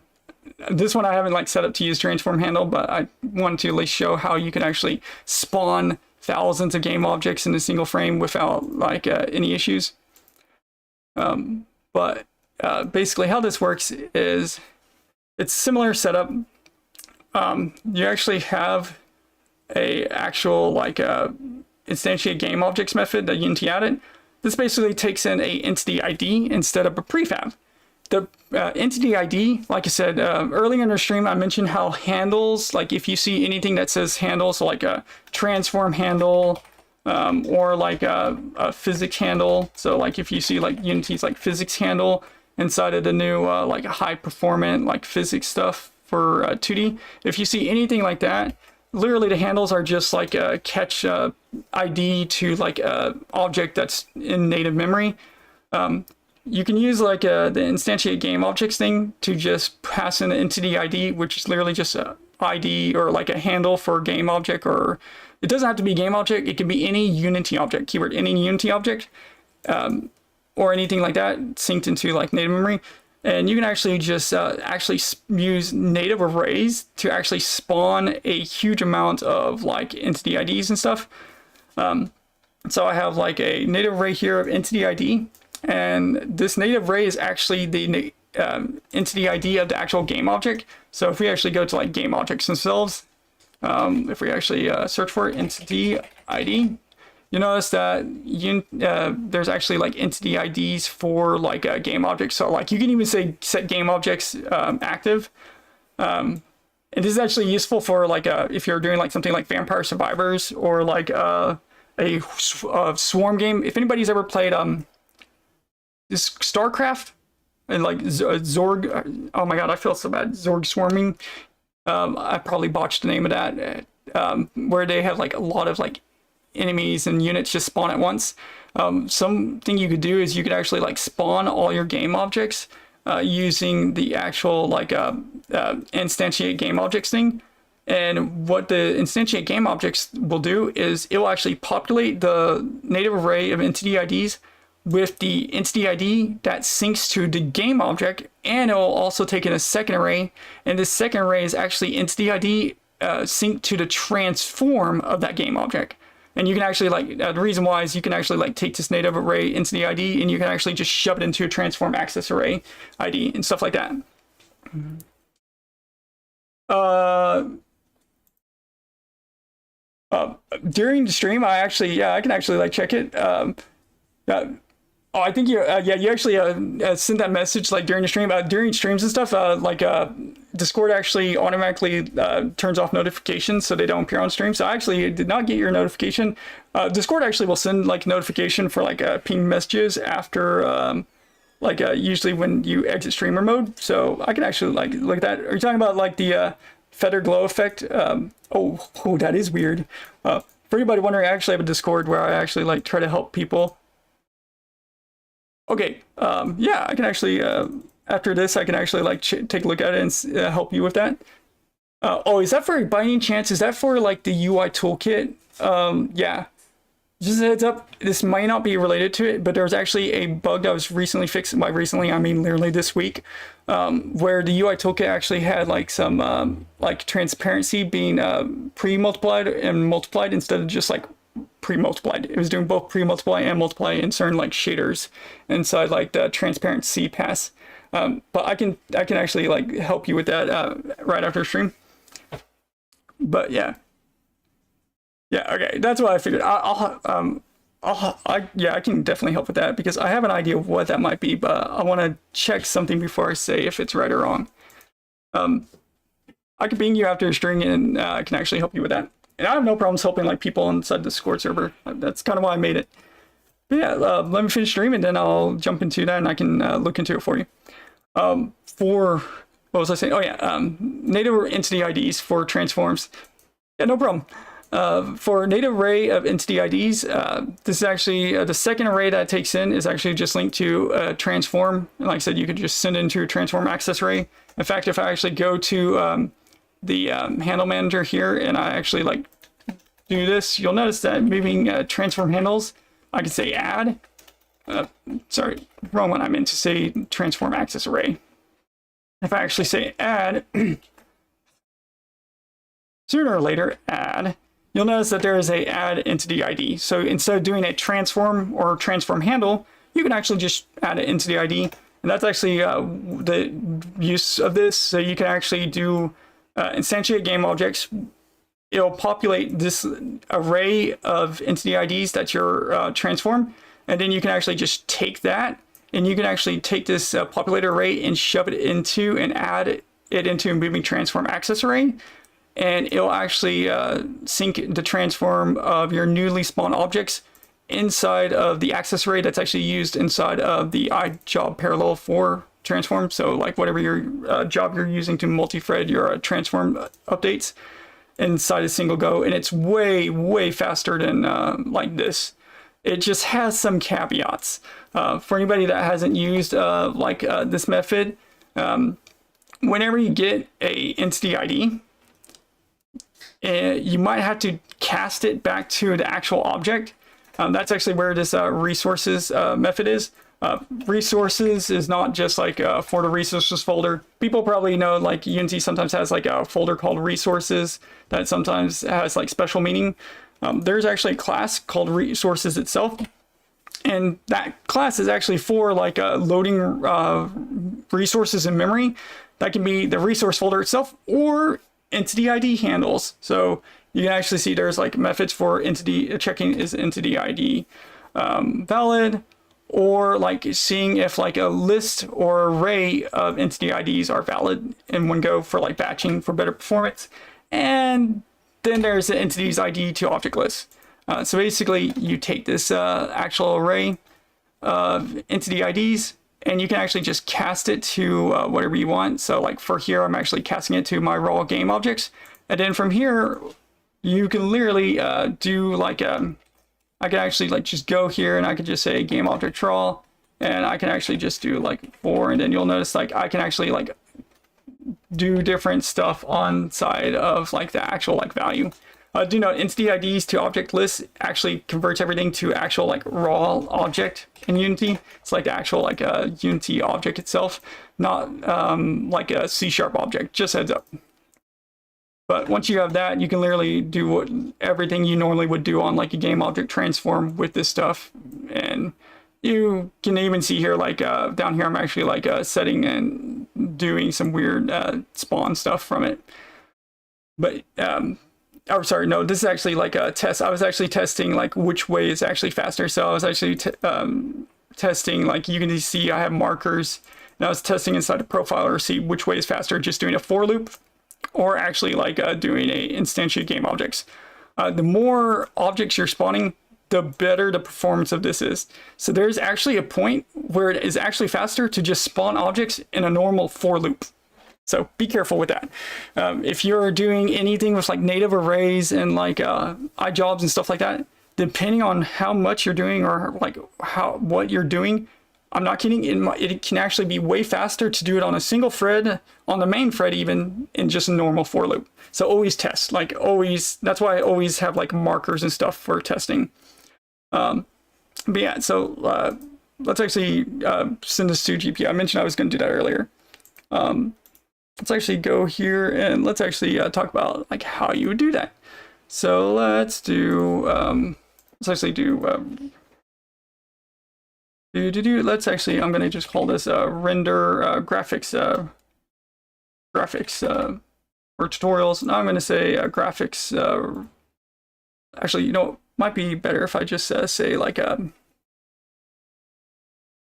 This one I haven't like set up to use transform handle, but I wanted to at least show how you can actually spawn thousands of game objects in a single frame without like any issues. But basically how this works is it's similar setup. You actually have a actual like instantiate game objects method that Unity added. This basically takes in a entity ID instead of a prefab. The entity ID, like I said earlier in the stream, I mentioned how handles, like if you see anything that says handle, so like a transform handle or like a physics handle. So like if you see like Unity's like physics handle inside of the new like high performant like physics stuff for 2D, if you see anything like that, literally the handles are just like a catch ID to like a object that's in native memory. You can use like the instantiate game objects thing to just pass in the entity ID, which is literally just a ID or like a handle for game object, or it doesn't have to be game object. It can be any Unity object, keyword any Unity object, or anything like that synced into like native memory. And you can actually just use native arrays to actually spawn a huge amount of like entity IDs and stuff. So I have like a native array here of entity ID, and this native array is actually the entity ID of the actual game object. So if we actually go to like game objects themselves, if we actually search for entity ID, you notice that there's actually like entity IDs for like game objects. So like you can even say set game objects active. And this is actually useful for like if you're doing like something like Vampire Survivors or like a swarm game. If anybody's ever played this StarCraft and like Zorg, oh my god, I feel so bad. Zorg swarming. I probably botched the name of that. Where they have like a lot of like enemies and units just spawn at once. Something you could do is you could actually like spawn all your game objects using the actual like instantiate game objects thing. And what the instantiate game objects will do is it will actually populate the native array of entity IDs with the entity ID that syncs to the game object, and it will also take in a second array, and this second array is actually entity ID synced to the transform of that game object. And you can actually like the reason why is you can actually like take this native array entity ID and you can actually just shove it into a transform access array ID and stuff like that. During the stream, I can actually like check it. Oh, I think you actually sent that message like during the stream. During streams and stuff, Discord actually automatically turns off notifications so they don't appear on stream. So I actually did not get your notification. Discord actually will send like notification for like ping messages after usually when you exit streamer mode. So I can actually like look at that. Are you talking about like the feather glow effect? Oh, that is weird. For anybody wondering, I actually have a Discord where I actually like try to help people. Okay, yeah, I can actually, after this, I can actually like take a look at it and help you with that. Oh, is that for, by any chance, is that for like the UI toolkit? Yeah, just a heads up, this might not be related to it, but there's actually a bug that was recently fixed. By recently, I mean literally this week, where the UI toolkit actually had like some like transparency being pre-multiplied and multiplied instead of just like pre-multiplied. It was doing both pre-multiply and multiply in certain like shaders inside like the transparency pass. But I can actually like help you with that right after stream. But yeah, okay, that's what I figured. I can definitely help with that because I have an idea of what that might be, but I want to check something before I say if it's right or wrong. I can ping you after stream and I can actually help you with that. And I have no problems helping like people inside the Discord server. That's kind of why I made it. But yeah, let me finish streaming, then I'll jump into that and I can look into it for you. For what was I saying? Oh yeah, native entity IDs for transforms. Yeah, no problem. For native array of entity IDs, this is actually the second array that it takes in is actually just linked to a transform. And like I said, you could just send it into a transform access array. In fact, if I actually go to the handle manager here and I actually like do this, you'll notice that moving transform handles, I can say add, sorry, wrong one, I meant to say transform access array. If I actually say add, sooner or later add, you'll notice that there is a add entity ID. So instead of doing a transform or transform handle, you can actually just add an entity ID. And that's actually the use of this. So you can actually do instantiate game objects. It'll populate this array of entity IDs that you're transform, and then you can actually just take that, and you can actually take this populated array and shove it into and add it into a moving transform access array, and it'll actually sync the transform of your newly spawned objects inside of the access array that's actually used inside of the iJob parallel for transform. So like whatever your job you're using to multi-thread your transform updates inside a single go, and it's way faster than like this. It just has some caveats. For anybody that hasn't used this method, whenever you get a entity ID, you might have to cast it back to the actual object. That's actually where this resources method is. Resources is not just like for the resources folder. People probably know like Unity sometimes has like a folder called resources that sometimes has like special meaning. There's actually a class called resources itself, and that class is actually for like loading resources in memory. That can be the resource folder itself or entity ID handles. So you can actually see there's like methods for entity checking is entity ID valid, or like seeing if like a list or array of entity IDs are valid in one go for like batching for better performance. And then there's the entities ID to object list. So basically you take this actual array of entity IDs and you can actually just cast it to whatever you want. So like for here, I'm actually casting it to my raw game objects. And then from here, you can literally do like I can actually like just go here and I could just say game object raw, and I can actually just do like 4, and then you'll notice like I can actually like do different stuff on side of like the actual like value. Do note entity IDs to object lists actually converts everything to actual like raw object in Unity. It's like the actual like a Unity object itself, not like a C# object, just heads up. But once you have that, you can literally do everything you normally would do on like a game object transform with this stuff. And you can even see here, like down here, I'm actually like setting and doing some weird spawn stuff from it. But, oh, sorry, no, this is actually like a test. I was actually testing like which way is actually faster. So I was actually testing, like you can see I have markers, and I was testing inside the profiler to see which way is faster, just doing a for loop, or actually like doing a instantiate game objects. The more objects you're spawning, the better the performance of this is. So there's actually a point where it is actually faster to just spawn objects in a normal for loop. So be careful with that. If you're doing anything with like native arrays and like iJobs and stuff like that, depending on how much you're doing or like what you're doing, I'm not kidding, it can actually be way faster to do it on a single thread, on the main thread even, in just a normal for loop. So always test, like always, that's why I always have like markers and stuff for testing. But yeah, so let's actually send this to GPU. I mentioned I was going to do that earlier. Let's actually go here and let's actually talk about like how you would do that. So let's do, let's actually do, let's actually, I'm going to just call this render graphics or tutorials. Now I'm going to say graphics. Actually, you know, it might be better if I just say like I'm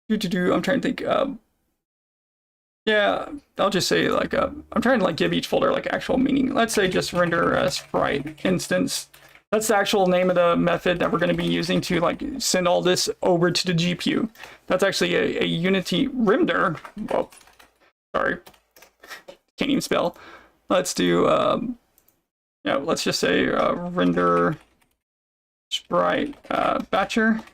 trying to think. Yeah, I'll just say like I'm trying to like give each folder like actual meaning. Let's say just render sprite instance. That's the actual name of the method that we're going to be using to like send all this over to the GPU. That's actually a Unity render. Well, sorry, can't even spell. Let's do yeah, let's just say render sprite batcher.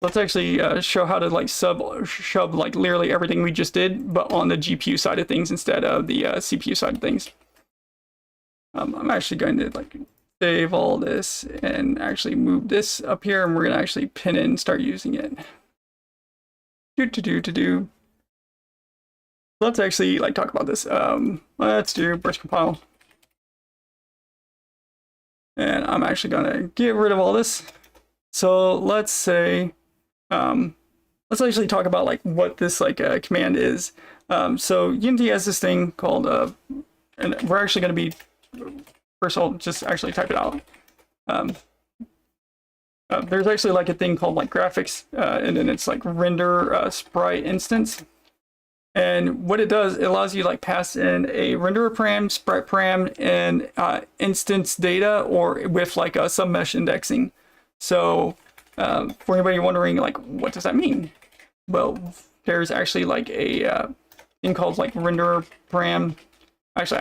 Let's actually show how to like shove like literally everything we just did, but on the GPU side of things instead of the CPU side of things. I'm actually going to like save all this and actually move this up here, and we're gonna actually pin it and start using it. Let's actually like talk about this. Let's do burst compile, and I'm actually gonna get rid of all this. So let's say let's actually talk about like what this like command is. So Unity has this thing called and we're actually going to be, first I'll just actually type it out. There's actually like a thing called like graphics, and then it's like render sprite instance. And what it does, it allows you to like pass in a renderer param, sprite param, and instance data, or with like a submesh indexing. So for anybody wondering like what does that mean? Well, there's actually like a thing called like renderer param. Actually,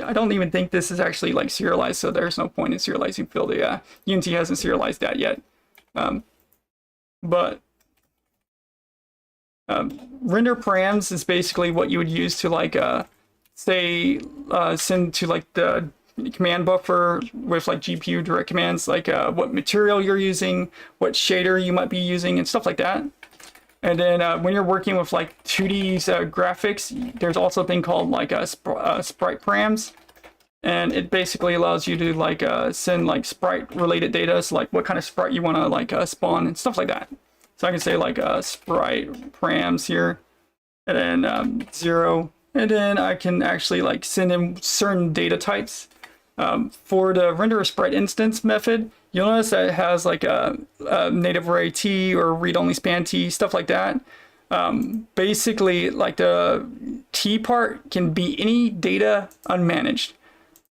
I don't even think this is actually like serialized, so there's no point in serializing field. Unity hasn't serialized that yet. But render params is basically what you would use to like say send to like the command buffer with like GPU direct commands, like what material you're using, what shader you might be using, and stuff like that. And then when you're working with like 2D graphics, there's also a thing called like sprite params. And it basically allows you to like send like sprite related data, so like what kind of sprite you want to like spawn and stuff like that. So I can say like sprite params here, and then 0, and then I can actually like send in certain data types. For the render a sprite instance method, you'll notice that it has like a native array T or read only span T, stuff like that. Basically, like the T part can be any data unmanaged.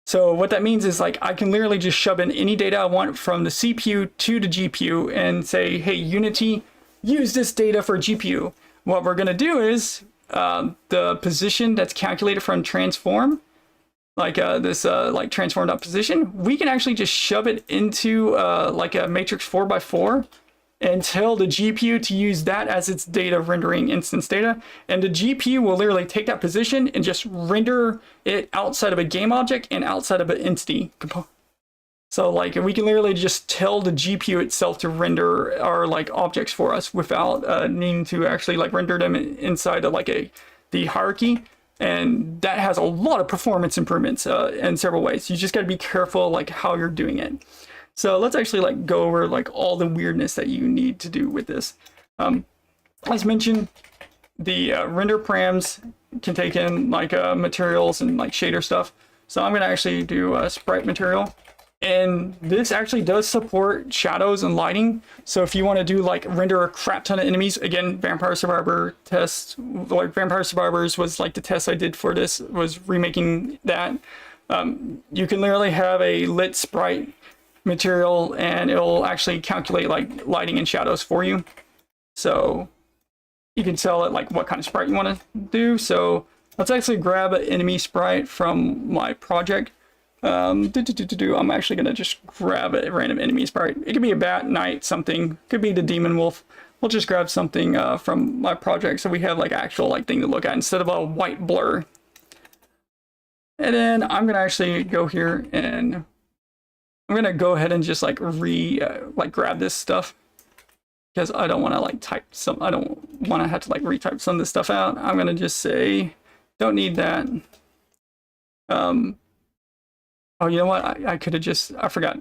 So what that means is like I can literally just shove in any data I want from the CPU to the GPU and say, hey, Unity, use this data for GPU. What we're going to do is the position that's calculated from transform, like this like transform.position, we can actually just shove it into like a matrix 4x4 and tell the GPU to use that as its data rendering instance data. And the GPU will literally take that position and just render it outside of a game object and outside of an entity component. So like we can literally just tell the GPU itself to render our like objects for us without needing to actually like render them inside of like the hierarchy. And that has a lot of performance improvements in several ways. You just got to be careful like how you're doing it. So let's actually like go over like all the weirdness that you need to do with this. As mentioned, the render params can take in like materials and like shader stuff. So I'm going to actually do a sprite material. And this actually does support shadows and lighting. So if you want to do like render a crap ton of enemies, again, Vampire Survivor test, like Vampire Survivors was like the test I did for this, was remaking that. You can literally have a lit sprite material and it'll actually calculate like lighting and shadows for you. So you can tell it like what kind of sprite you want to do. So let's actually grab an enemy sprite from my project. I'm actually gonna just grab a random enemy sprite. It could be a bat, knight, something. Could be the demon wolf. We'll just grab something from my project so we have like actual like thing to look at instead of a white blur. And then I'm gonna actually go here and I'm gonna go ahead and just like grab this stuff because I don't want to like type some. I don't want to have to like retype some of this stuff out. I'm gonna just say don't need that. Oh, you know what? I could have just, I forgot.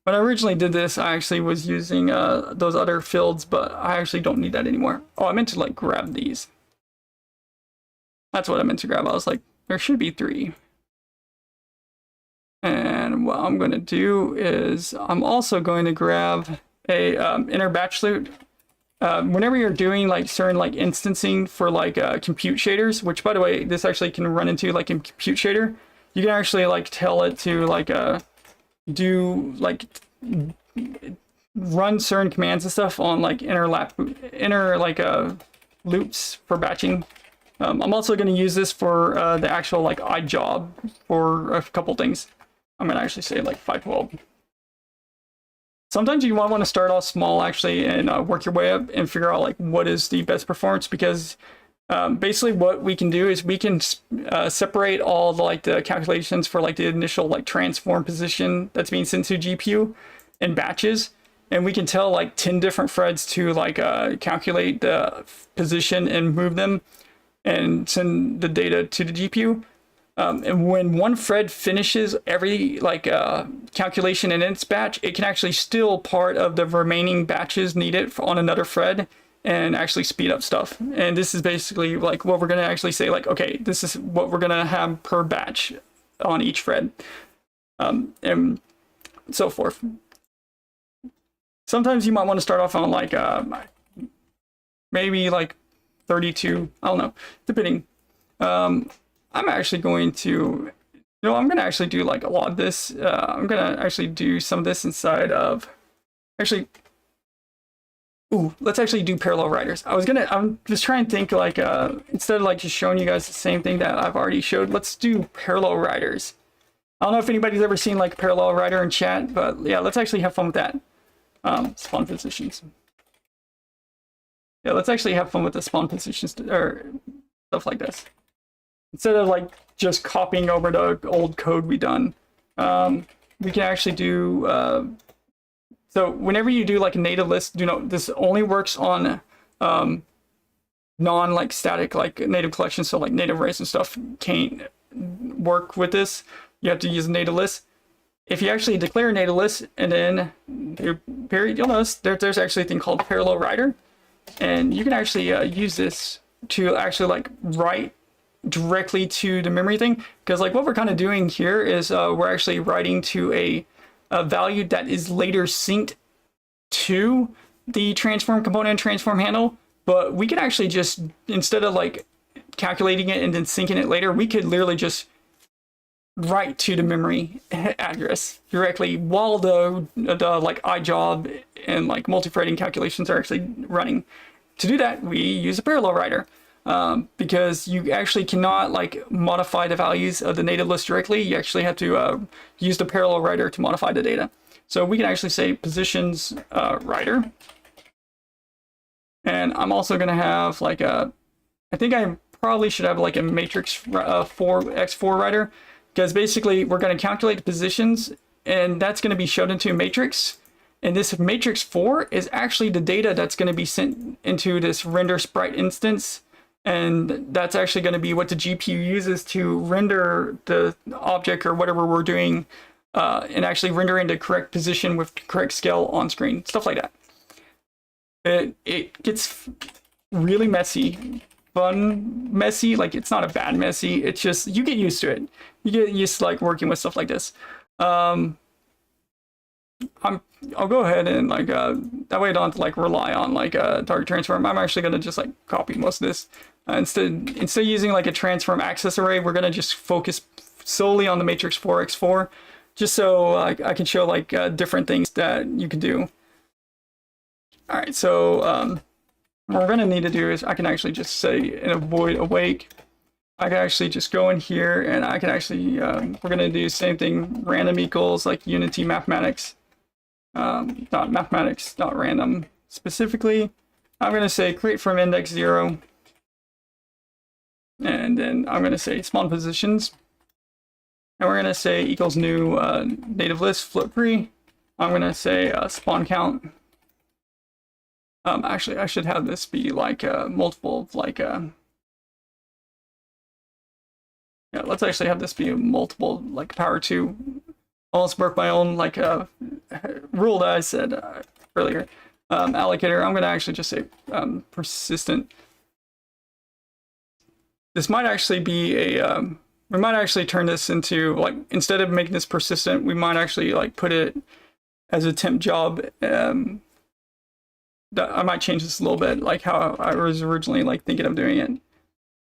When I originally did this, I actually was using those other fields, but I actually don't need that anymore. Oh, I meant to like grab these. That's what I meant to grab. I was like, there should be 3. And what I'm going to do is I'm also going to grab a inner batch loop. Whenever you're doing like certain like instancing for like compute shaders, which by the way, this actually can run into like in compute shader. You can actually like tell it to like do like run certain commands and stuff on like inner loops for batching. I'm also going to use this for the actual like iJob for a couple things. I'm going to actually say like 512. Sometimes you might want to start off small actually and work your way up and figure out like what is the best performance, because basically what we can do is we can separate all the like the calculations for like the initial like transform position that's being sent to GPU in batches, and we can tell like 10 different threads to like calculate the position and move them and send the data to the GPU. And when one thread finishes every like calculation in its batch, it can actually steal part of the remaining batches needed on another thread and actually speed up stuff. And this is basically like what we're going to actually say, like, okay, this is what we're going to have per batch on each thread, and so forth. Sometimes you might want to start off on like maybe like 32, I don't know, depending. I'm actually going to, I'm going to actually do like a lot of this. I'm going to actually do some of this inside of, actually, let's actually do parallel riders. I'm just trying to think like, instead of like just showing you guys the same thing that I've already showed, let's do parallel riders. I don't know if anybody's ever seen like parallel rider in chat, but yeah, let's actually have fun with that. Spawn positions. Yeah, let's actually have fun with the spawn positions or stuff like this. Instead of like just copying over the old code we done, we can actually do, so whenever you do like a native list, this only works on non like static like native collections, so like native arrays and stuff can't work with this. You have to use a native list. If you actually declare a native list and then your period, you'll notice there's actually a thing called parallel writer, and you can actually use this to actually like write directly to the memory thing, because like what we're kind of doing here is we're actually writing to a value that is later synced to the transform component and transform handle. But we can actually just, instead of like calculating it and then syncing it later, we could literally just write to the memory address directly while the like iJob and like multi-threading calculations are actually running. To do that, we use a parallel writer, because you actually cannot like modify the values of the native list directly. You actually have to use the parallel writer to modify the data. So we can actually say positions writer. And I'm also going to have like a, I think I probably should have like a matrix x4 writer, because basically we're going to calculate the positions and that's going to be showed into a matrix. And this matrix 4 is actually the data that's going to be sent into this render sprite instance. And that's actually going to be what the GPU uses to render the object or whatever we're doing, and actually render into correct position with correct scale on screen, stuff like that. It gets really messy, fun messy. Like, it's not a bad messy. It's just, you get used to it. You get used to like working with stuff like this. I'll go ahead and like that way I don't have to like rely on like a target transform. I'm actually gonna just like copy most of this. Instead of using like a transform access array, we're gonna just focus solely on the matrix 4x4, just so I can show like different things that you can do. All right, so what we're gonna need to do is I can actually just say in a void awake. I can actually just go in here and I can actually we're gonna do the same thing, random equals like unity mathematics. Dot mathematics dot random. Specifically, I'm gonna say create from index 0, and then I'm gonna say spawn positions, and we're gonna say equals new native list float free. I'm gonna say spawn count. Actually, I should have this be like multiple, like yeah, let's actually have this be a multiple, like power 2. Almost broke my own like rule that I said earlier. Allocator, I'm gonna actually just say persistent. This might actually be a we might actually turn this into like, instead of making this persistent, we might actually like put it as a temp job. I might change this a little bit, like how I was originally like thinking of doing it.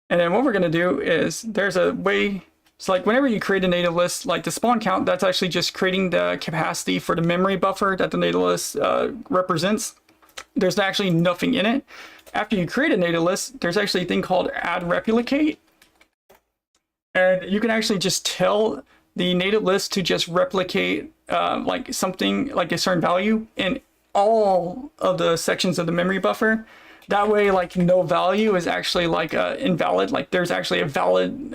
And then what we're gonna do is there's a way. So like whenever you create a native list, like the spawn count, that's actually just creating the capacity for the memory buffer that the native list represents. There's actually nothing in it. After you create a native list, there's actually a thing called add replicate. And you can actually just tell the native list to just replicate like something like a certain value in all of the sections of the memory buffer. That way, like no value is actually like invalid. Like there's actually a valid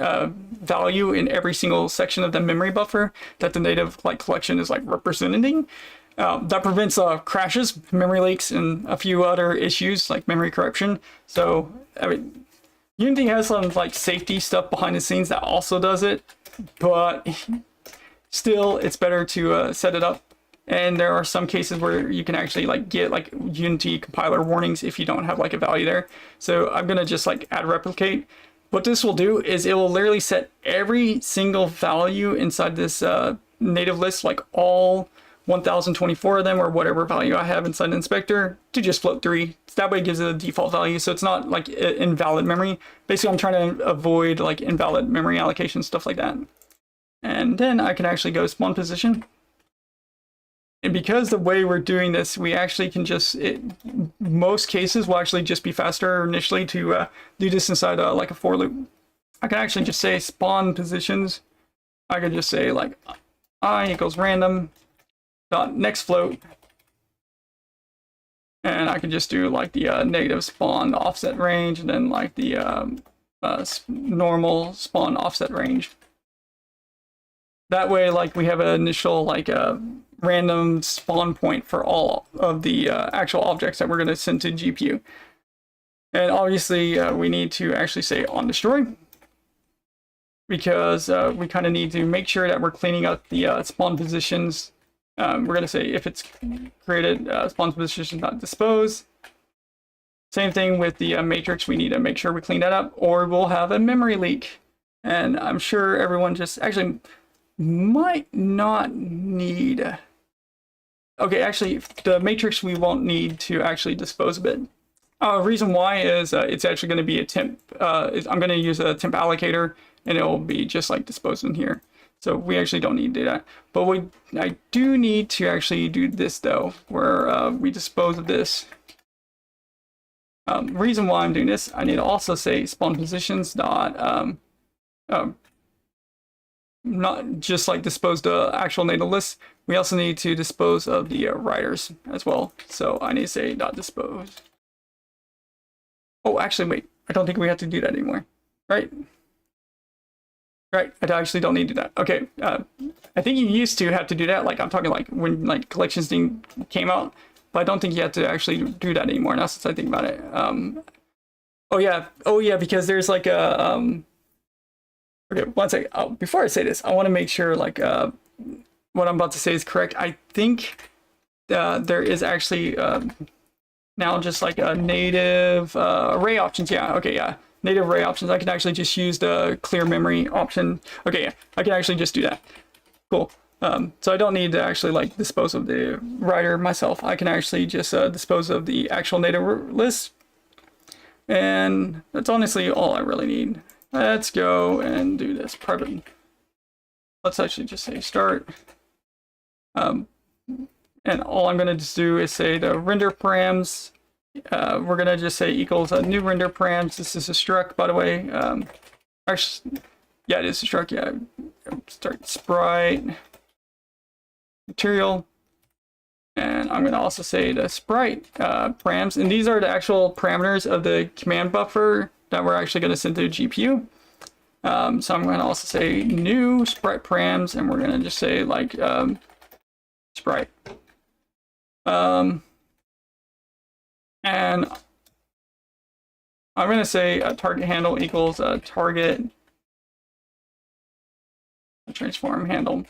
value in every single section of the memory buffer that the native like collection is like representing. That prevents crashes, memory leaks, and a few other issues like memory corruption. So I mean, Unity has some like safety stuff behind the scenes that also does it, but still, it's better to set it up. And there are some cases where you can actually like get like Unity compiler warnings if you don't have like a value there. So I'm gonna just like add replicate. What this will do is it will literally set every single value inside this native list, like all 1024 of them or whatever value I have inside the inspector, to just float 3. That way it gives it a default value, so it's not like invalid memory. Basically, I'm trying to avoid like invalid memory allocation, stuff like that. And then I can actually go spawn position. And because the way we're doing this, we actually can just, most cases will actually just be faster initially to do this inside like a for loop. I can actually just say spawn positions. I could just say like I equals random dot next float. And I can just do like the negative spawn offset range, and then like the normal spawn offset range. That way, like we have an initial like random spawn point for all of the actual objects that we're going to send to GPU. And obviously we need to actually say on destroy, because we kind of need to make sure that we're cleaning up the spawn positions. We're going to say if it's created, spawn position not dispose. Same thing with the matrix. We need to make sure we clean that up, or we'll have a memory leak. And I'm sure everyone just actually might not need. Okay, actually, the matrix we won't need to actually dispose of it. Reason why is it's actually going to be a temp. I'm going to use a temp allocator, and it will be just like disposed in here. So we actually don't need to do that. But I do need to actually do this though, where we dispose of this. Reason why I'm doing this, I need to also say spawn positions dot not just like dispose the actual native list. We also need to dispose of the writers as well. So I need to say dot dispose. Oh, actually, wait. I don't think we have to do that anymore, right? Right. I actually don't need to do that. Okay. I think you used to have to do that. Like I'm talking like when like collections thing came out, but I don't think you have to actually do that anymore now since I think about it. Oh yeah, because there's like a okay, one second. Oh, before I say this, I want to make sure like what I'm about to say is correct. I think there is actually now just like a native array options. Yeah, okay, yeah. Native array options. I can actually just use the clear memory option. Okay, yeah, I can actually just do that. Cool. So I don't need to actually like dispose of the writer myself. I can actually just dispose of the actual native list. And that's honestly all I really need. Let's go and do this private. Let's actually just say start. And all I'm going to do is say the render params. We're going to just say equals a new render params. This is a struct, by the way. Actually, yeah, it is a struct. Yeah, start sprite material. And I'm going to also say the sprite params. And these are the actual parameters of the command buffer that we're actually going to send to the GPU. So I'm going to also say new sprite params, and we're going to just say like sprite. And I'm going to say target handle equals target transform handle.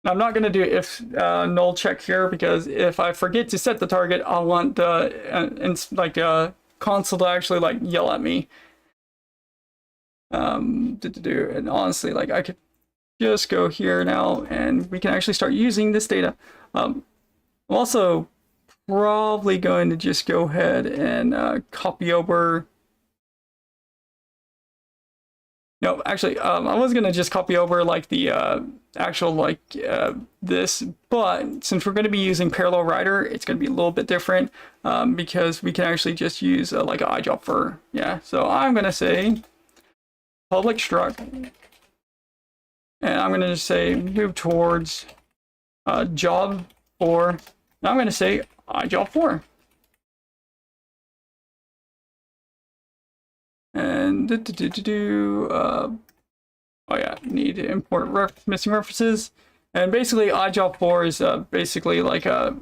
Now, I'm not going to do if null check here, because if I forget to set the target, I'll want the console to actually like yell at me. And honestly, like I could just go here now and we can actually start using this data. I'm also probably going to just go ahead and copy over. No, actually, I was gonna just copy over like the actual like this, but since we're gonna be using parallel writer, it's gonna be a little bit different because we can actually just use like an iJob for, yeah. So I'm gonna say public struct, and I'm gonna just say move towards job 4. Now I'm gonna say iJob 4. And oh yeah, need to import missing references. And basically iJob 4 is basically like up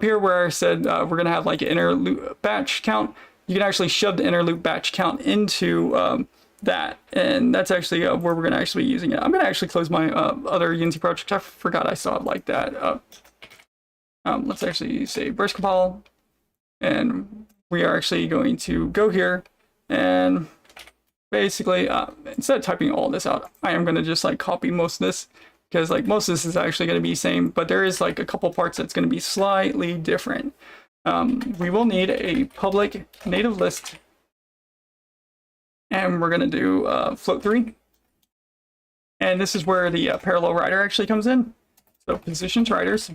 here where I said we're gonna have like an inner loop batch count. You can actually shove the inner loop batch count into that, and that's actually where we're gonna actually be using it. I'm gonna actually close my other Unity project. I forgot I saw it like that. Let's actually say burst compile, and we are actually going to go here. And basically, instead of typing all this out, I am going to just like copy most of this, because like most of this is actually going to be the same, but there is like a couple parts that's going to be slightly different. We will need a public native list, and we're going to do float 3. And this is where the parallel writer actually comes in. So positions writers,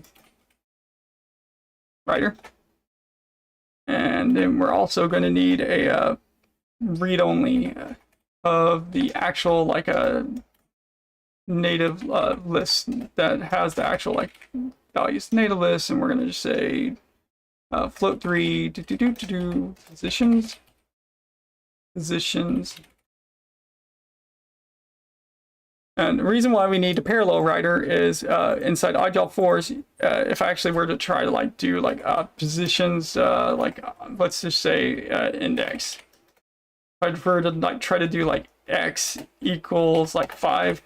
writer. And then we're also going to need a read only of the actual like a native list that has the actual like values native list, and we're going to just say float 3 positions And the reason why we need a parallel writer is inside iJob4s, if I actually were to try to like do like positions, let's just say index. If I were to like try to do like x equals like 5,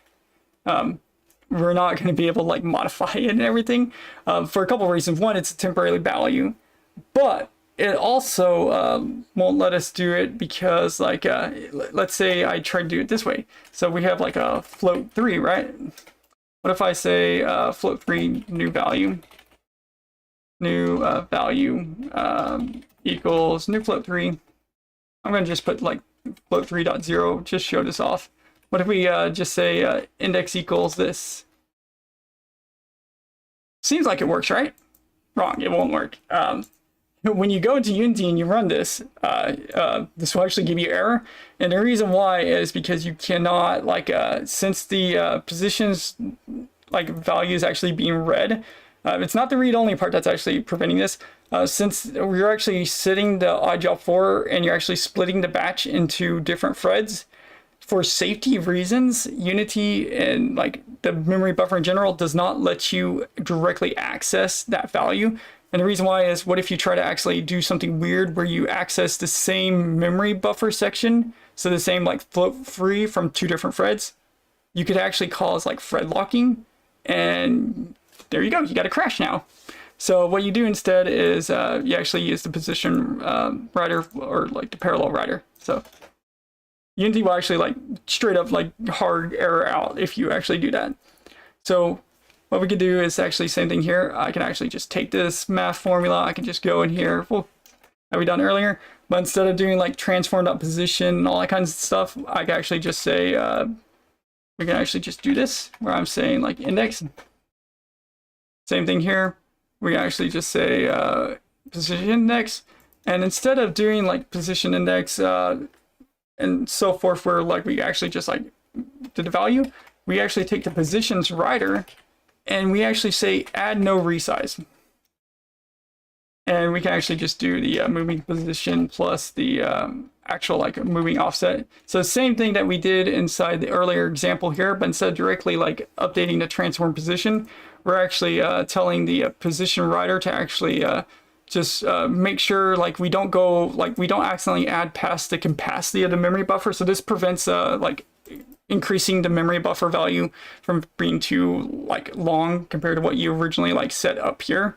we're not going to be able to like modify it and everything for a couple of reasons. One, it's a temporary value, but it also won't let us do it because like let's say I try to do it this way. So we have like a float 3, right? What if I say float 3 new value equals new float 3. I'm going to just put like float 3.0, just show this off. What if we just say index equals this? Seems like it works, right? Wrong, it won't work. When you go into Unity and you run this, this will actually give you error. And the reason why is because you cannot, like, since the positions, like, value is actually being read, it's not the read-only part that's actually preventing this. Since you're actually setting the iJob4 and you're actually splitting the batch into different threads, for safety reasons, Unity and like the memory buffer in general does not let you directly access that value. And the reason why is, what if you try to actually do something weird where you access the same memory buffer section, so the same like float free from 2 different threads? You could actually cause like thread locking, and there you go, you got a crash now. So what you do instead is you actually use the position writer or like the parallel writer. So Unity will actually like straight up like hard error out if you actually do that. So what we could do is actually same thing here. I can actually just take this math formula. I can just go in here, well, that we done earlier. But instead of doing like transform.position and all that kinds of stuff, I can actually just say, we can actually just do this where I'm saying like index. Same thing here. We can actually just say position index. And instead of doing like position index and so forth, where like we actually just like did the value, we actually take the positions writer and we actually say add no resize. And we can actually just do the moving position plus the actual like moving offset. So same thing that we did inside the earlier example here, but instead of directly like updating the transform position, we're actually telling the position writer to actually just make sure like we don't go, like we don't accidentally add past the capacity of the memory buffer. So this prevents like increasing the memory buffer value from being too like long compared to what you originally like set up here.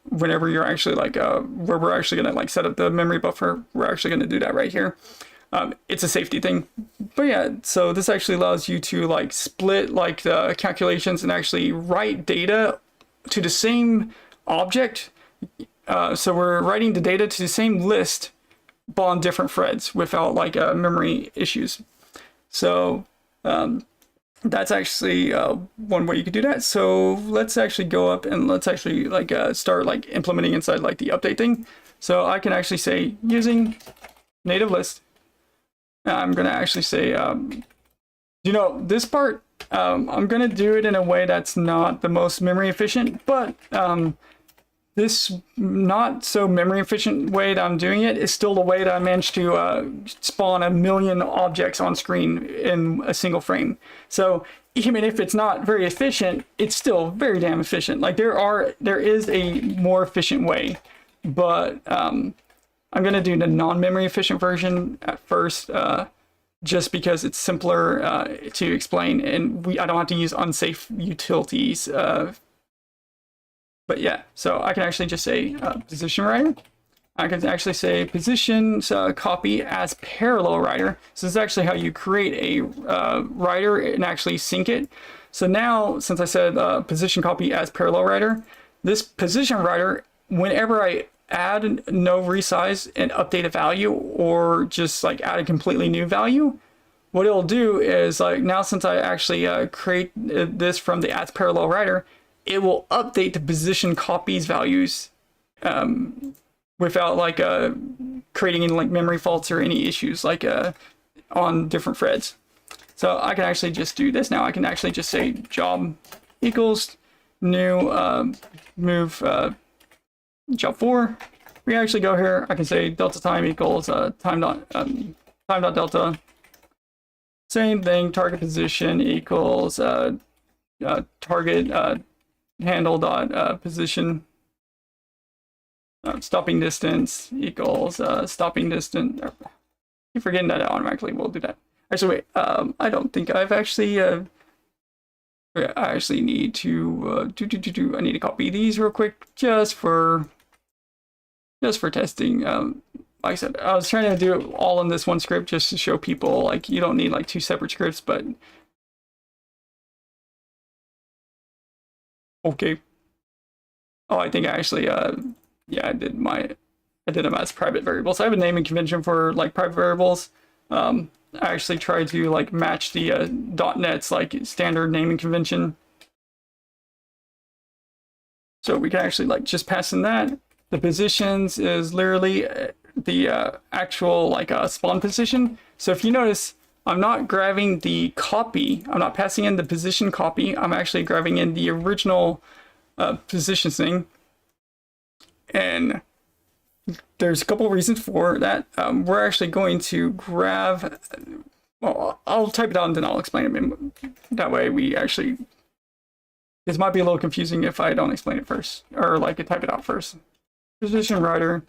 Whenever you're actually like where we're actually gonna like set up the memory buffer, we're actually gonna do that right here. It's a safety thing, but yeah, so this actually allows you to like split like the calculations and actually write data to the same object. So we're writing the data to the same list but on different threads without like memory issues. So that's actually one way you could do that. So let's actually go up and let's actually like start like implementing inside like the update thing. So I can actually say using native list. I'm gonna actually say, you know, this part, I'm gonna do it in a way that's not the most memory efficient, but this not so memory efficient way that I'm doing it is still the way that I managed to spawn 1 million objects on screen in a single frame. So even if it's not very efficient, it's still very damn efficient. Like there is a more efficient way, but I'm gonna do the non-memory efficient version at first, just because it's simpler to explain, and I don't have to use unsafe utilities. But yeah, so I can actually just say position writer. I can actually say position copy as parallel writer. So this is actually how you create a writer and actually sync it. So now, since I said position copy as parallel writer, this position writer, whenever I add no resize and update a value, or just like add a completely new value, what it'll do is like now, since I actually create this from the as parallel writer, it will update the position copies values without like creating any like memory faults or any issues like on different threads. So I can actually just do this now. I can actually just say job equals new move job 4. We actually go here. I can say delta time equals time dot delta Same thing, target position equals target handle dot position. Stopping distance equals stopping distance. Keep forgetting that it automatically will do that. Actually, wait. I don't think I've actually. I actually need to I need to copy these real quick just for testing. Like I said, I was trying to do it all in this one script just to show people like you don't need like two separate scripts, but okay. Oh, I think I actually yeah, I did them as private variables. I have a naming convention for like private variables. I actually tried to like match the .NET's like standard naming convention. So we can actually like just pass in that. The positions is literally the actual like spawn position. So if you notice, I'm not grabbing the copy. I'm not passing in the position copy. I'm actually grabbing in the original position thing. And there's a couple of reasons for that. We're actually going to grab, well, I'll type it out and then I'll explain it. That way we actually, this might be a little confusing if I don't explain it first, or like type it out first. Position writer,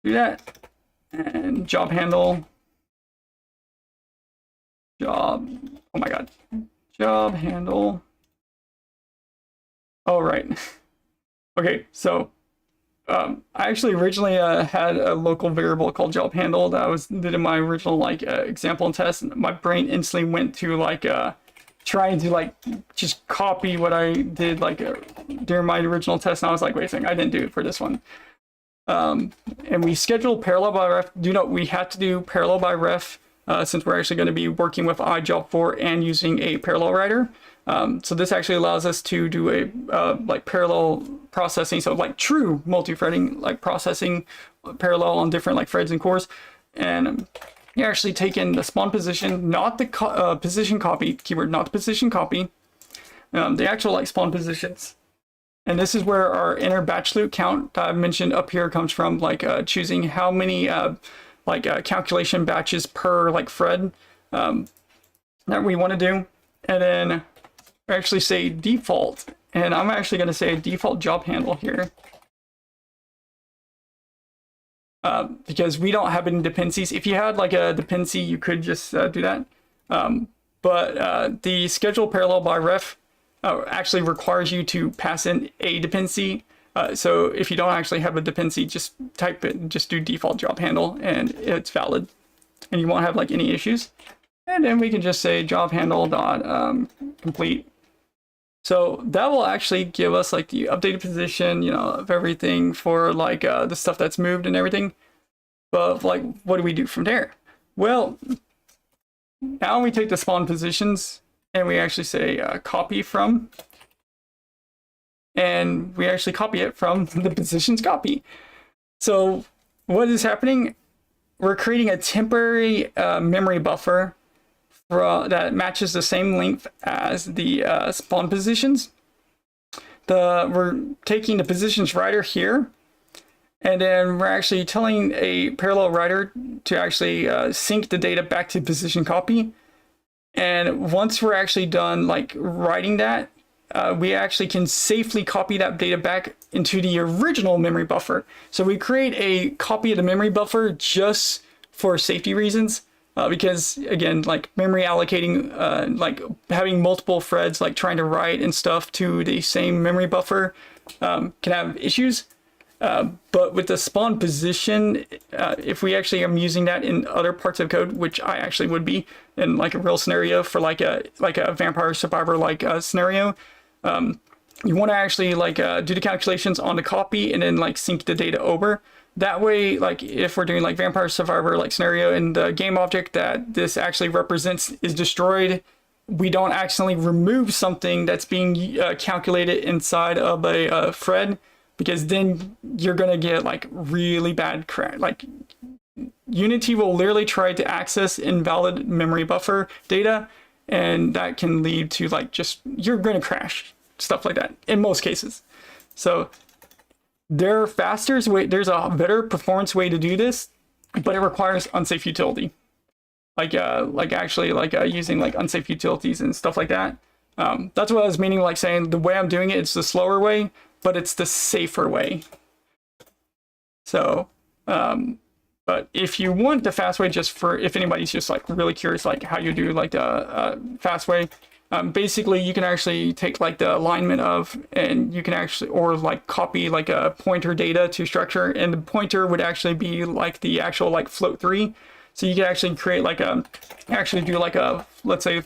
do that, and job handle, job, oh my god, job handle. Oh, right. Okay, so I actually originally had a local variable called job handle that I did in my original like example and test. And my brain instantly went to like trying to like just copy what I did like during my original test, and I was like, wait a second, I didn't do it for this one. And we scheduled parallel by ref. Do note we had to do parallel by ref since we're actually going to be working with iJob4 and using a parallel writer. So this actually allows us to do a like parallel processing, so like true multi-threading, like processing parallel on different like threads and cores. And you actually take in the spawn position, not the position copy keyword, not the position copy, the actual like spawn positions. And this is where our inner batch loop count that I mentioned up here comes from, like choosing how many calculation batches per like thread that we want to do. And then actually say default, and I'm actually going to say default job handle here because we don't have any dependencies. If you had like a dependency, you could just do that, but the schedule parallel by ref actually requires you to pass in a dependency. So if you don't actually have a dependency, just type it, just do default job handle, and it's valid, and you won't have like any issues. And then we can just say job handle dot complete. So that will actually give us like the updated position, you know, of everything for like the stuff that's moved and everything. But like, what do we do from there? Well, now we take the spawn positions and we actually say copy from, and we actually copy it from the positions copy. So what is happening? We're creating a temporary memory buffer that matches the same length as the spawn positions. We're taking the positions writer here, and then we're actually telling a parallel writer to actually sync the data back to position copy. And once we're actually done like writing that, we actually can safely copy that data back into the original memory buffer. So we create a copy of the memory buffer just for safety reasons. Because again, like memory allocating, like having multiple threads, like trying to write and stuff to the same memory buffer can have issues. But with the spawn position, if we actually am using that in other parts of code, which I actually would be in like a real scenario for like a Vampire Survivor like scenario, you want to actually like do the calculations on the copy and then like sync the data over. That way, like if we're doing like Vampire Survivor like scenario and the game object that this actually represents is destroyed, we don't accidentally remove something that's being calculated inside of a thread, because then you're gonna get like really bad crash. Like Unity will literally try to access invalid memory buffer data, and that can lead to like just you're gonna crash, stuff like that in most cases. So there's a better performance way to do this, but it requires unsafe utility. actually using like unsafe utilities and stuff like that. That's what I was meaning, like saying the way I'm doing it, it's the slower way, but it's the safer way. So, but if you want the fast way, just for if anybody's just like really curious, like how you do like the fast way, basically you can actually take like the alignment of, and you can actually, or like copy like a pointer data to structure, and the pointer would actually be like the actual like float3. So you can actually create like do like a, let's say,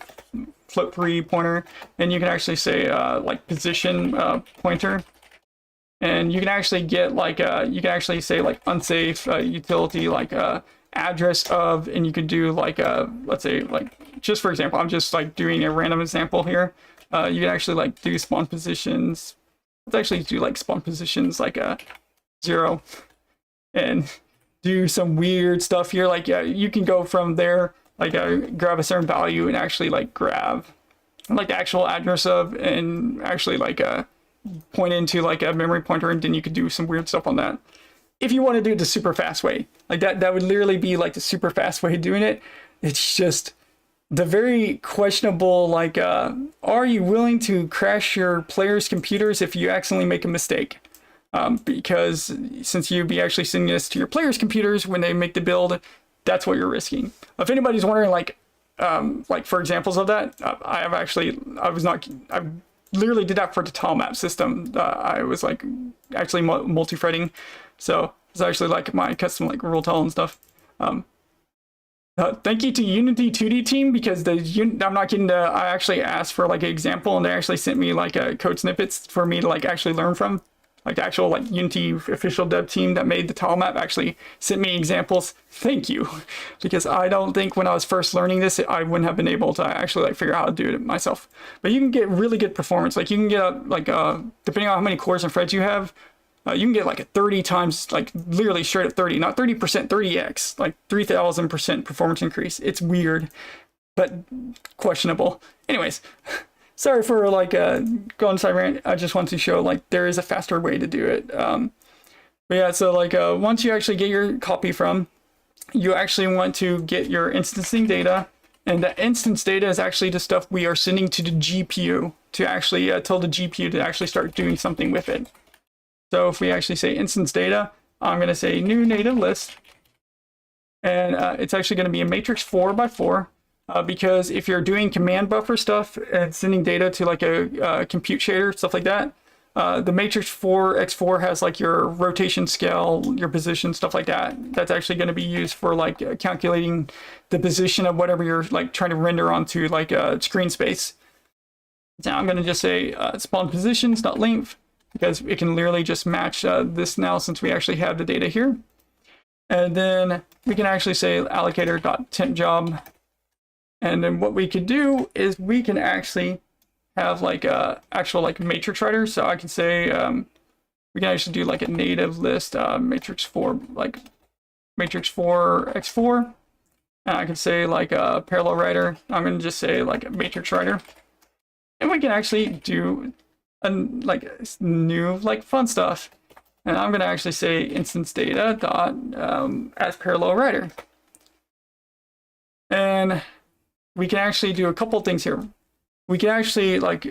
float3 pointer, and you can actually say like position pointer, and you can actually get like you can actually say like unsafe utility, like address of, and you can do like let's say, like, just for example, I'm just like doing a random example here. You can actually like do spawn positions. Let's actually do like spawn positions like 0, and do some weird stuff here. Like you can go from there, like grab a certain value and actually like grab like the actual address of, and actually like point into like a memory pointer, and then you could do some weird stuff on that. If you want to do it the super fast way, like that would literally be like the super fast way of doing it. It's just the very questionable, like are you willing to crash your players' computers if you accidentally make a mistake? Because since you'd be actually sending this to your players' computers when they make the build, that's what you're risking. If anybody's wondering, like for examples of that, I literally did that for the tile map system. I was like actually multi-threading, so it's actually like my custom like rule tile and stuff. Thank you to Unity 2D team, because I'm not kidding. I actually asked for like an example, and they actually sent me like code snippets for me to like actually learn from. Like the actual like Unity official dev team that made the tile map actually sent me examples. Thank you, because I don't think when I was first learning this, I wouldn't have been able to actually like figure out how to do it myself. But you can get really good performance. Like you can get like depending on how many cores and threads you have, you can get like a 30 times, like literally straight up 30, not 30%, 30x, like 3000% performance increase. It's weird, but questionable. Anyways. Sorry for like going side rant. I just want to show like there is a faster way to do it. But yeah, so like once you actually get your copy from, you actually want to get your instancing data, and the instance data is actually the stuff we are sending to the GPU to actually tell the GPU to actually start doing something with it. So if we actually say instance data, I'm going to say new native list, and it's actually going to be a matrix 4x4. Because if you're doing command buffer stuff and sending data to like a compute shader, stuff like that, the matrix 4x4 has like your rotation scale, your position, stuff like that. That's actually going to be used for like calculating the position of whatever you're like trying to render onto like a screen space. Now I'm going to just say spawn positions, not length, because it can literally just match this now since we actually have the data here. And then we can actually say allocator.tempJob. And then what we could do is we can actually have like a actual like matrix writer. So I can say we can actually do like a native list matrix 4, like matrix 4x4. And I can say like a parallel writer. I'm going to just say like a matrix writer. And we can actually do like new like fun stuff. And I'm going to actually say instance data dot as parallel writer. And we can actually do a couple things here. We can actually like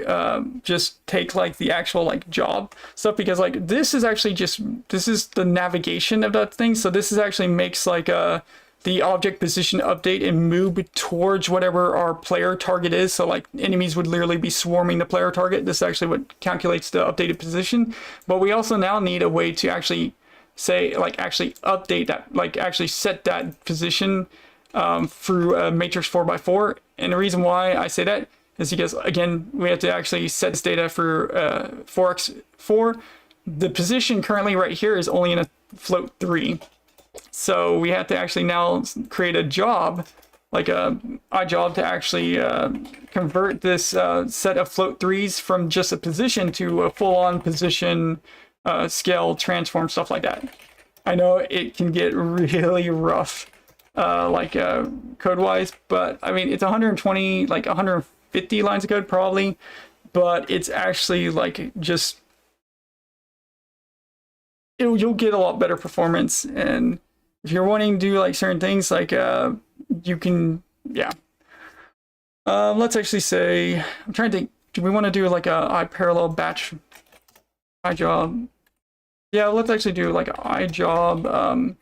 just take like the actual like job stuff, because like this is actually just, this is the navigation of that thing. So this is actually makes like the object position update and move towards whatever our player target is. So like enemies would literally be swarming the player target. This is actually what calculates the updated position. But we also now need a way to actually say like actually update that, like actually set that position through a matrix 4x4. And the reason why I say that is because, again, we have to actually set this data for 4x4. The position currently right here is only in a float 3. So we have to actually now create a job, like a job, to actually convert this set of float 3s from just a position to a full-on position scale transform, stuff like that. I know it can get really rough. Code-wise, but I mean, it's 120, like 150 lines of code probably, but it's actually like just, you'll get a lot better performance. And if you're wanting to do like certain things, like you can yeah. Let's actually say, I'm trying to think, do we want to do like a iParallel batch iJob? Yeah, let's actually do like iJob.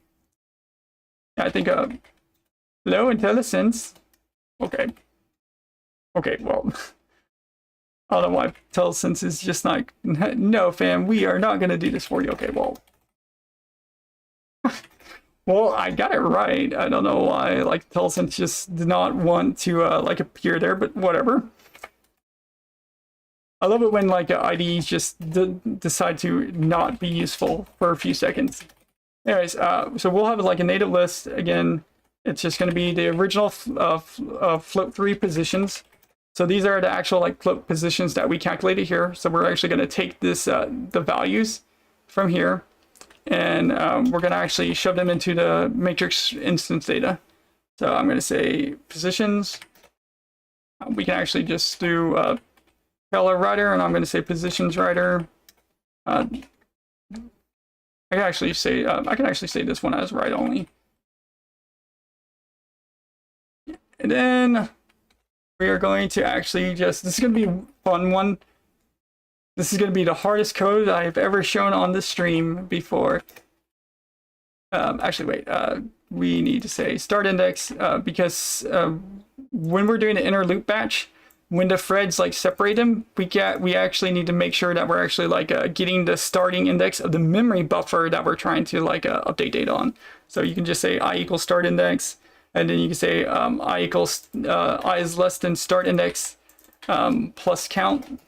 I think low IntelliSense. Okay. Okay, well, I don't know why IntelliSense is just like, no, fam, we are not gonna do this for you. Okay, well. Well, I got it right. I don't know why, like, IntelliSense just did not want to, like, appear there, but whatever. I love it when, like, IDEs just decide to not be useful for a few seconds. Anyways, so we'll have, like, a native list. Again, it's just going to be the original float 3 positions. So these are the actual, like, float positions that we calculated here. So we're actually going to take this, the values from here, and we're going to actually shove them into the matrix instance data. So I'm going to say positions. We can actually just do color writer, and I'm going to say positions writer. I can actually say this one as write only. And then we are going to actually just, this is going to be a fun one. This is going to be the hardest code I've ever shown on this stream before. Actually, wait, we need to say start index because when we're doing the inner loop batch, when the threads like separate them, we actually need to make sure that we're actually like getting the starting index of the memory buffer that we're trying to like update data on. So you can just say I equals start index, and then you can say I equals I is less than start index plus count.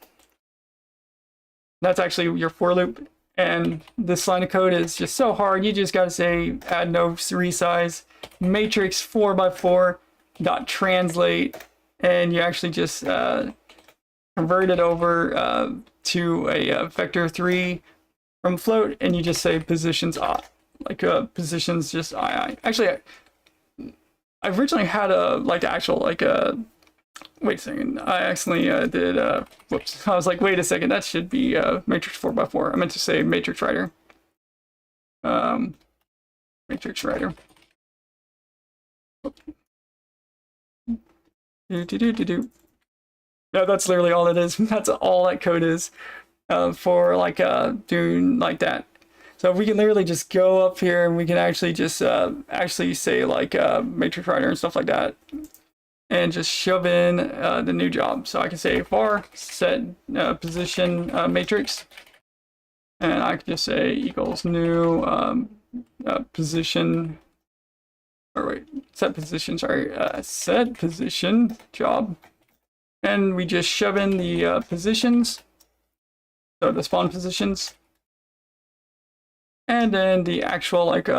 That's actually your for loop. And this line of code is just so hard. You just got to say add no resize matrix 4x4 dot translate, and you actually just convert it over to a vector 3 from float, and you just say positions like positions just I. Actually, I originally had a like actual like a. Wait a second, I accidentally did, whoops. I was like, wait a second, that should be matrix 4x4. I meant to say matrix writer. Matrix writer. Yeah, that's literally all it is. That's all that code is for like doing like that. So we can literally just go up here and we can actually just actually say like matrix writer and stuff like that, and just shove in the new job. So I can say var set position matrix, and I can just say equals new position, or wait, set position, sorry, set position job, and we just shove in the positions, so the spawn positions, and then the actual like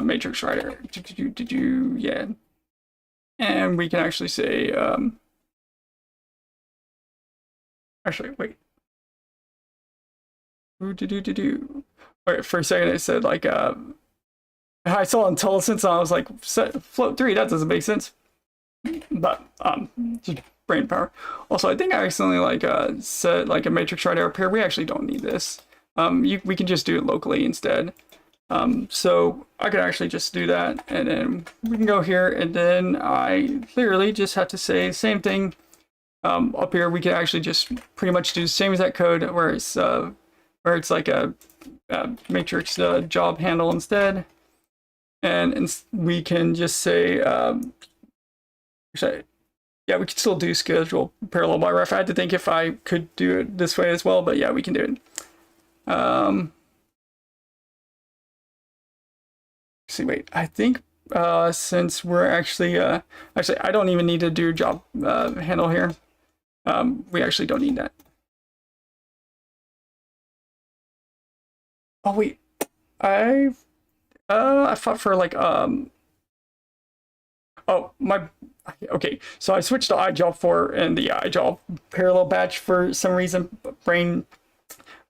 matrix writer, yeah, and we can actually say actually wait, wait, for a second I said like I saw IntelliSense and I was like float 3, that doesn't make sense, but just brain power. Also, I think I accidentally like set like a matrix writer up here. We actually don't need this. We can just do it locally instead. So I could actually just do that, and then we can go here, and then I literally just have to say the same thing. Up here we can actually just pretty much do the same as that code where it's like a matrix job handle instead, and we can just say actually, yeah, we can still do schedule parallel by ref. I had to think if I could do it this way as well, but yeah, we can do it. See, wait, I think since we're actually actually I don't even need to do job handle here. We actually don't need that. Oh wait, I thought for like oh my, okay, so I switched to iJob 4 and the iJob parallel batch for some reason. Brain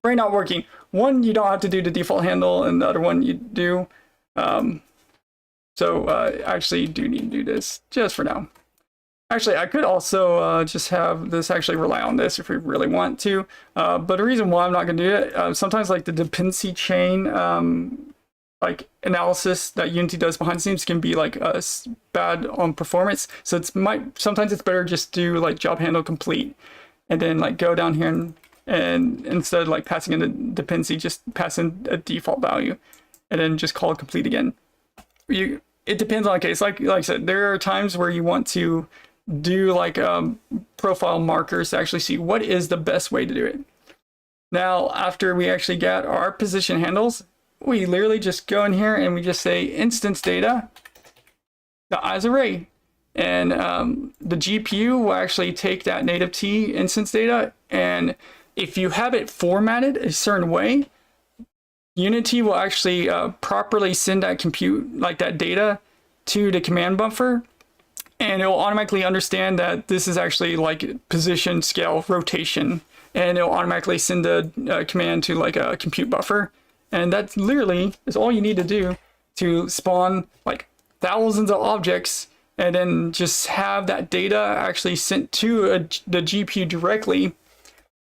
not working. One, you don't have to do the default handle, and the other one you do. So I actually do need to do this just for now. Actually, I could also just have this actually rely on this if we really want to. But the reason why I'm not going to do it, sometimes like the dependency chain like analysis that Unity does behind the scenes can be like bad on performance. So sometimes it's better just do like job handle complete, and then like go down here and instead of like passing in a dependency, just pass in a default value, and then just call it complete again. It depends on the case. Like I said, there are times where you want to do like profile markers to actually see what is the best way to do it. Now, after we actually get our position handles, we literally just go in here and we just say instance data as array, and the GPU will actually take that native T instance data, and if you have it formatted a certain way, Unity will actually properly send that compute, like that data, to the command buffer, and it will automatically understand that this is actually like position, scale, rotation, and it will automatically send the command to like a compute buffer. And that literally is all you need to do to spawn like thousands of objects, and then just have that data actually sent to the GPU directly.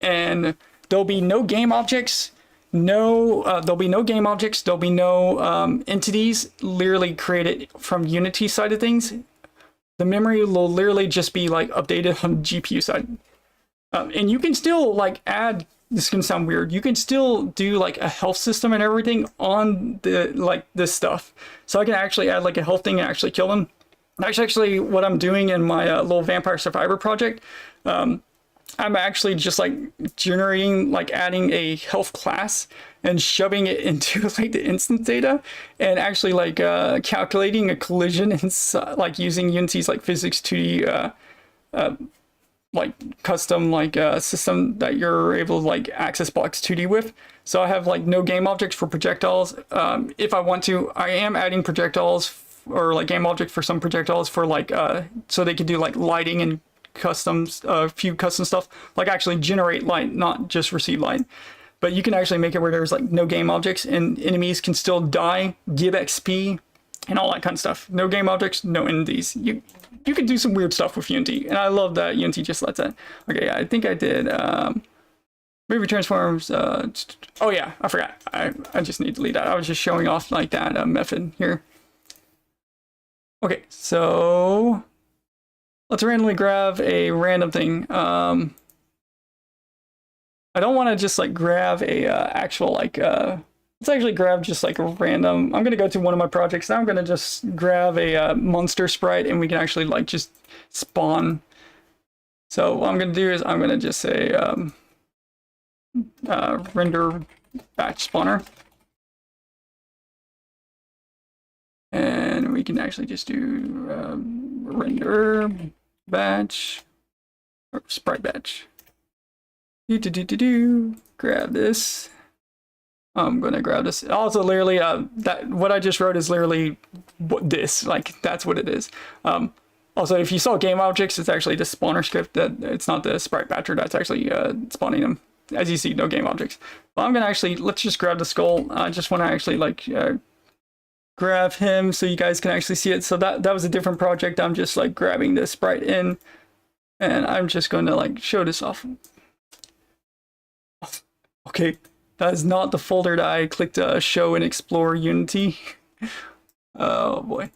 And there'll be no game objects. There'll be no game objects. There'll be no entities literally created from Unity side of things. The memory will literally just be like updated on the GPU side. And you can still like add, this is gonna sound weird, you can still do like a health system and everything on the like this stuff. So I can actually add like a health thing and actually kill them. That's actually what I'm doing in my little Vampire Survivor project. I'm actually just like generating, like adding a health class and shoving it into like the instance data, and actually like calculating a collision inside, like using Unity's like physics 2D like custom like system that you're able to like access blocks 2D with. So I have like no game objects for projectiles. If I want to, I am adding projectiles or like game object for some projectiles for like so they can do like lighting and customs, a few custom stuff, like actually generate light, not just receive light. But you can actually make it where there's like no game objects and enemies can still die, give XP, and all that kind of stuff. No game objects, no entities. You can do some weird stuff with Unity, and I love that Unity just lets that. Okay, I think I did movie transforms. Oh yeah, I forgot. I just need to delete that. I was just showing off like that method here. Okay, so let's randomly grab a random thing. I don't want to just like grab a actual like let's actually grab just like a random. I'm gonna go to one of my projects now. I'm gonna just grab a monster sprite, and we can actually like just spawn. So what I'm gonna do is I'm gonna just say render batch spawner, and we can actually just do render batch or sprite batch. Grab this. I'm gonna grab this. Also, literally, that what I just wrote is literally this. Like that's what it is. Also, if you saw game objects, it's actually the spawner script. That it's not the sprite batcher that's actually spawning them. As you see, no game objects. But I'm gonna actually let's just grab the skull. I just want to actually like grab him so you guys can actually see it. So that was a different project. I'm just like grabbing this sprite in, and I'm just going to like show this off. Okay, that is not the folder that I clicked show and explore Unity. Oh boy.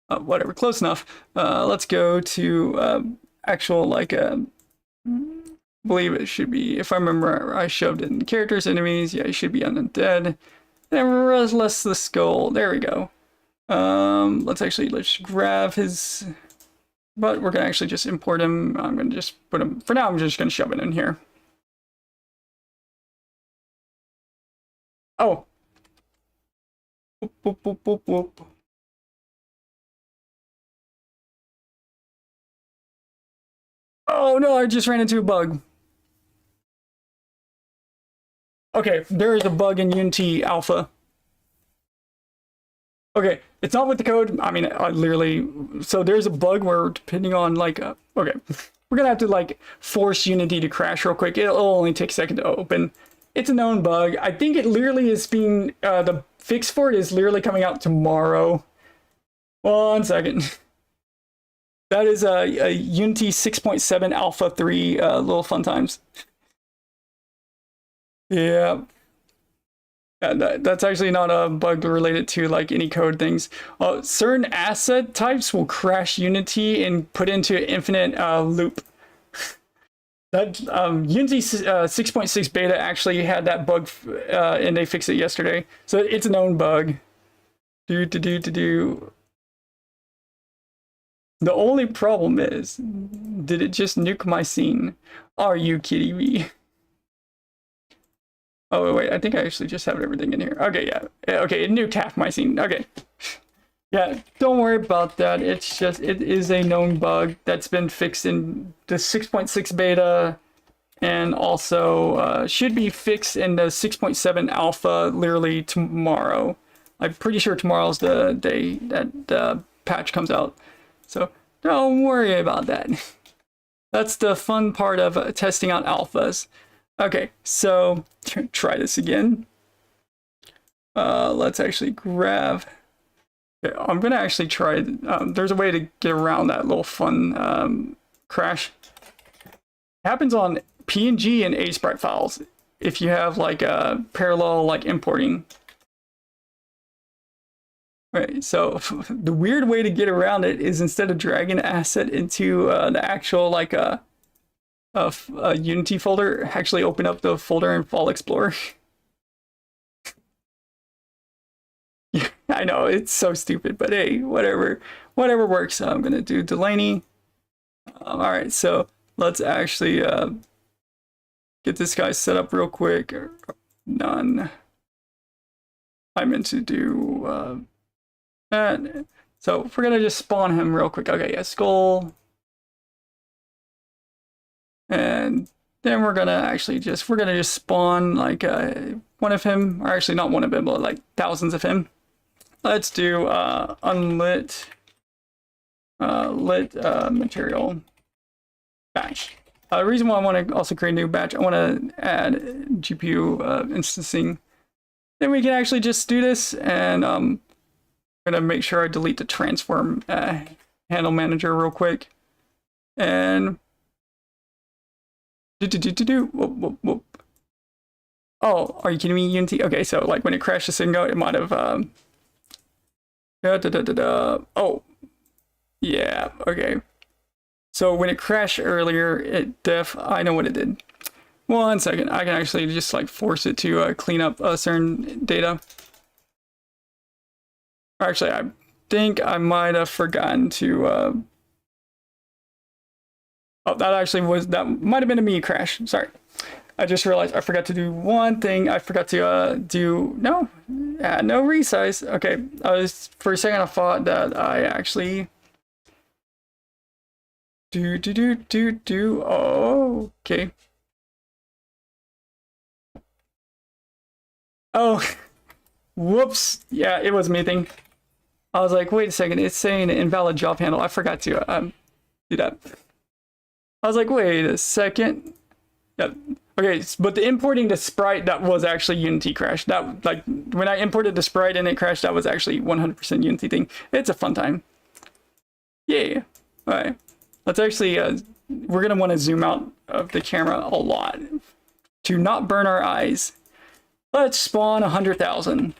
Whatever, close enough. Let's go to actual like believe it should be, if I remember, I shoved it in characters, enemies. Yeah, it should be undead. And let's the skull. There we go. Let's grab his. But we're gonna actually just import him. I'm gonna just put him. For now, I'm just gonna shove it in here. Oh. Whoop, whoop, whoop, whoop, whoop. Oh no, I just ran into a bug. Okay, there is a bug in Unity Alpha. Okay, it's not with the code. I mean, I literally, so there's a bug where depending on like, okay, we're gonna have to like force Unity to crash real quick. It'll only take a second to open. It's a known bug. I think it literally is being, the fix for it is literally coming out tomorrow. 1 second. That is a Unity 6.7 Alpha 3 little fun times. Yeah. Yeah, that's actually not a bug related to like any code things. Certain asset types will crash Unity and put into infinite loop. That Unity 6.6 beta actually had that bug, and they fixed it yesterday. So it's a known bug. The only problem is, did it just nuke my scene? Are you kidding me? Oh, wait, I think I actually just have everything in here. Okay, yeah. Okay, it nuked half my scene. Okay. Yeah, don't worry about that. It's just, it is a known bug that's been fixed in the 6.6 beta, and also should be fixed in the 6.7 alpha literally tomorrow. I'm pretty sure tomorrow's the day that the patch comes out. So don't worry about that. That's the fun part of testing out alphas. Okay, so try this again. Let's actually grab. Okay, I'm gonna actually try. There's a way to get around that little fun crash. It happens on PNG and ASprite files if you have like a parallel like importing. Right, so the weird way to get around it is instead of dragging an asset into the actual like a Unity folder, actually open up the folder in File Explorer. Yeah, I know, it's so stupid, but hey, whatever works. I'm gonna do Delaney. All right, so let's actually get this guy set up real quick. None. I meant to do that. So we're gonna just spawn him real quick. Okay, yeah, skull. And then we're gonna just spawn like one of him, or actually not one of him, but like thousands of him. Let's do unlit lit material batch. The reason why I want to also create a new batch, I want to add GPU instancing. Then we can actually just do this, and I'm gonna make sure I delete the transform handle manager real quick, and whoop, whoop. Oh, are you kidding me, Unity? Okay, so like when it crashed the Singo, it might have oh yeah, okay. So when it crashed earlier, I know what it did. 1 second, I can actually just like force it to clean up certain data. Actually, I think I might have forgotten to oh, that might have been a me crash. Sorry. I just realized I forgot to do one thing. I forgot to do no resize. Okay, for a second I thought that I actually oh, okay. Oh, whoops. Yeah, it was me thing. I was like, wait a second, it's saying invalid job handle. I forgot to do that. I was like, wait a second. Yep. Okay, but the importing the sprite, that was actually Unity crash. That, like, when I imported the sprite and it crashed, that was actually 100% Unity thing. It's a fun time. Yeah. All right. Let's actually, we're gonna want to zoom out of the camera a lot to not burn our eyes. Let's spawn 100,000.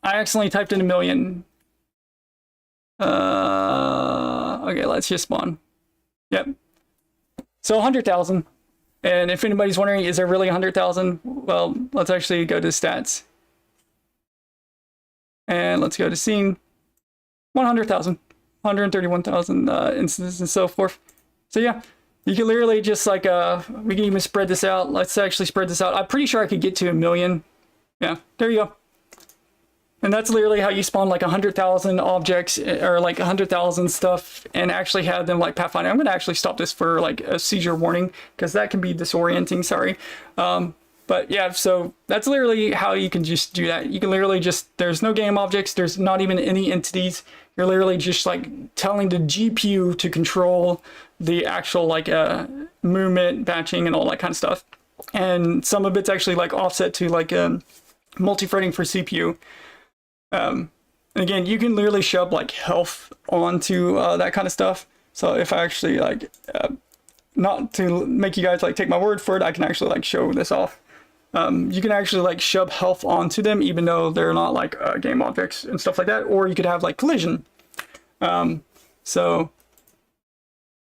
I accidentally typed in 1,000,000. Okay, let's just spawn. Yep. So 100,000. And if anybody's wondering, is there really 100,000? Well, let's actually go to stats. And let's go to scene. 100,000. 131,000 instances and so forth. So yeah, you can literally just like, we can even spread this out. Let's actually spread this out. I'm pretty sure I could get to 1,000,000. Yeah, there you go. And that's literally how you spawn like 100,000 objects or like 100,000 stuff and actually have them like pathfinding. I'm going to actually stop this for like a seizure warning because that can be disorienting, sorry. But yeah, so that's literally how you can just do that. You can literally just, there's no game objects, there's not even any entities. You're literally just like telling the GPU to control the actual like movement, batching, and all that kind of stuff. And some of it's actually like offset to like multi-threading for CPU. And again, you can literally shove like health onto that kind of stuff. So if I actually like, not to make you guys like take my word for it, I can actually like show this off. you can actually like shove health onto them, even though they're not like game objects and stuff like that. Or you could have like collision. So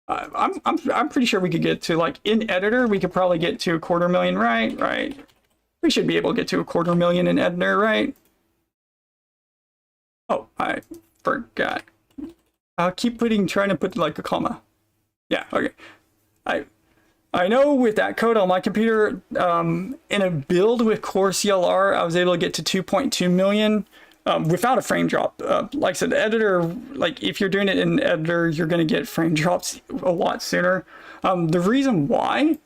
I'm pretty sure we could get to like in editor, we could probably get to 250,000, right? Right. We should be able to get to 250,000 in editor, right? Oh, I forgot. I'll keep trying to put like a comma. Yeah, okay. I know with that code on my computer, in a build with Core CLR, I was able to get to 2.2 million without a frame drop. Like I said, the editor, like if you're doing it in editor, you're going to get frame drops a lot sooner. The reason why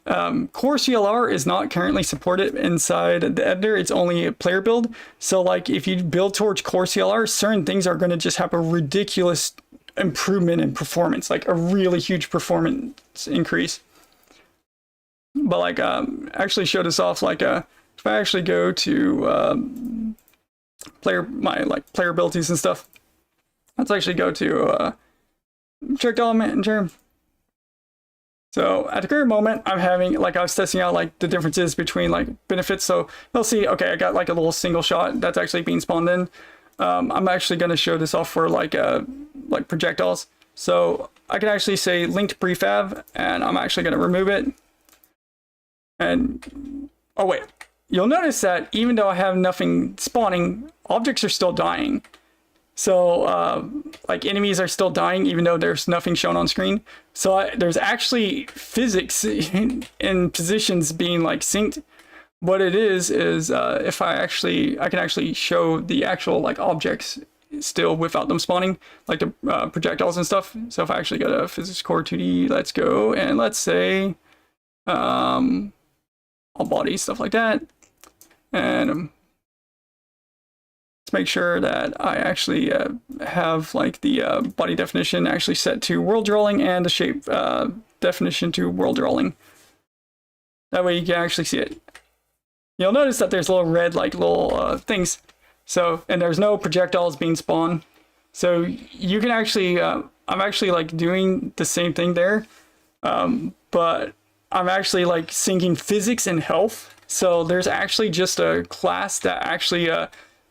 Core CLR is not currently supported inside the editor, it's only a player build. So like if you build towards Core CLR, certain things are going to just have a ridiculous improvement in performance, like a really huge performance increase. But like actually show this off, like if I actually go to my player abilities and stuff, let's actually go to projectile manager. So at the current moment, I'm having, like I was testing out like the differences between like benefits. So you'll see, okay, I got like a little single shot that's actually being spawned in. I'm actually going to show this off for like projectiles. So I can actually say linked prefab, and I'm actually going to remove it. And oh wait, you'll notice that even though I have nothing spawning, objects are still dying. So like enemies are still dying even though there's nothing shown on screen. So there's actually physics in positions being like synced. What it is if I can actually show the actual like objects still without them spawning, like the projectiles and stuff. So if I actually go to physics core 2D, let's go, and let's say all body, stuff like that, and let's make sure that I actually have like the body definition actually set to world drawing and the shape definition to world drawing. That way you can actually see it. You'll notice that there's little red like little things. So, and there's no projectiles being spawned. So you can actually, I'm actually like doing the same thing there, but I'm actually like syncing physics and health. So there's actually just a class that actually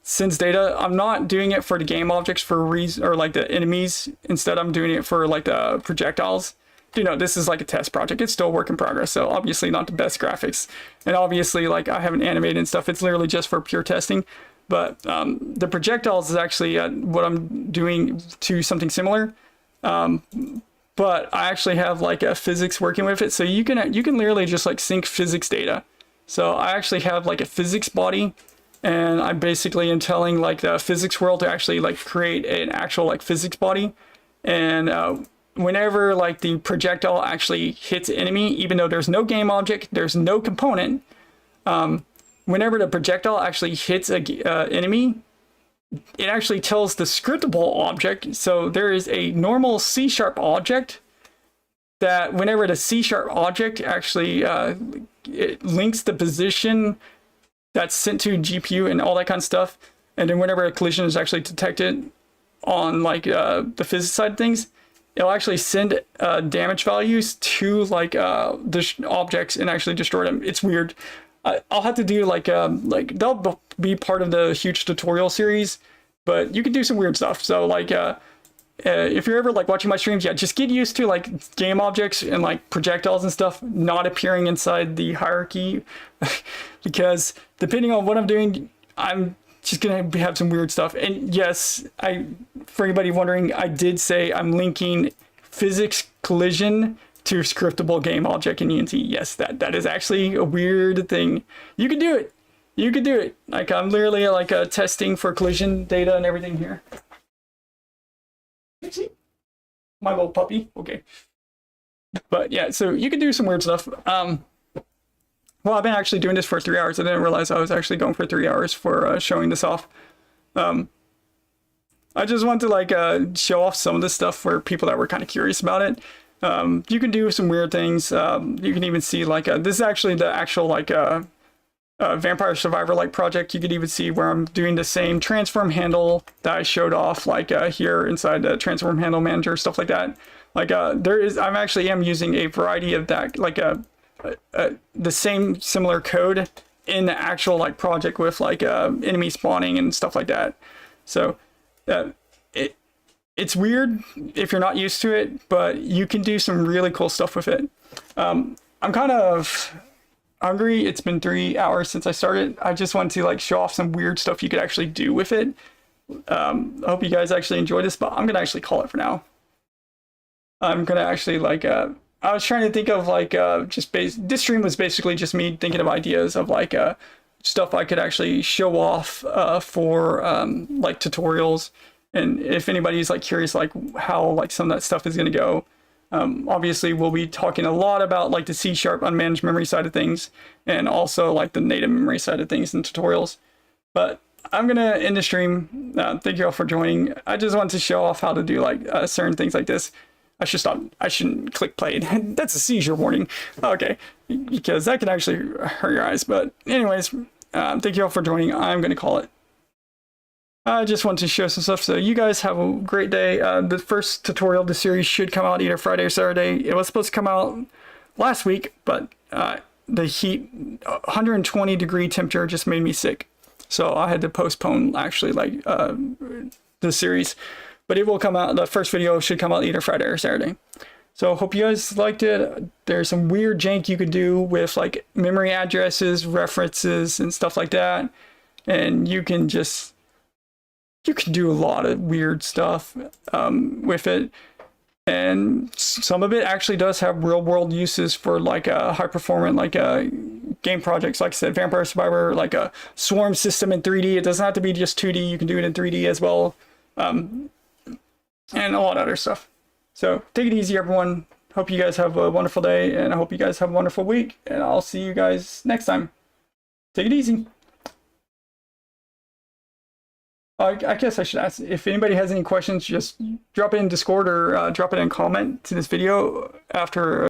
sends data. I'm not doing it for the game objects for a reason, or like the enemies. Instead, I'm doing it for like the projectiles. You know, this is like a test project. It's still a work in progress. So obviously not the best graphics. And obviously like I haven't animated and stuff. It's literally just for pure testing. But the projectiles is actually what I'm doing to something similar. But I actually have like a physics working with it. So you can literally just like sync physics data. So I actually have like a physics body, and I basically am telling like the physics world to actually like create an actual like physics body. And whenever like the projectile actually hits an enemy, even though there's no game object, there's no component, whenever the projectile actually hits a enemy, it actually tells the scriptable object. So there is a normal C# object that whenever the C# object actually it links the position that's sent to GPU and all that kind of stuff, and then whenever a collision is actually detected on like the physics side of things, it'll actually send damage values to like the objects and actually destroy them. It's weird. I'll have to do like that'll be part of the huge tutorial series, but you can do some weird stuff. So like if you're ever like watching my streams, yeah, just get used to like game objects and like projectiles and stuff not appearing inside the hierarchy, because depending on what I'm doing, I'm just gonna have some weird stuff. And yes, for anybody wondering, I did say I'm linking physics collision to scriptable game object in Unity. Yes, that is actually a weird thing. You can do it. You can do it. Like I'm literally like testing for collision data and everything here. See? My little puppy. Okay. But yeah, so you can do some weird stuff. Well, I've been actually doing this for 3 hours. I didn't realize I was actually going for 3 hours for showing this off. I just want to like show off some of this stuff for people that were kind of curious about it. You can do some weird things. You can even see like this is actually the actual like Vampire Survivor like project. You could even see where I'm doing the same transform handle that I showed off like here inside the transform handle manager, stuff like that. Like I'm actually using a variety of that, like the same similar code in the actual like project with like enemy spawning and stuff like that. So it's weird if you're not used to it, but you can do some really cool stuff with it. I'm kind of hungry. It's been 3 hours since I started. I just want to like show off some weird stuff you could actually do with it. I hope you guys actually enjoy this, but I'm gonna actually call it for now. I'm gonna actually like I was trying to think of like this stream was basically just me thinking of ideas of like stuff I could actually show off for like tutorials. And if anybody's like curious like how like some of that stuff is gonna go, obviously we'll be talking a lot about like the C# unmanaged memory side of things, and also like the native memory side of things in tutorials. But I'm gonna end the stream. Thank you all for joining. I just wanted to show off how to do like certain things like this. I should stop. I shouldn't click play. That's a seizure warning. Okay, because that can actually hurt your eyes. But anyways, thank you all for joining. I'm gonna call it. I just want to share some stuff. So you guys have a great day. The first tutorial of the series should come out either Friday or Saturday. It was supposed to come out last week, but the heat, 120-degree temperature just made me sick. So I had to postpone actually like the series. But it will come out, the first video should come out either Friday or Saturday. So hope you guys liked it. There's some weird jank you can do with like memory addresses, references, and stuff like that. And you can do a lot of weird stuff with it. And some of it actually does have real world uses for like a high performant, like game projects. Like I said, Vampire Survivor, like a swarm system in 3D. It doesn't have to be just 2D. You can do it in 3D as well. And a lot of other stuff. So take it easy, everyone. Hope you guys have a wonderful day, and I hope you guys have a wonderful week, and I'll see you guys next time. Take it easy. I guess I should ask, if anybody has any questions, just drop it in Discord or drop it in comment to this video after